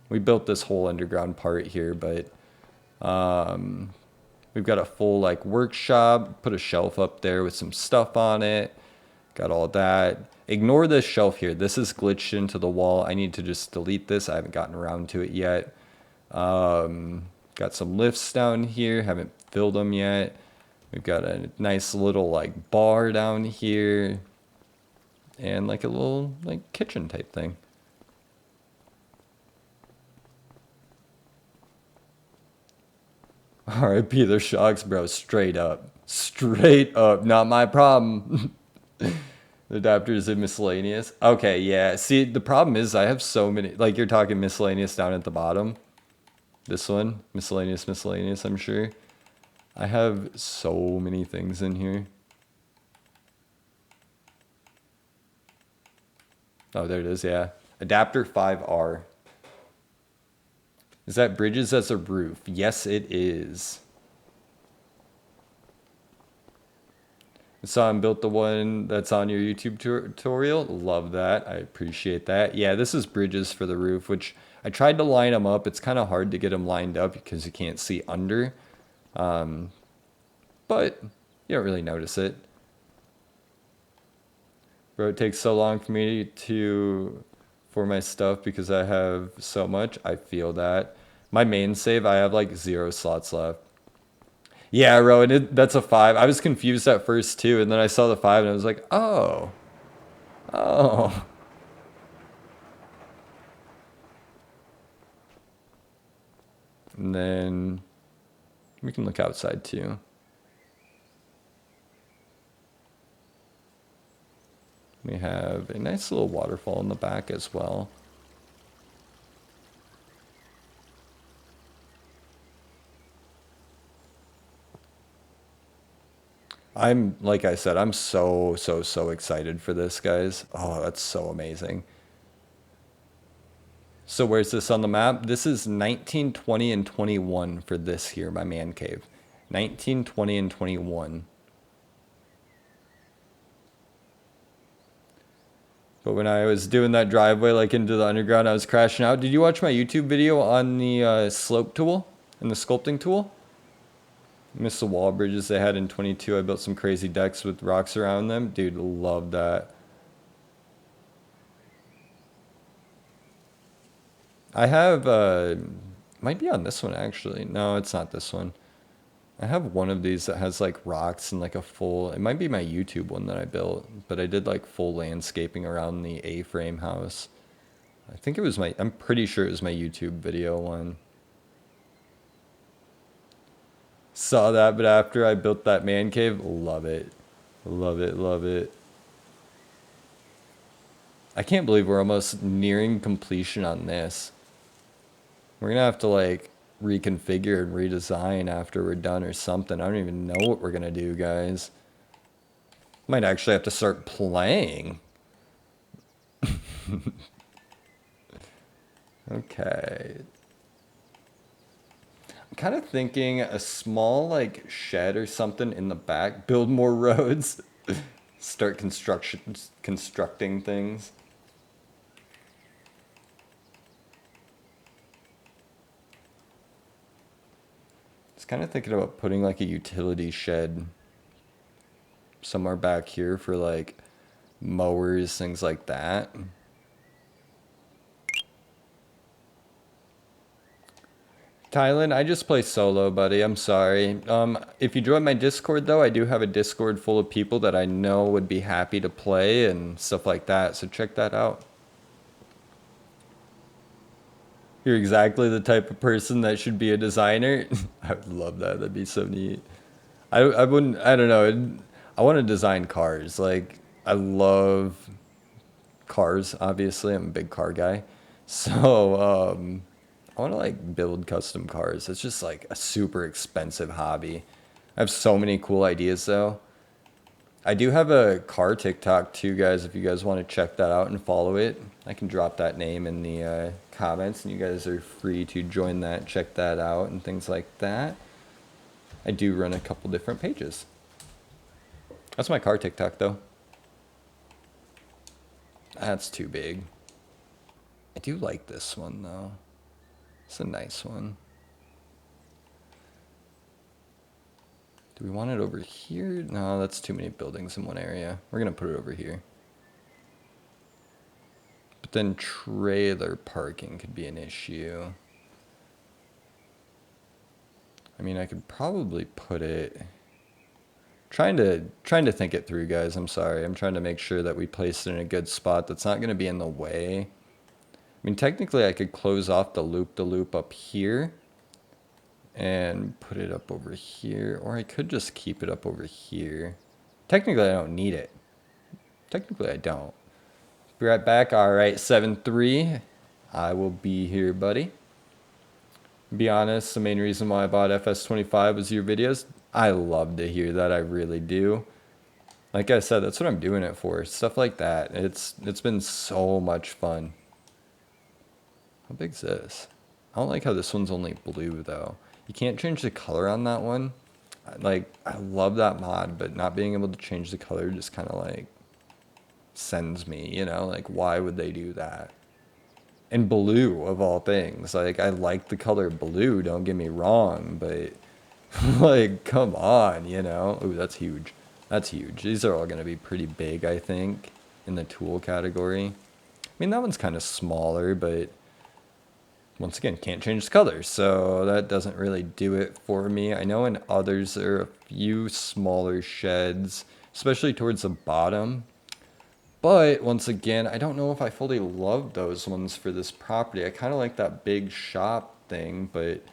we built this whole underground part here, but we've got a full like workshop, put a shelf up there with some stuff on it. Got all that. Ignore this shelf here. This is glitched into the wall. I need to just delete this. I haven't gotten around to it yet. Got some lifts down here. Haven't filled them yet. We've got a nice little like bar down here. And like a little like kitchen type thing. R.I.P. their shocks, bro. Straight up. Straight up. Not my problem. The adapter is in miscellaneous. Okay, yeah. See, the problem is I have so many. Like, you're talking miscellaneous down at the bottom. This one. Miscellaneous, miscellaneous, I'm sure. I have so many things in here. Oh, there it is, yeah. Adapter 5R. Is that bridges as a roof? Yes, it is. I saw him built the one that's on your YouTube tutorial. Love that. I appreciate that. Yeah, this is bridges for the roof, which I tried to line them up. It's kind of hard to get them lined up because you can't see under. But you don't really notice it. Bro, it takes so long for me for my stuff because I have so much. I feel that. My main save, I have like 0 slots left. Yeah, Rowan, that's a 5. I was confused at first too, and then I saw the 5 and I was like, oh, oh. And then we can look outside too. We have a nice little waterfall in the back as well. Like I said, I'm so excited for this, guys. Oh, that's so amazing. So where's this on the map? This is 19, 20, and 21 for this here, my man cave. 19, 20, and 21. But when I was doing that driveway like into the underground, I was crashing out. Did you watch my YouTube video on the slope tool and the sculpting tool? Missed the wall bridges they had in 22. I built some crazy decks with rocks around them. Dude, love that. I have, might be on this one actually. No, it's not this one. I have one of these that has like rocks and like a full, it might be my YouTube one that I built, but I did like full landscaping around the A-frame house. I think it was I'm pretty sure it was my YouTube video one. Saw that, but after I built that man cave, love it. Love it, love it. I can't believe we're almost nearing completion on this. We're gonna have to like reconfigure and redesign after we're done or something. I don't even know what we're gonna do, guys. Might actually have to start playing. Okay. I'm kind of thinking a small like shed or something in the back. Build more roads. Start constructing things. Just kind of thinking about putting like a utility shed somewhere back here for like mowers, things like that. Tylen, I just play solo, buddy. I'm sorry. If you join my Discord, though, I do have a Discord full of people that I know would be happy to play and stuff like that. So check that out. You're exactly the type of person that should be a designer. I would love that. That'd be so neat. I wouldn't, I don't know. I want to design cars. Like, I love cars, obviously. I'm a big car guy. So, I want to like build custom cars. It's just like a super expensive hobby. I have so many cool ideas though. I do have a car TikTok too, guys. If you guys want to check that out and follow it, I can drop that name in the comments, and you guys are free to join that, check that out, and things like that. I do run a couple different pages. That's my car TikTok though. That's too big. I do like this one though. It's a nice one. Do we want it over here? No, that's too many buildings in one area. We're gonna put it over here. But then trailer parking could be an issue. I mean, I could probably put it... Trying to think it through, guys. I'm sorry. I'm trying to make sure that we place it in a good spot that's not gonna be in the way. I mean, technically I could close off the loop up here and put it up over here, or I could just keep it up over here. Technically I don't need it. Technically I don't. Be right back. All right, 7-3. I will be here, buddy. Be honest, the main reason why I bought FS25 was your videos. I love to hear that. I really do. Like I said, that's what I'm doing it for. Stuff like that. It's been so much fun. How big's this? I don't like how this one's only blue though. You can't change the color on that one. Like, I love that mod, but not being able to change the color just kind of like sends me, you know, like why would they do that? And blue of all things. Like, I like the color blue, don't get me wrong, but like, come on, you know. Ooh, that's huge. That's huge. These are all going to be pretty big, I think, in the tool category. I mean, that one's kind of smaller, but once again, can't change the color, so that doesn't really do it for me. I know in others there are a few smaller sheds, especially towards the bottom. But once again, I don't know if I fully love those ones for this property. I kind of like that big shop thing, but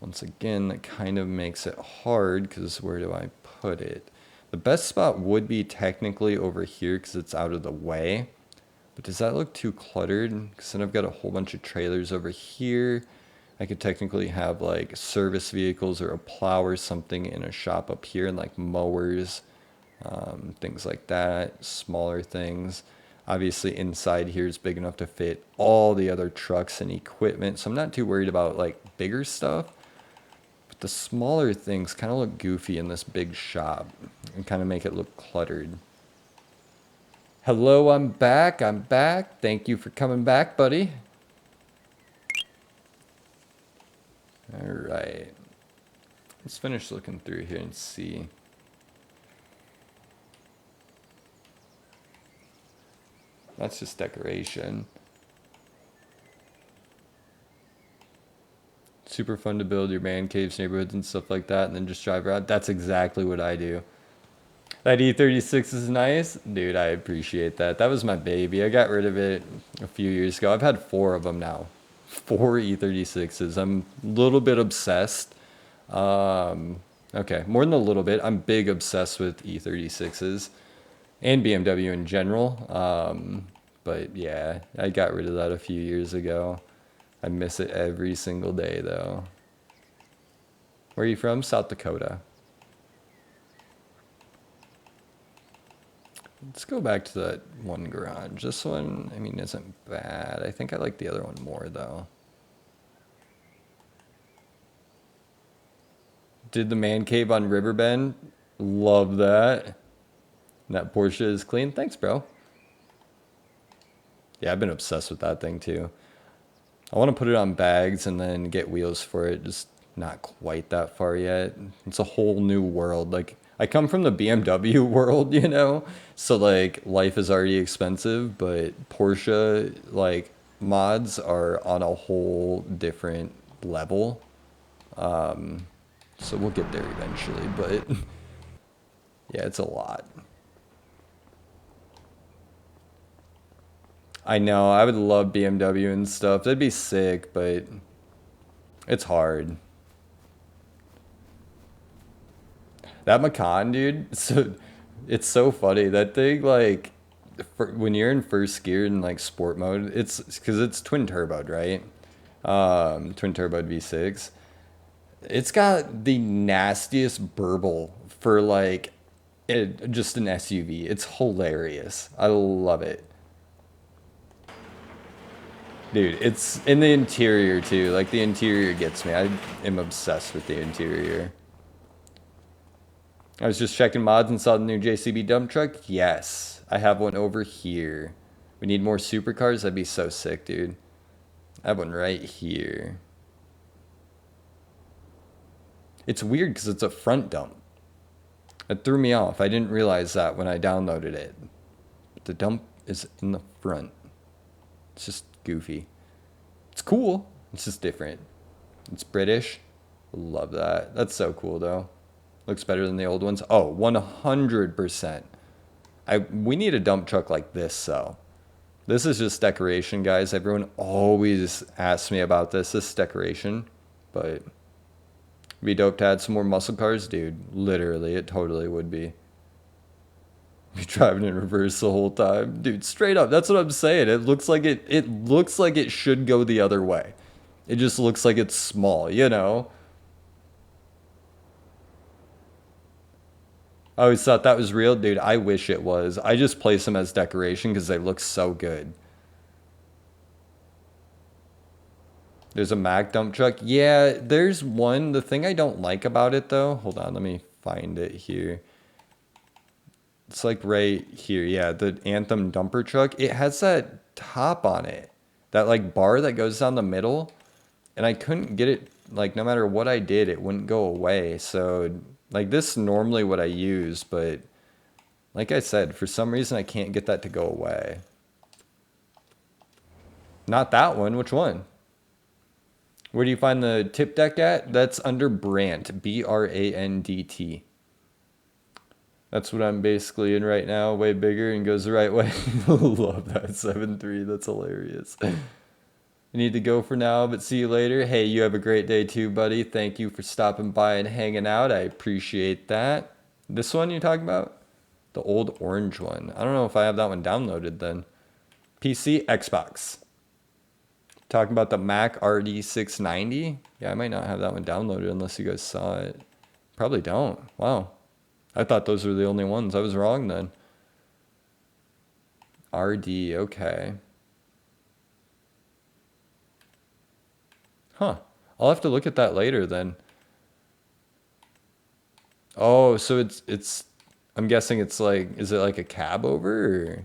once again, that kind of makes it hard because where do I put it? The best spot would be technically over here because it's out of the way. But does that look too cluttered? Because then I've got a whole bunch of trailers over here. I could technically have like service vehicles or a plow or something in a shop up here and like mowers, things like that, smaller things. Obviously inside here is big enough to fit all the other trucks and equipment. So I'm not too worried about like bigger stuff. But the smaller things kind of look goofy in this big shop and kind of make it look cluttered. Hello, I'm back. Thank you for coming back, buddy. All right. Let's finish looking through here and see. That's just decoration. Super fun to build your man caves, neighborhoods, and stuff like that, and then just drive around. That's exactly what I do. That E36 is nice. Dude, I appreciate that. That was my baby. I got rid of it a few years ago. I've had 4 of them now. 4 E36s. I'm a little bit obsessed. Okay, more than a little bit. I'm big obsessed with E36s and BMW in general. But yeah, I got rid of that a few years ago. I miss it every single day though. Where are you from? South Dakota. Let's go back to that one garage. This one, I mean, isn't bad. I think I like the other one more, though. Did the man cave on Riverbend. Love that. And that Porsche is clean. Thanks, bro. Yeah, I've been obsessed with that thing, too. I want to put it on bags and then get wheels for it. Just not quite that far yet. It's a whole new world. Like, I come from the BMW world, you know? So, like, life is already expensive, but Porsche, like, mods are on a whole different level. So we'll get there eventually, but yeah, it's a lot. I know, I would love BMW and stuff. That'd be sick, but it's hard. That Macan, dude, so it's so funny. That thing, like, when you're in first gear in like sport mode, it's because it's twin turboed, right? Twin turboed V6. It's got the nastiest burble for like just an SUV. It's hilarious. I love it. Dude, it's in the interior too. Like the interior gets me. I am obsessed with the interior. I was just checking mods and saw the new JCB dump truck. Yes, I have one over here. We need more supercars. That'd be so sick, dude. I have one right here. It's weird because it's a front dump. It threw me off. I didn't realize that when I downloaded it. But the dump is in the front. It's just goofy. It's cool. It's just different. It's British. Love that. That's so cool though. Looks better than the old ones. Oh, 100%. We need a dump truck like this though. This is just decoration, guys. Everyone always asks me about this. This is decoration. But it'd be dope to add some more muscle cars, dude. Literally, it totally would be. Be driving in reverse the whole time, dude. Straight up, that's what I'm saying. It looks like it looks like it should go the other way. It just looks like it's small, you know. I always thought that was real, dude. I wish it was. I just place them as decoration because they look so good. There's a Mack dump truck. Yeah, there's one. The thing I don't like about it, though, hold on, let me find it here. It's like right here. Yeah, the Anthem dumper truck. It has that top on it. That like bar that goes down the middle. And I couldn't get it, like no matter what I did, it wouldn't go away. So like this is normally what I use, but like I said, for some reason I can't get that to go away. Not that one, which one? Where do you find the tip deck at? That's under Brandt, B-R-A-N-D-T. That's what I'm basically in right now, way bigger and goes the right way. Love that 7-3, that's hilarious. I need to go for now, but see you later. Hey, you have a great day too, buddy. Thank you for stopping by and hanging out. I appreciate that. This one you're talking about? The old orange one. I don't know if I have that one downloaded then. PC, Xbox. Talking about the Mac RD690? Yeah, I might not have that one downloaded unless you guys saw it. Probably don't. Wow. I thought those were the only ones. I was wrong then. RD, okay. Huh. I'll have to look at that later then. Oh, so it's I'm guessing it's like, is it like a cab over or?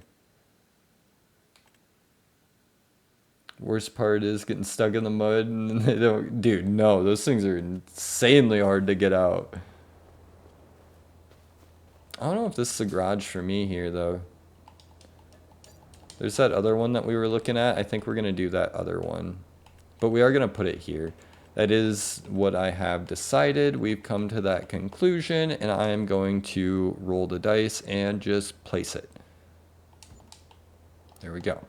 Worst part is getting stuck in the mud and they don't, dude, no, those things are insanely hard to get out. I don't know if this is a garage for me here though. There's that other one that we were looking at. I think we're gonna do that other one, but we are gonna put it here. That is what I have decided. We've come to that conclusion and I am going to roll the dice and just place it. There we go.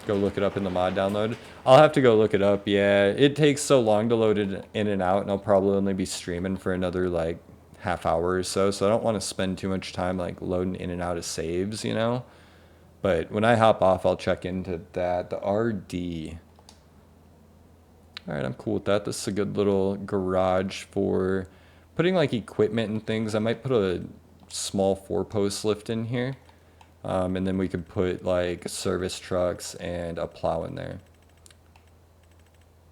Go look it up in the mod download. I'll have to go look it up. Yeah, it takes so long to load it in and out, and I'll probably only be streaming for another like half hour or so. So I don't want to spend too much time like loading in and out of saves, you know. But when I hop off, I'll check into that. The RD. All right, I'm cool with that. This is a good little garage for putting like equipment and things. I might put a small 4-post lift in here. And then we could put like service trucks and a plow in there.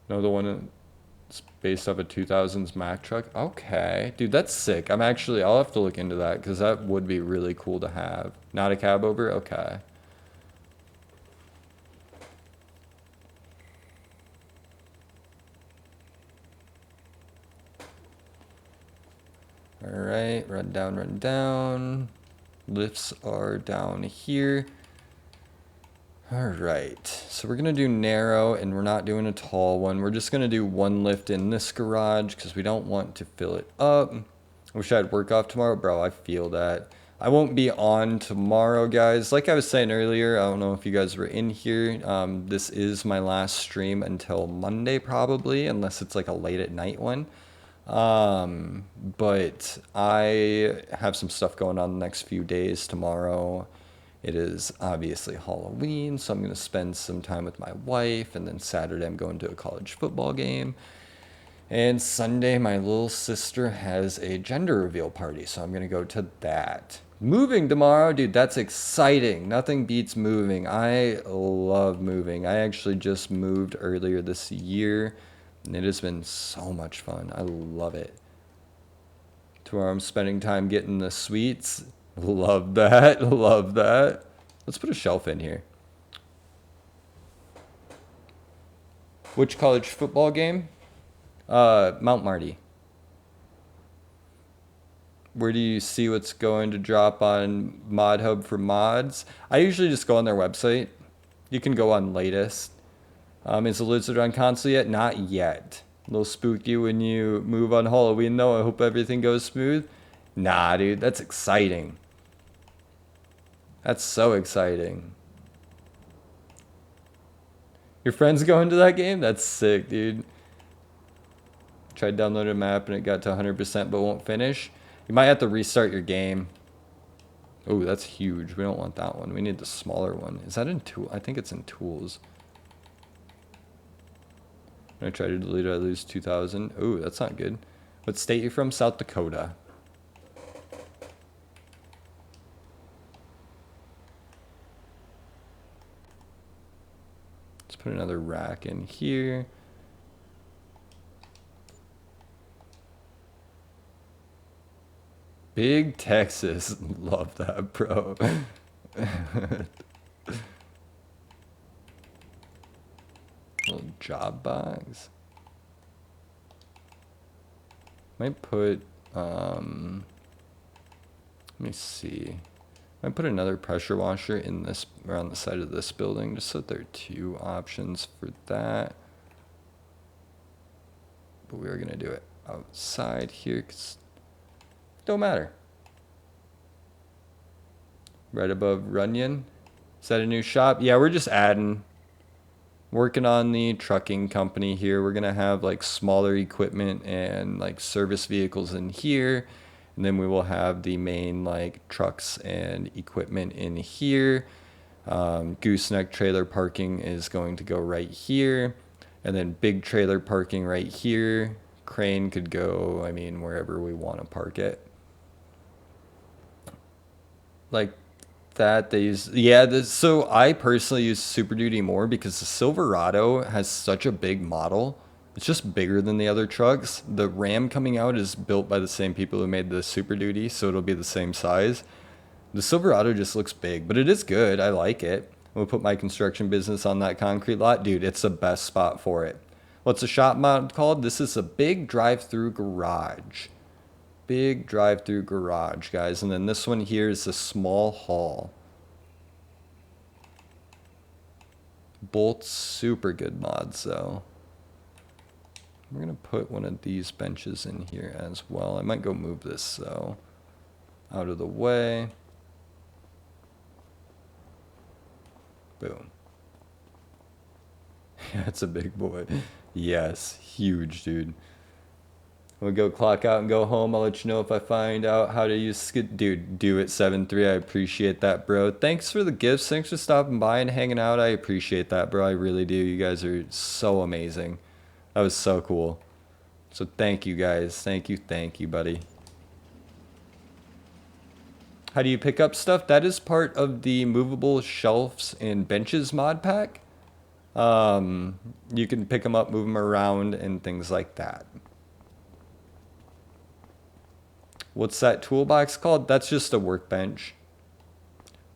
No, the one that's based off a 2000s Mack truck. Okay, dude, that's sick. I'll have to look into that because that would be really cool to have. Not a cab over? Okay. All right, run down, run down. Lifts are down here. All right, so we're gonna do narrow and we're not doing a tall one. We're just gonna do one lift in this garage because we don't want to fill it up. I wish I had work off tomorrow, bro. I feel that. I won't be on tomorrow, guys. Like I was saying earlier, I don't know if you guys were in here. This is my last stream until Monday probably, unless it's like a late at night one. But I have some stuff going on the next few days. Tomorrow it is obviously Halloween, so I'm going to spend some time with my wife, and then Saturday I'm going to a college football game, and Sunday my little sister has a gender reveal party, so I'm going to go to that. Moving tomorrow, dude, that's exciting. Nothing beats moving. I love moving. I actually just moved earlier this year, and it has been so much fun. I love it. Tomorrow I'm spending time getting the sweets. Love that. Love that. Let's put a shelf in here. Which college football game? Mount Marty. Where do you see what's going to drop on Mod Hub for mods? I usually just go on their website. You can go on latest. Is the lizard on console yet? Not yet. A little spooky when you move on Halloween though. I hope everything goes smooth. Nah, dude, that's exciting. That's so exciting. Your friend's going to that game? That's sick, dude. Tried downloading a map and it got to 100% but won't finish. You might have to restart your game. Oh, that's huge. We don't want that one. We need the smaller one. Is that in tool? I think it's in tools. When I try to delete it, I lose 2,000. Oh, that's not good. What state you from? South Dakota. Let's put another rack in here. Big Texas. Love that, bro. Little job box. Might put, let me see. I put another pressure washer in this, around the side of this building, just so that there are 2 options for that. But we are gonna do it outside here, cause it don't matter. Right above Runyon. Is that a new shop? Yeah, we're just adding. Working on the trucking company here. We're gonna have like smaller equipment and like service vehicles in here. And then we will have the main like trucks and equipment in here. Gooseneck trailer parking is going to go right here. And then big trailer parking right here. Crane could go, I mean, wherever we want to park it. Like that they use, yeah, so I personally use Super Duty more because the Silverado has such a big model. It's just bigger than the other trucks. The Ram coming out is built by the same people who made the Super Duty, so it'll be the same size. The Silverado just looks big, but it is good. I like it. We'll put my construction business on that concrete lot. Dude, it's the best spot for it. What's the shop mod called? This is a big drive-through garage. Big drive-through garage, guys. And then this one here is a small hall. Both super good mods, though. We're gonna put one of these benches in here as well. I might go move this though out of the way. Boom. Yeah, it's a big boy. Yes, huge, dude. We'll go clock out and go home. I'll let you know if I find out how to use dude, do it 7-3. I appreciate that, bro. Thanks for the gifts. Thanks for stopping by and hanging out. I appreciate that, bro. I really do. You guys are so amazing. That was so cool. So thank you guys. Thank you, buddy. How do you pick up stuff? That is part of the movable shelves and benches mod pack. You can pick them up, move them around, and things like that. What's that toolbox called? That's just a workbench.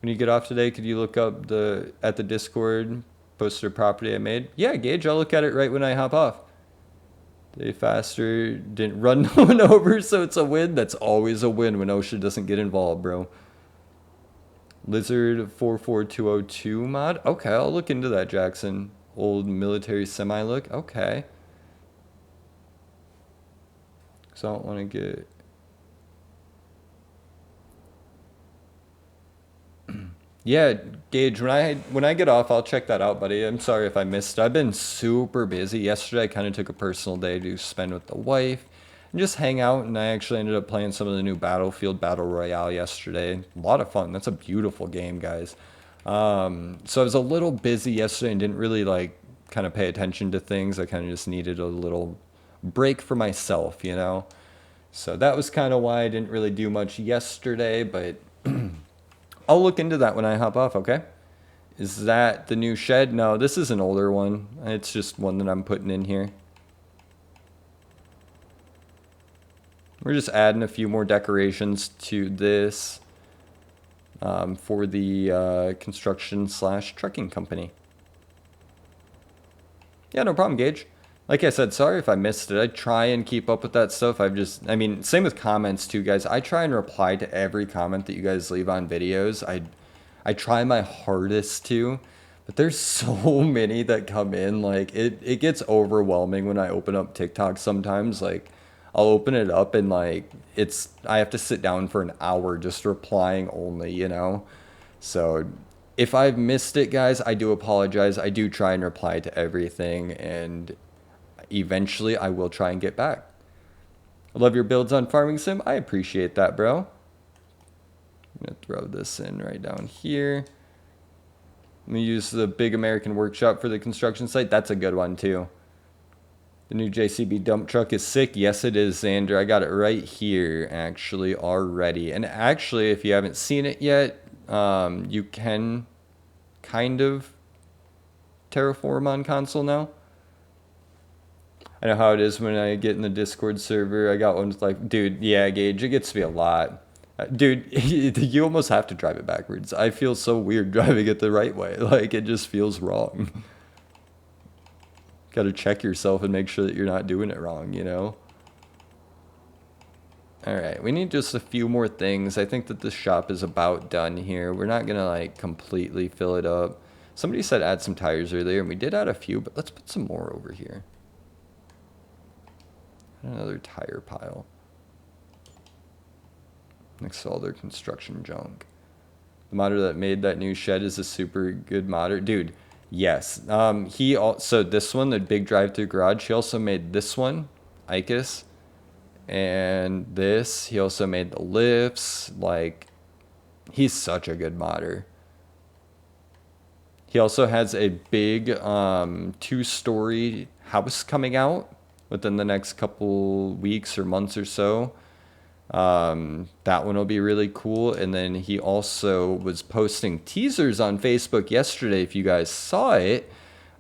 When you get off today, could you look up at the Discord poster property I made? Yeah, Gage, I'll look at it right when I hop off. Day faster, didn't run no one over, so it's a win. That's always a win when OSHA doesn't get involved, bro. Lizard 44202 mod? Okay, I'll look into that, Jackson. Old military semi look? Okay. So I don't want to get... Yeah, Gage, when I get off, I'll check that out, buddy. I'm sorry if I missed it. I've been super busy. Yesterday, I kind of took a personal day to spend with the wife and just hang out, and I actually ended up playing some of the new Battlefield Battle Royale yesterday. A lot of fun. That's a beautiful game, guys. So I was a little busy yesterday and didn't really, like, kind of pay attention to things. I kind of just needed a little break for myself, you know? So that was kind of why I didn't really do much yesterday, but... I'll look into that when I hop off, okay? Is that the new shed? No, this is an older one. It's just one that I'm putting in here. We're just adding a few more decorations to this for the construction / trucking company. Yeah, no problem, Gage. Like I said, sorry if I missed it. I try and keep up with that stuff. I mean, same with comments too, guys. I try and reply to every comment that you guys leave on videos. I try my hardest to, but there's so many that come in. Like, it gets overwhelming when I open up TikTok sometimes. Like, I'll open it up and, like, I have to sit down for an hour just replying only, you know? So... if I've missed it, guys, I do apologize. I do try and reply to everything, and eventually I will try and get back. I love your builds on Farming Sim. I appreciate that, bro. I'm going to throw this in right down here. Let me use the Big American Workshop for the construction site. That's a good one, too. The new JCB dump truck is sick. Yes, it is, Xander. I got it right here, actually, already. And actually, if you haven't seen it yet, you can kind of terraform on console now. I know how it is when I get in the Discord server. I got one with like, dude, yeah, Gage, it gets to be a lot. Dude, you almost have to drive it backwards. I feel so weird driving it the right way. Like, it just feels wrong. Got to check yourself and make sure that you're not doing it wrong, you know? All right, we need just a few more things. I think that the shop is about done here. We're not gonna like completely fill it up. Somebody said add some tires earlier, and we did add a few, but let's put some more over here. Another tire pile next to all their construction junk. The modder that made that new shed is a super good modder, dude. Yes. He also this one, the big drive-through garage. He also made this one, Icus, and this. He also made the lifts. Like, he's such a good modder. He also has a big 2-story house coming out within the next couple weeks or months or so. That one will be really cool. And then he also was posting teasers on Facebook yesterday, if you guys saw it,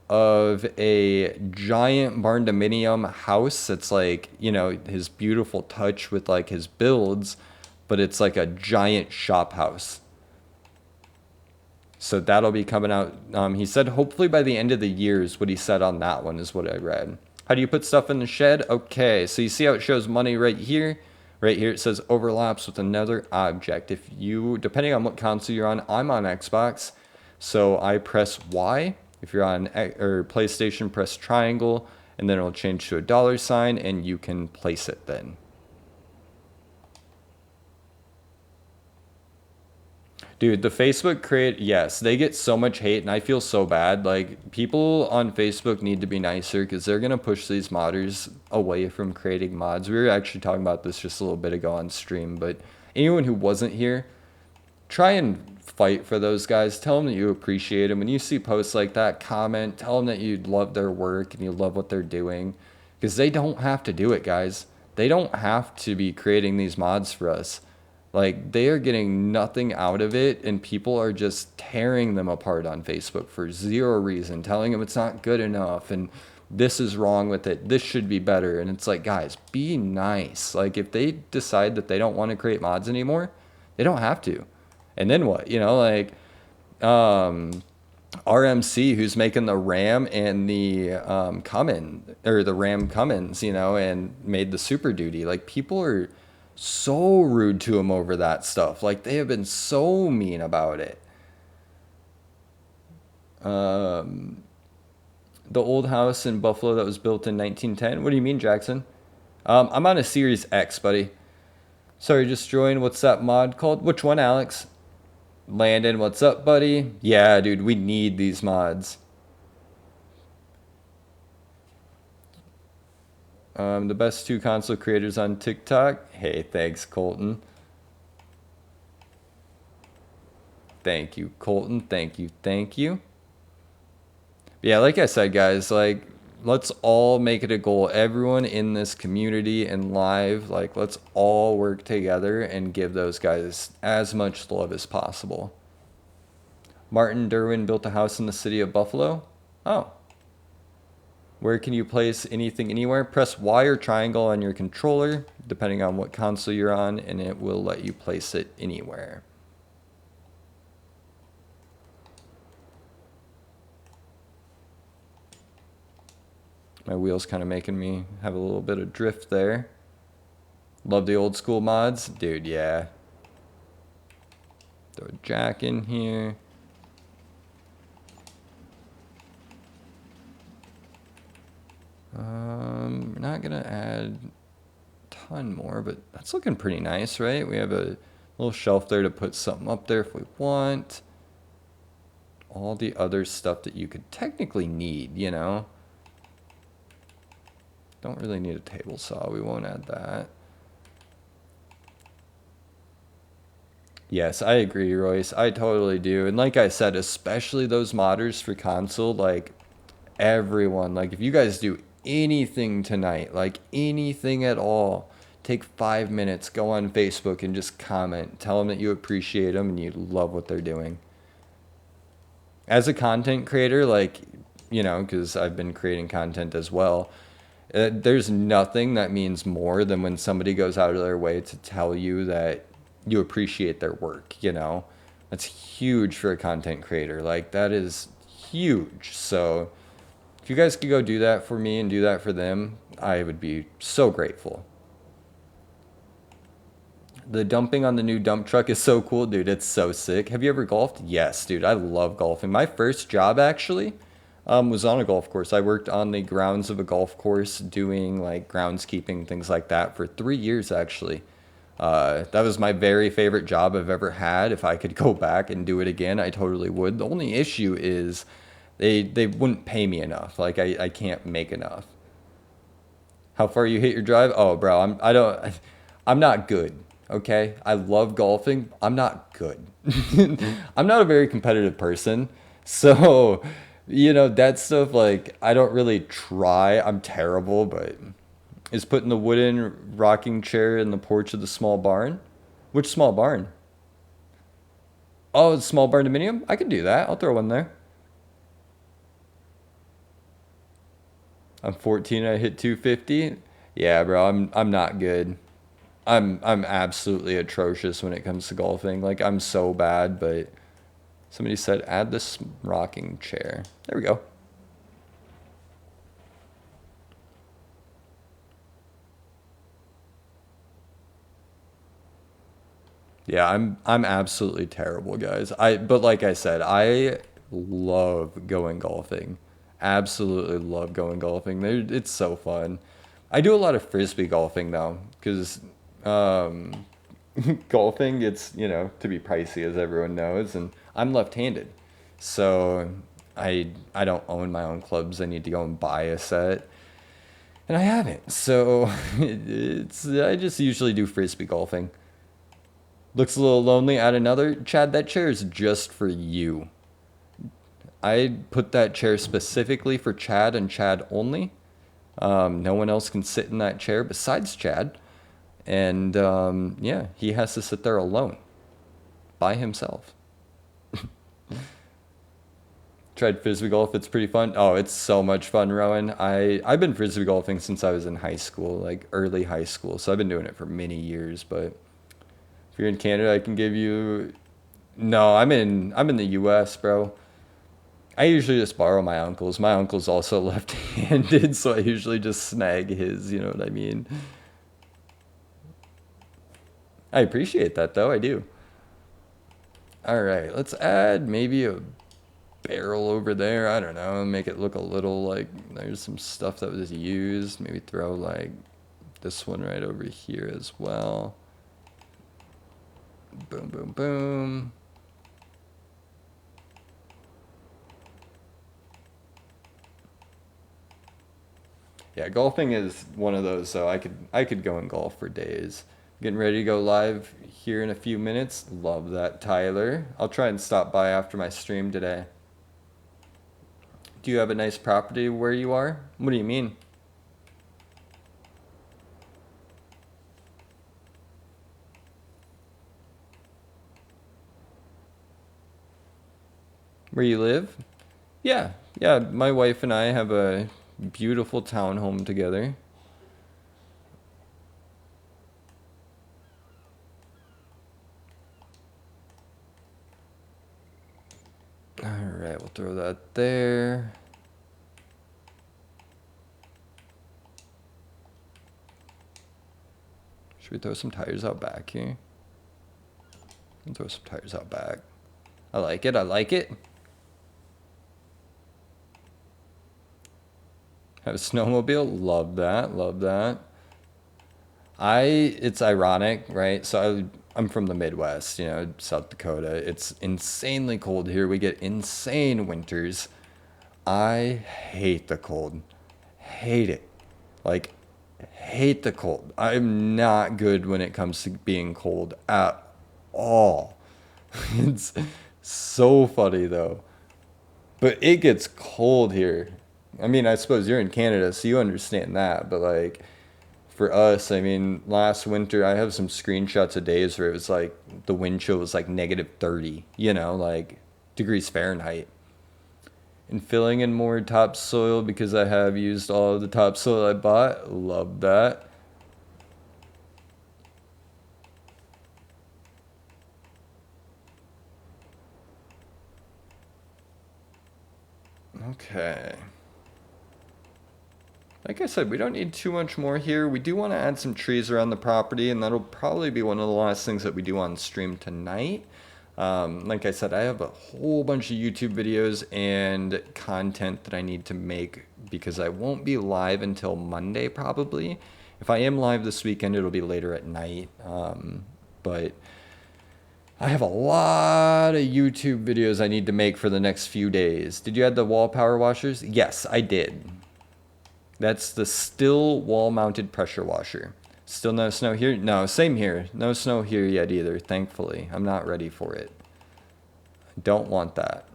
of a giant barn dominium house. It's like, you know, his beautiful touch with like his builds, but it's like a giant shop house. So that'll be coming out. He said hopefully by the end of the year is what he said on that one, is what I read. How do you put stuff in the shed? Okay, so you see how it shows money right here? Right here it says overlaps with another object. If you, depending on what console you're on, I'm on Xbox, so I press Y. If you're on or PlayStation, press triangle, and then it'll change to a $sign, and you can place it then. Dude, the Facebook yes, they get so much hate, and I feel so bad. Like, people on Facebook need to be nicer, because they're going to push these modders away from creating mods. We were actually talking about this just a little bit ago on stream, but anyone who wasn't here, try and fight for those guys. Tell them that you appreciate them. When you see posts like that, comment. Tell them that you love their work and you love what they're doing, because they don't have to do it, guys. They don't have to be creating these mods for us. Like, they are getting nothing out of it, and people are just tearing them apart on Facebook for zero reason, telling them it's not good enough, and this is wrong with it, this should be better. And it's like, guys, be nice. Like, if they decide that they don't want to create mods anymore, they don't have to. And then what? You know, like, RMC, who's making the Ram and the the Ram Cummins, you know, and made the Super Duty. Like, people are so rude to him over that stuff. Like, they have been so mean about it. The old house in Buffalo that was built in 1910. What do you mean, Jackson? I'm on a Series X, buddy. Sorry, just joined. What's that mod called? Which one, Alex? Landon, what's up, buddy? Yeah, dude, we need these mods. The best 2 console creators on TikTok. Hey, thanks, Colton. Thank you, Colton. Thank you. Thank you. Yeah, like I said, guys, like, let's all make it a goal. Everyone in this community and live, like, let's all work together and give those guys as much love as possible. Martin Derwin built a house in the city of Buffalo. Oh. Where can you place anything anywhere? Press Y or triangle on your controller, depending on what console you're on, and it will let you place it anywhere. My wheel's kind of making me have a little bit of drift there. Love the old school mods. Dude, yeah. Throw a jack in here. We're not gonna add a ton more, but that's looking pretty nice, right? We have a little shelf there to put something up there if we want. All the other stuff that you could technically need, you know. Don't really need a table saw. We won't add that. Yes, I agree, Royce. I totally do. And like I said, especially those modders for console, like, everyone, like, if you guys do anything tonight, like anything at all, take 5 minutes, go on Facebook and just comment. Tell them that you appreciate them and you love what they're doing. As a content creator, like, you know, because I've been creating content as well, there's nothing that means more than when somebody goes out of their way to tell you that you appreciate their work, you know. That's huge for a content creator. Like, that is huge. So if you guys could go do that for me and do that for them, I would be so grateful. The dumping on the new dump truck is so cool, dude. It's so sick. Have you ever golfed? Yes, dude. I love golfing. My first job actually was on a golf course. I worked on the grounds of a golf course doing like groundskeeping, things like that for 3 years actually. That was my very favorite job I've ever had. If I could go back and do it again, I totally would. The only issue is they wouldn't pay me enough. Like I can't make enough. How far you hit your drive? Oh, bro, I'm not good. Okay, I love golfing. I'm not good. I'm not a very competitive person, so that stuff like I don't really try. I'm terrible, but is putting the wooden rocking chair in the porch of the small barn. Which small barn? Oh, small barn dominium. I can do that. I'll throw one there. I'm 14. I hit 250. Yeah, bro. I'm not good. I'm absolutely atrocious when it comes to golfing. Like I'm so bad, but somebody said add this rocking chair. There we go. Yeah, I'm absolutely terrible, guys. But like I said, I love going golfing. Absolutely love going golfing. It's so fun. I do a lot of frisbee golfing though, because um, golfing gets to be pricey as everyone knows, and I'm left-handed, so I don't own my own clubs. I need to go and buy a set, and I haven't. So it's I just usually do frisbee golfing. Looks a little lonely. Add another. Chad, that chair is just for you. I put that chair specifically for Chad and Chad only. No one else can sit in that chair besides Chad. And yeah, he has to sit there alone by himself. Tried frisbee golf. It's pretty fun. Oh, it's so much fun, Rowan. I've been frisbee golfing since I was in high school, like early high school. So I've been doing it for many years. But if you're in Canada, I can give you. No, I'm in the U.S., bro. I usually just borrow my uncle's. My uncle's also left-handed, so I usually just snag his. You know what I mean? I appreciate that though. I do. All right, let's add maybe a barrel over there. I don't know. Make it look a little like there's some stuff that was used. Maybe throw like this one right over here as well. Boom, boom, boom. Yeah, golfing is one of those. So I could go and golf for days. Getting ready to go live here in a few minutes. Love that, Tyler. I'll try and stop by after my stream today. Do you have a nice property where you are? What do you mean? Where you live? Yeah, yeah. My wife and I have a beautiful townhome together. All right, we'll throw that there. Should we throw some tires out back here? We'll throw some tires out back. I like it. I like it. Have a snowmobile. Love that. Love that. It's ironic, right? So I'm from the Midwest, South Dakota. It's insanely cold here. We get insane winters. I hate the cold. Hate it. Like, hate the cold. I'm not good when it comes to being cold at all. It's so funny though. But it gets cold here. I mean, I suppose you're in Canada, so you understand that. But like for us, I mean, last winter I have some screenshots of days where it was like the wind chill was like -30, like degrees Fahrenheit. And filling in more topsoil because I have used all of the topsoil I bought. Love that. Okay. Like I said, we don't need too much more here. We do want to add some trees around the property, and that'll probably be one of the last things that we do on stream tonight. Like I said, I have a whole bunch of YouTube videos and content that I need to make because I won't be live until Monday probably. If I am live this weekend, it'll be later at night. But I have a lot of YouTube videos I need to make for the next few days. Did you add the wall power washers? Yes, I did. That's the still wall-mounted pressure washer. Still no snow here? No, same here. No snow here yet either, thankfully. I'm not ready for it. I don't want that.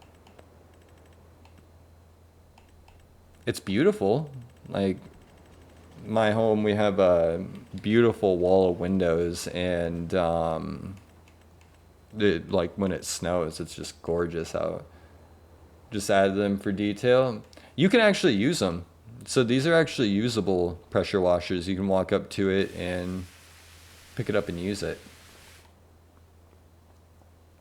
It's beautiful. Like, my home, we have a beautiful wall of windows, and like when it snows, it's just gorgeous out. Just add them for detail. You can actually use them. So these are actually usable pressure washers. You can walk up to it and pick it up and use it.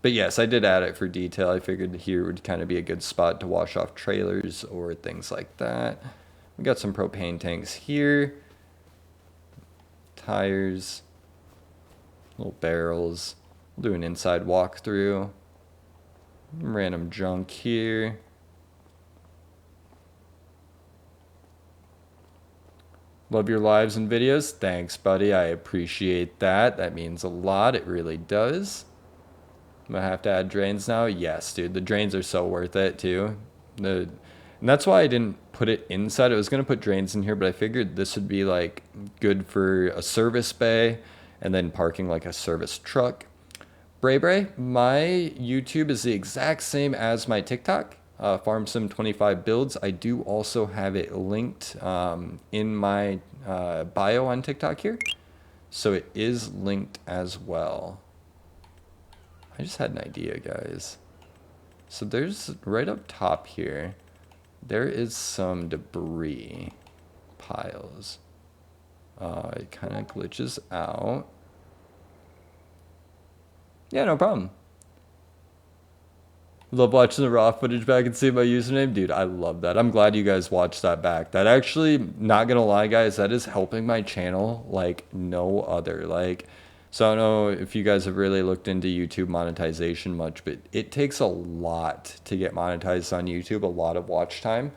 But yes, I did add it for detail. I figured here would kind of be a good spot to wash off trailers or things like that. We got some propane tanks here. Tires. Little barrels. We'll do an inside walkthrough. Random junk here. Love your lives and videos. Thanks, buddy. I appreciate that. That means a lot. It really does. I'm gonna have to add drains now. Yes, dude. The drains are so worth it too. And that's why I didn't put it inside. I was gonna put drains in here, but I figured this would be like good for a service bay and then parking like a service truck. Bray Bray, my YouTube is the exact same as my TikTok. FarmSim25 builds. I do also have it linked in my bio on TikTok here. So it is linked as well. I just had an idea, guys. So there's right up top here, there is some debris piles. It kind of glitches out. Yeah, no problem. Love watching the raw footage back and seeing my username. Dude, I love that. I'm glad you guys watched that back. That actually, not gonna lie, guys, that is helping my channel like no other. Like, so I don't know if you guys have really looked into YouTube monetization much, but it takes a lot to get monetized on YouTube, a lot of watch time.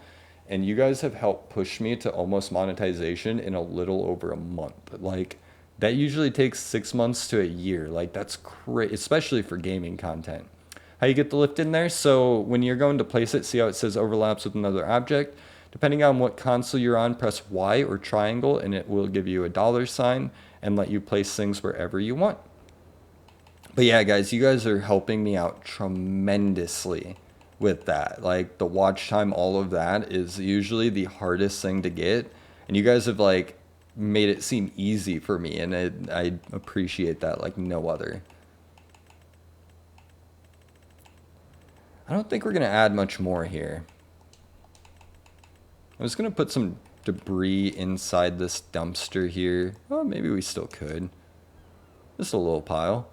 And you guys have helped push me to almost monetization in a little over a month. Like, that usually takes 6 months to a year. Like, that's crazy, especially for gaming content. How you get the lift in there? So when you're going to place it, see how it says overlaps with another object? Depending on what console you're on, press Y or triangle and it will give you a $sign and let you place things wherever you want. But yeah, guys, you guys are helping me out tremendously with that. Like the watch time, all of that is usually the hardest thing to get. And you guys have like made it seem easy for me, and I appreciate that like no other. I don't think we're going to add much more here. I was going to put some debris inside this dumpster here. Oh, maybe we still could. Just a little pile.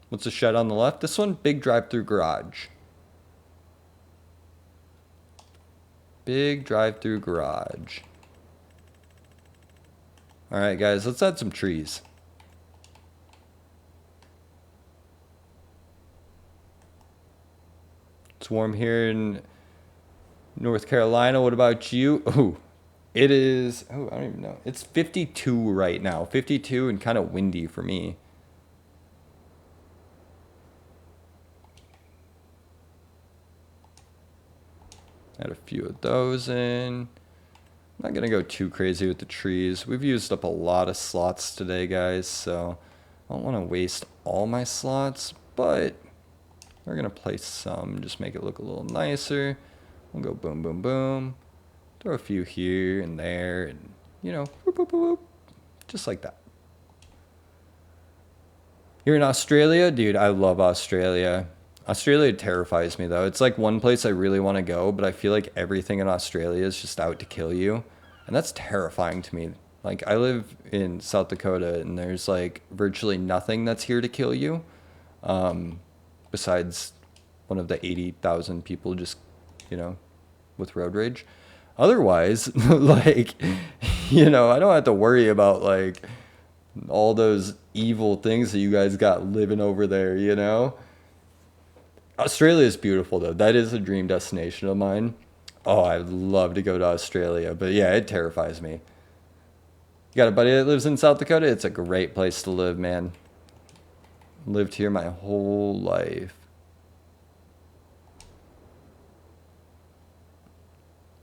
What's the shed on the left? This one, big drive-through garage. Big drive-through garage. All right, guys, let's add some trees. It's warm here in North Carolina. What about you? Oh, it is. Oh, I don't even know. It's 52 right now. 52 and kind of windy for me. Add a few of those in. I'm not going to go too crazy with the trees. We've used up a lot of slots today, guys, so I don't want to waste all my slots, but we're going to place some, just make it look a little nicer. We'll go boom, boom, boom. Throw a few here and there, and, you know, whoop, whoop, whoop, just like that. You're in Australia? Dude, I love Australia. Australia terrifies me, though. It's like one place I really want to go, but I feel like everything in Australia is just out to kill you. And that's terrifying to me. Like, I live in South Dakota, and there's, like, virtually nothing that's here to kill you. Besides one of the 80,000 people just, you know, with road rage. Otherwise, like, you know, I don't have to worry about like all those evil things that you guys got living over there, you know? Australia is beautiful though. That is a dream destination of mine. Oh, I'd love to go to Australia, but yeah, it terrifies me. You got a buddy that lives in South Dakota? It's a great place to live, man. Lived here my whole life.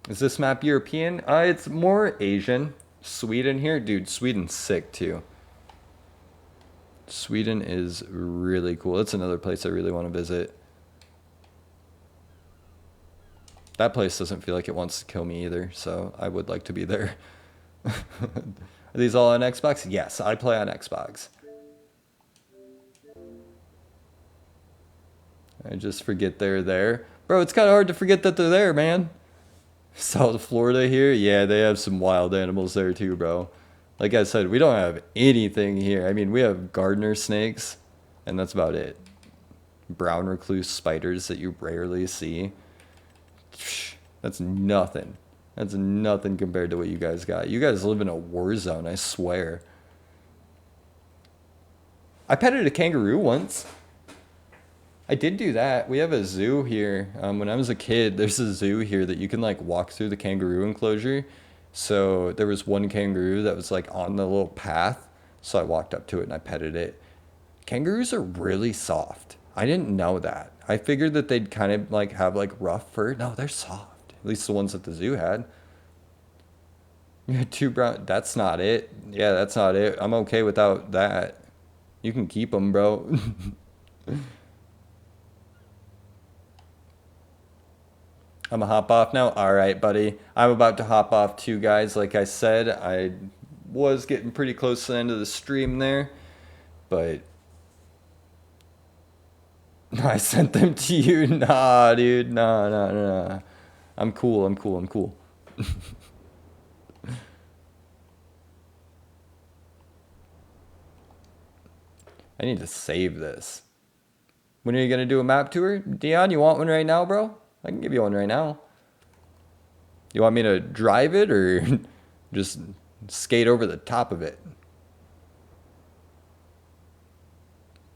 Is this map European? It's more Asian. Sweden here? Dude, Sweden's sick too. Sweden is really cool. It's another place I really want to visit. That place doesn't feel like it wants to kill me either, so I would like to be there. Are these all on Xbox? Yes, I play on Xbox. I just forget they're there. Bro, it's kind of hard to forget that they're there, man. South Florida here? Yeah, they have some wild animals there too, bro. Like I said, we don't have anything here. I mean, we have gardener snakes, and that's about it. Brown recluse spiders that you rarely see. That's nothing. That's nothing compared to what you guys got. You guys live in a war zone, I swear. I petted a kangaroo once. I did do that. We have a zoo here. When I was a kid, there's a zoo here that you can like walk through the kangaroo enclosure. So there was one kangaroo that was like on the little path. So I walked up to it and I petted it. Kangaroos are really soft. I didn't know that. I figured that they'd kind of like have like rough fur. No, they're soft. At least the ones that the zoo had. Yeah, two brown. That's not it. Yeah, that's not it. I'm okay without that. You can keep them, bro. I'm gonna hop off now. All right, buddy. I'm about to hop off too, guys. Like I said, I was getting pretty close to the end of the stream there, but I sent them to you. Nah, dude. Nah, nah, nah. I'm cool. I'm cool. I'm cool. I need to save this. When are you gonna do a map tour? Dion, you want one right now, bro? I can give you one right now. You want me to drive it or just skate over the top of it?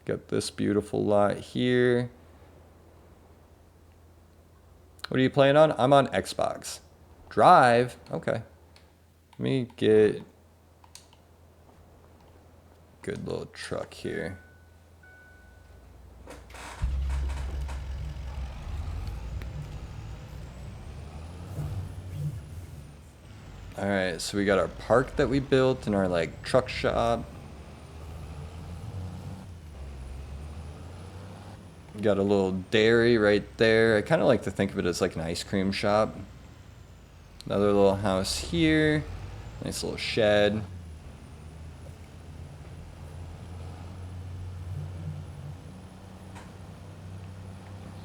Got this beautiful lot here. What are you playing on? I'm on Xbox. Drive? Okay. Let me get a good little truck here. All right, so we got our park that we built and our like truck shop. Got a little dairy right there. I kind of like to think of it as like an ice cream shop. Another little house here. Nice little shed.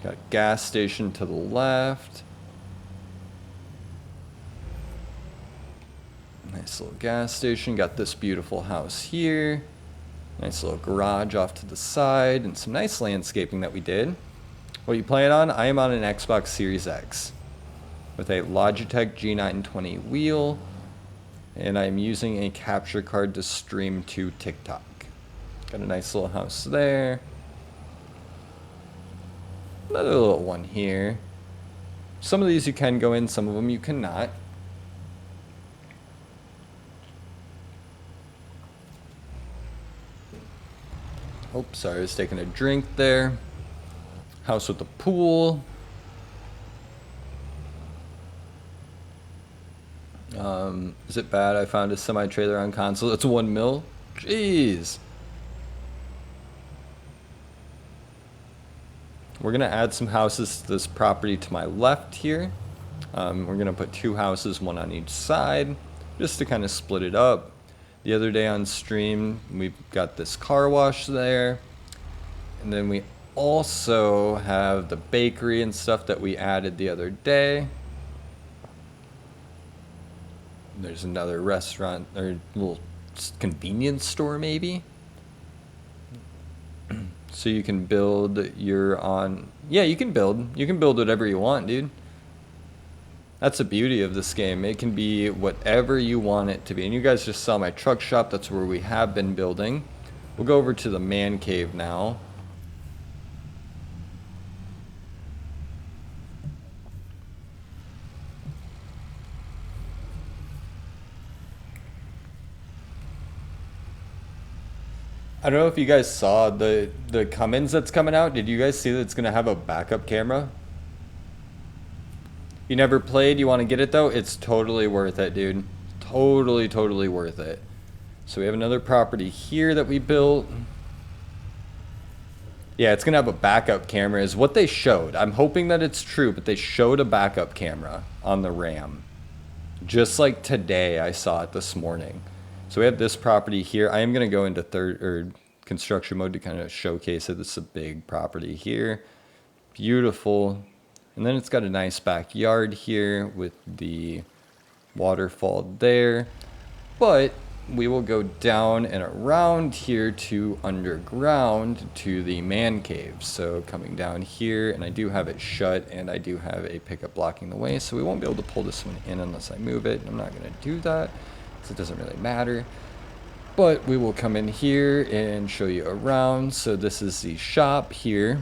Got a gas station to the left. Nice little gas station. Got this beautiful house here. Nice little garage off to the side and some nice landscaping that we did. What are you playing on? I am on an Xbox Series X with a Logitech G920 wheel, and I'm using a capture card to stream to TikTok. Got a nice little house there. Another little one here. Some of these you can go in, some of them you cannot. Oh, sorry, I was taking a drink there. House with a pool. Is it bad I found a semi-trailer on console? It's 1 mil? Jeez. We're gonna add some houses to this property to my left here. We're gonna put 2 houses, 1 on each side, just to kind of split it up. The other day on stream, we've got this car wash there. And then we also have the bakery and stuff that we added the other day. There's another restaurant or little convenience store maybe. So you can build your on, yeah, you can build whatever you want, dude. That's the beauty of this game. It can be whatever you want it to be. And you guys just saw my truck shop. That's where we have been building. We'll go over to the man cave now. I don't know if you guys saw the Cummins that's coming out. Did you guys see that it's going to have a backup camera? You never played, you want to get it though? It's totally worth it, dude. Totally worth it. So we have another property here that we built. Yeah, it's going to have a backup camera is what they showed. I'm hoping that it's true, but they showed a backup camera on the Ram. Just like today, I saw it this morning. So we have this property here. I am going to go into construction mode to kind of showcase it. This is a big property here. Beautiful. And then it's got a nice backyard here with the waterfall there. But we will go down and around here to underground to the man cave. So coming down here, and I do have it shut, and I do have a pickup blocking the way. So we won't be able to pull this one in unless I move it. I'm not going to do that. It doesn't really matter, but we will come in here and show you around. So this is the shop here,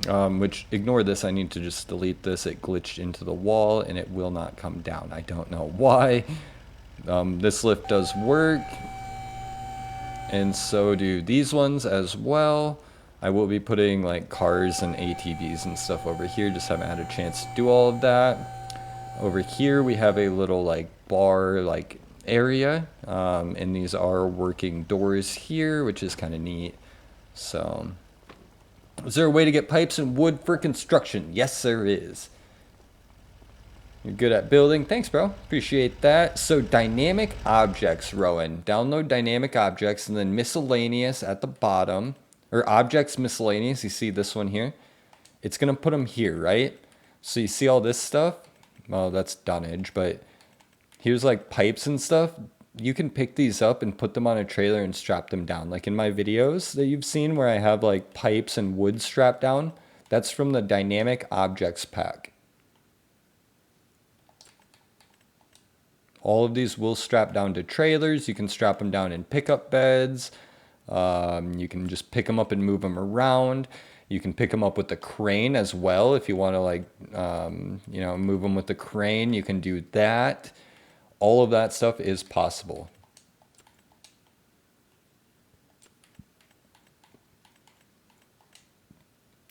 which ignore this. I need to just delete this. It glitched into the wall and it will not come down. I don't know why. This lift does work, and so do these ones as well. I will be putting like cars and ATVs and stuff over here. Just haven't had a chance to do all of that. Over here we have a little like bar like area, and these are working doors here, which is kind of neat. So is there a way to get pipes and wood for construction? Yes, there is. You're good at building. Thanks, bro. Appreciate that. So dynamic objects, Rowan. Download dynamic objects and then miscellaneous at the bottom, or objects miscellaneous. You see this one here? It's going to put them here, right? So you see all this stuff? Well, that's dunnage, but here's like pipes and stuff. You can pick these up and put them on a trailer and strap them down. Like in my videos that you've seen where I have like pipes and wood strapped down, that's from the dynamic objects pack. All of these will strap down to trailers. You can strap them down in pickup beds. You can just pick them up and move them around. You can pick them up with the crane as well. If you want to like, you know, move them with the crane, you can do that. All of that stuff is possible.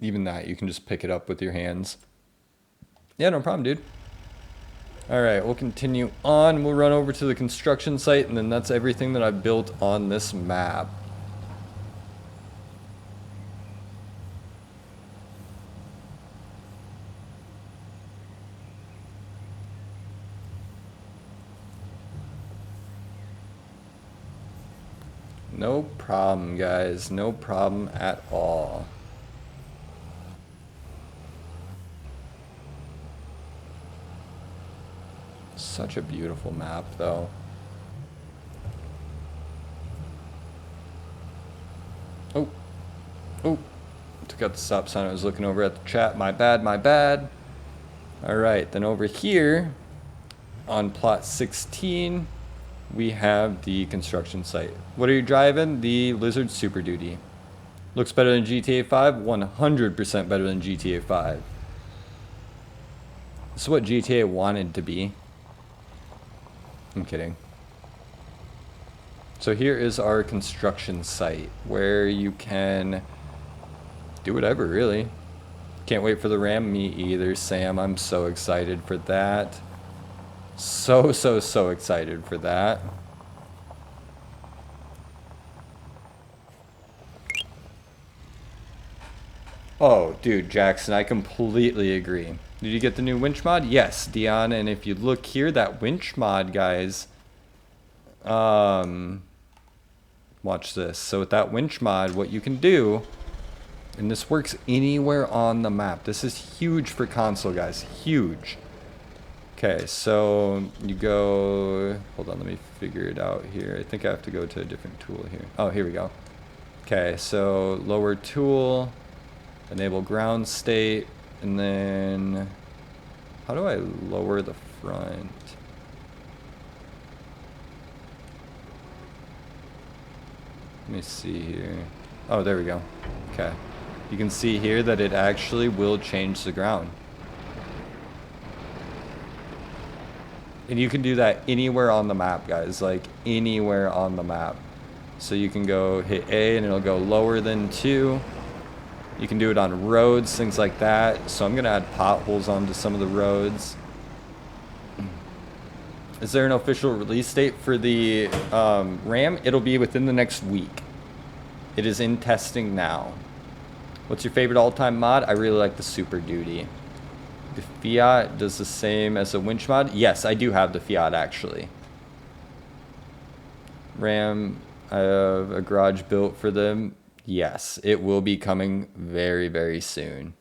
Even that, you can just pick it up with your hands. Yeah, no problem, dude. All right, we'll continue on. We'll run over to the construction site, and then that's everything that I've built on this map. No problem, guys. No problem at all. Such a beautiful map, though. Oh. Oh. Took out the stop sign. I was looking over at the chat. My bad, my bad. All right, then over here on plot 16, we have the construction site. What are you driving? The Lizard Super Duty. Looks better than GTA 5? 100% better than GTA 5. This is what GTA wanted to be. I'm kidding. So here is our construction site where you can do whatever, really. Can't wait for the Ram. Me either, Sam. I'm so excited for that. So excited for that. Oh, dude, Jackson, I completely agree. Did you get the new winch mod? Yes, Dion, and if you look here, that winch mod, guys, watch this. So with that winch mod, what you can do, and this works anywhere on the map. This is huge for console, guys, huge. Okay, so you go, hold on, let me figure it out here. I think I have to go to a different tool here. Oh, here we go. Okay, so lower tool, enable ground state, and then how do I lower the front. Let me see here. Oh, there we go. Okay. You can see here that it actually will change the ground. And you can do that anywhere on the map, guys. Like, anywhere on the map. So you can go hit A and it'll go lower than 2. You can do it on roads, things like that. So I'm going to add potholes onto some of the roads. Is there an official release date for the RAM? It'll be within the next week. It is in testing now. What's your favorite all-time mod? I really like the Super Duty. The Fiat does the same as a winch mod? Yes, I do have the Fiat, actually. RAM, I have a garage built for them. Yes, it will be coming very, very soon.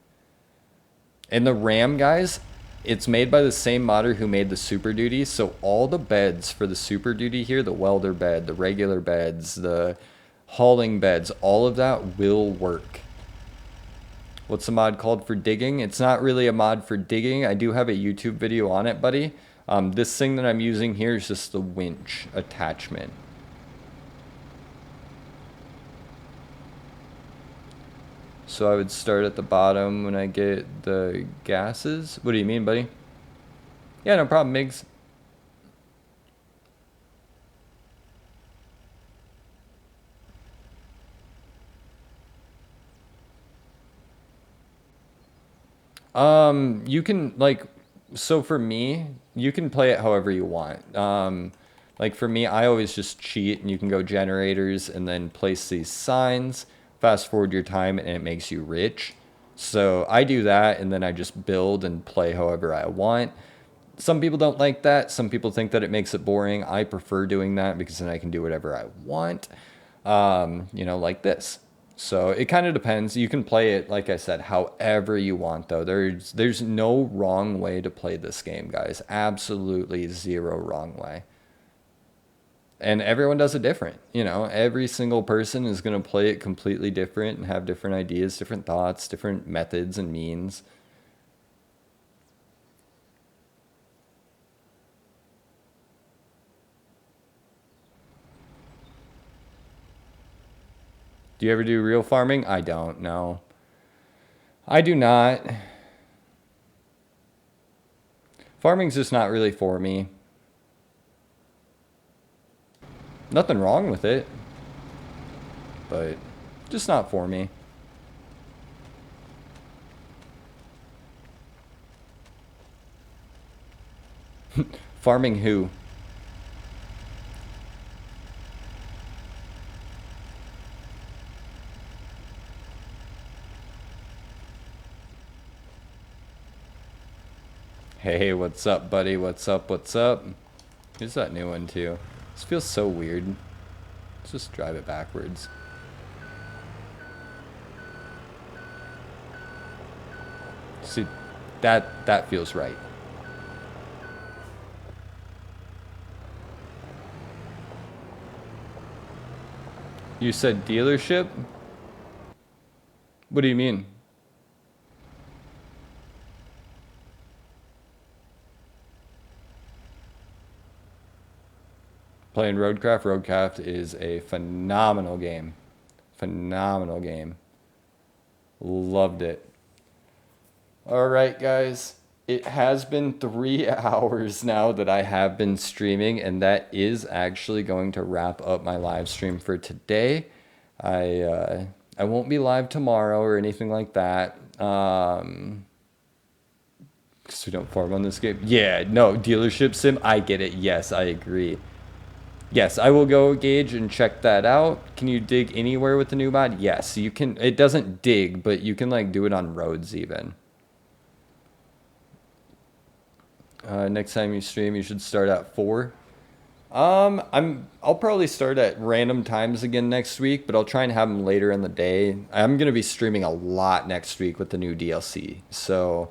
And the RAM, guys, it's made by the same modder who made the Super Duty. So all the beds for the Super Duty here, the welder bed, the regular beds, the hauling beds, all of that will work. What's the mod called for digging? It's not really a mod for digging. I do have a YouTube video on it, buddy. This thing that I'm using here is just the winch attachment. So I would start at the bottom when I get the gases. What do you mean, buddy? Yeah, no problem, Migs. You can, like, so for me, you can play it however you want. Like for me, I always just cheat, and you can go generators and then place these signs, fast forward your time, and it makes you rich. So I do that, and then I just build and play however I want. Some people don't like that. Some people think that it makes it boring. I prefer doing that because then I can do whatever I want, you know, like this. So it kind of depends. You can play it, like I said, however you want, though. There's no wrong way to play this game, guys. Absolutely zero wrong way. And everyone does it different. You know, every single person is going to play it completely different and have different ideas, different thoughts, different methods and means. Do you ever do real farming? I don't, no. I do not. Farming's just not really for me. Nothing wrong with it, but just not for me. Farming who? Hey, what's up, buddy? What's up? What's up? Here's that new one, too. This feels so weird. Let's just drive it backwards. See, that feels right. You said dealership? What do you mean? Playing Roadcraft. Roadcraft is a phenomenal game. Phenomenal game. Loved it. All right, guys. It has been 3 hours now that I have been streaming, and that is actually going to wrap up my live stream for today. I won't be live tomorrow or anything like that. Because we don't farm on this game. Yeah, no, dealership sim. I get it. Yes, I agree. Yes, I will go gauge and check that out. Can you dig anywhere with the new mod? Yes, you can. It doesn't dig, but you can like do it on roads even. Next time you stream, you should start at 4. I'll probably start at random times again next week, but I'll try and have them later in the day. I'm gonna be streaming a lot next week with the new DLC, so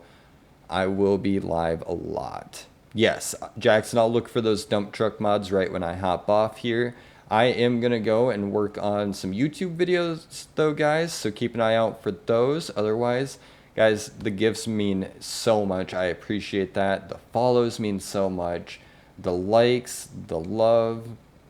I will be live a lot. Yes, Jackson, I'll look for those dump truck mods right when I hop off here. I am going to go and work on some YouTube videos, though, guys, so keep an eye out for those. Otherwise, Guys, the gifts mean so much. I appreciate that. The follows mean so much. The likes, the love,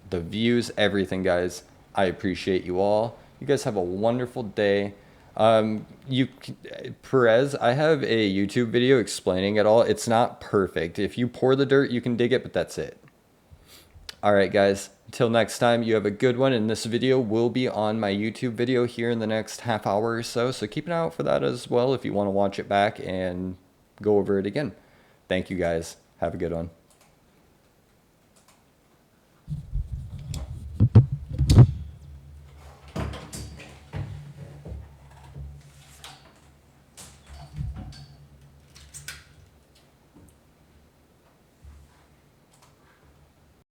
the views, everything, guys. I appreciate you all. You guys have a wonderful day. Perez, I have a YouTube video explaining it all. It's not perfect. If you pour the dirt, you can dig it, but that's it. All right, guys. Until next time, you have a good one. And this video will be on my YouTube video here in the next half hour or so. So keep an eye out for that as well if you want to watch it back and go over it again. Thank you, guys. Have a good one.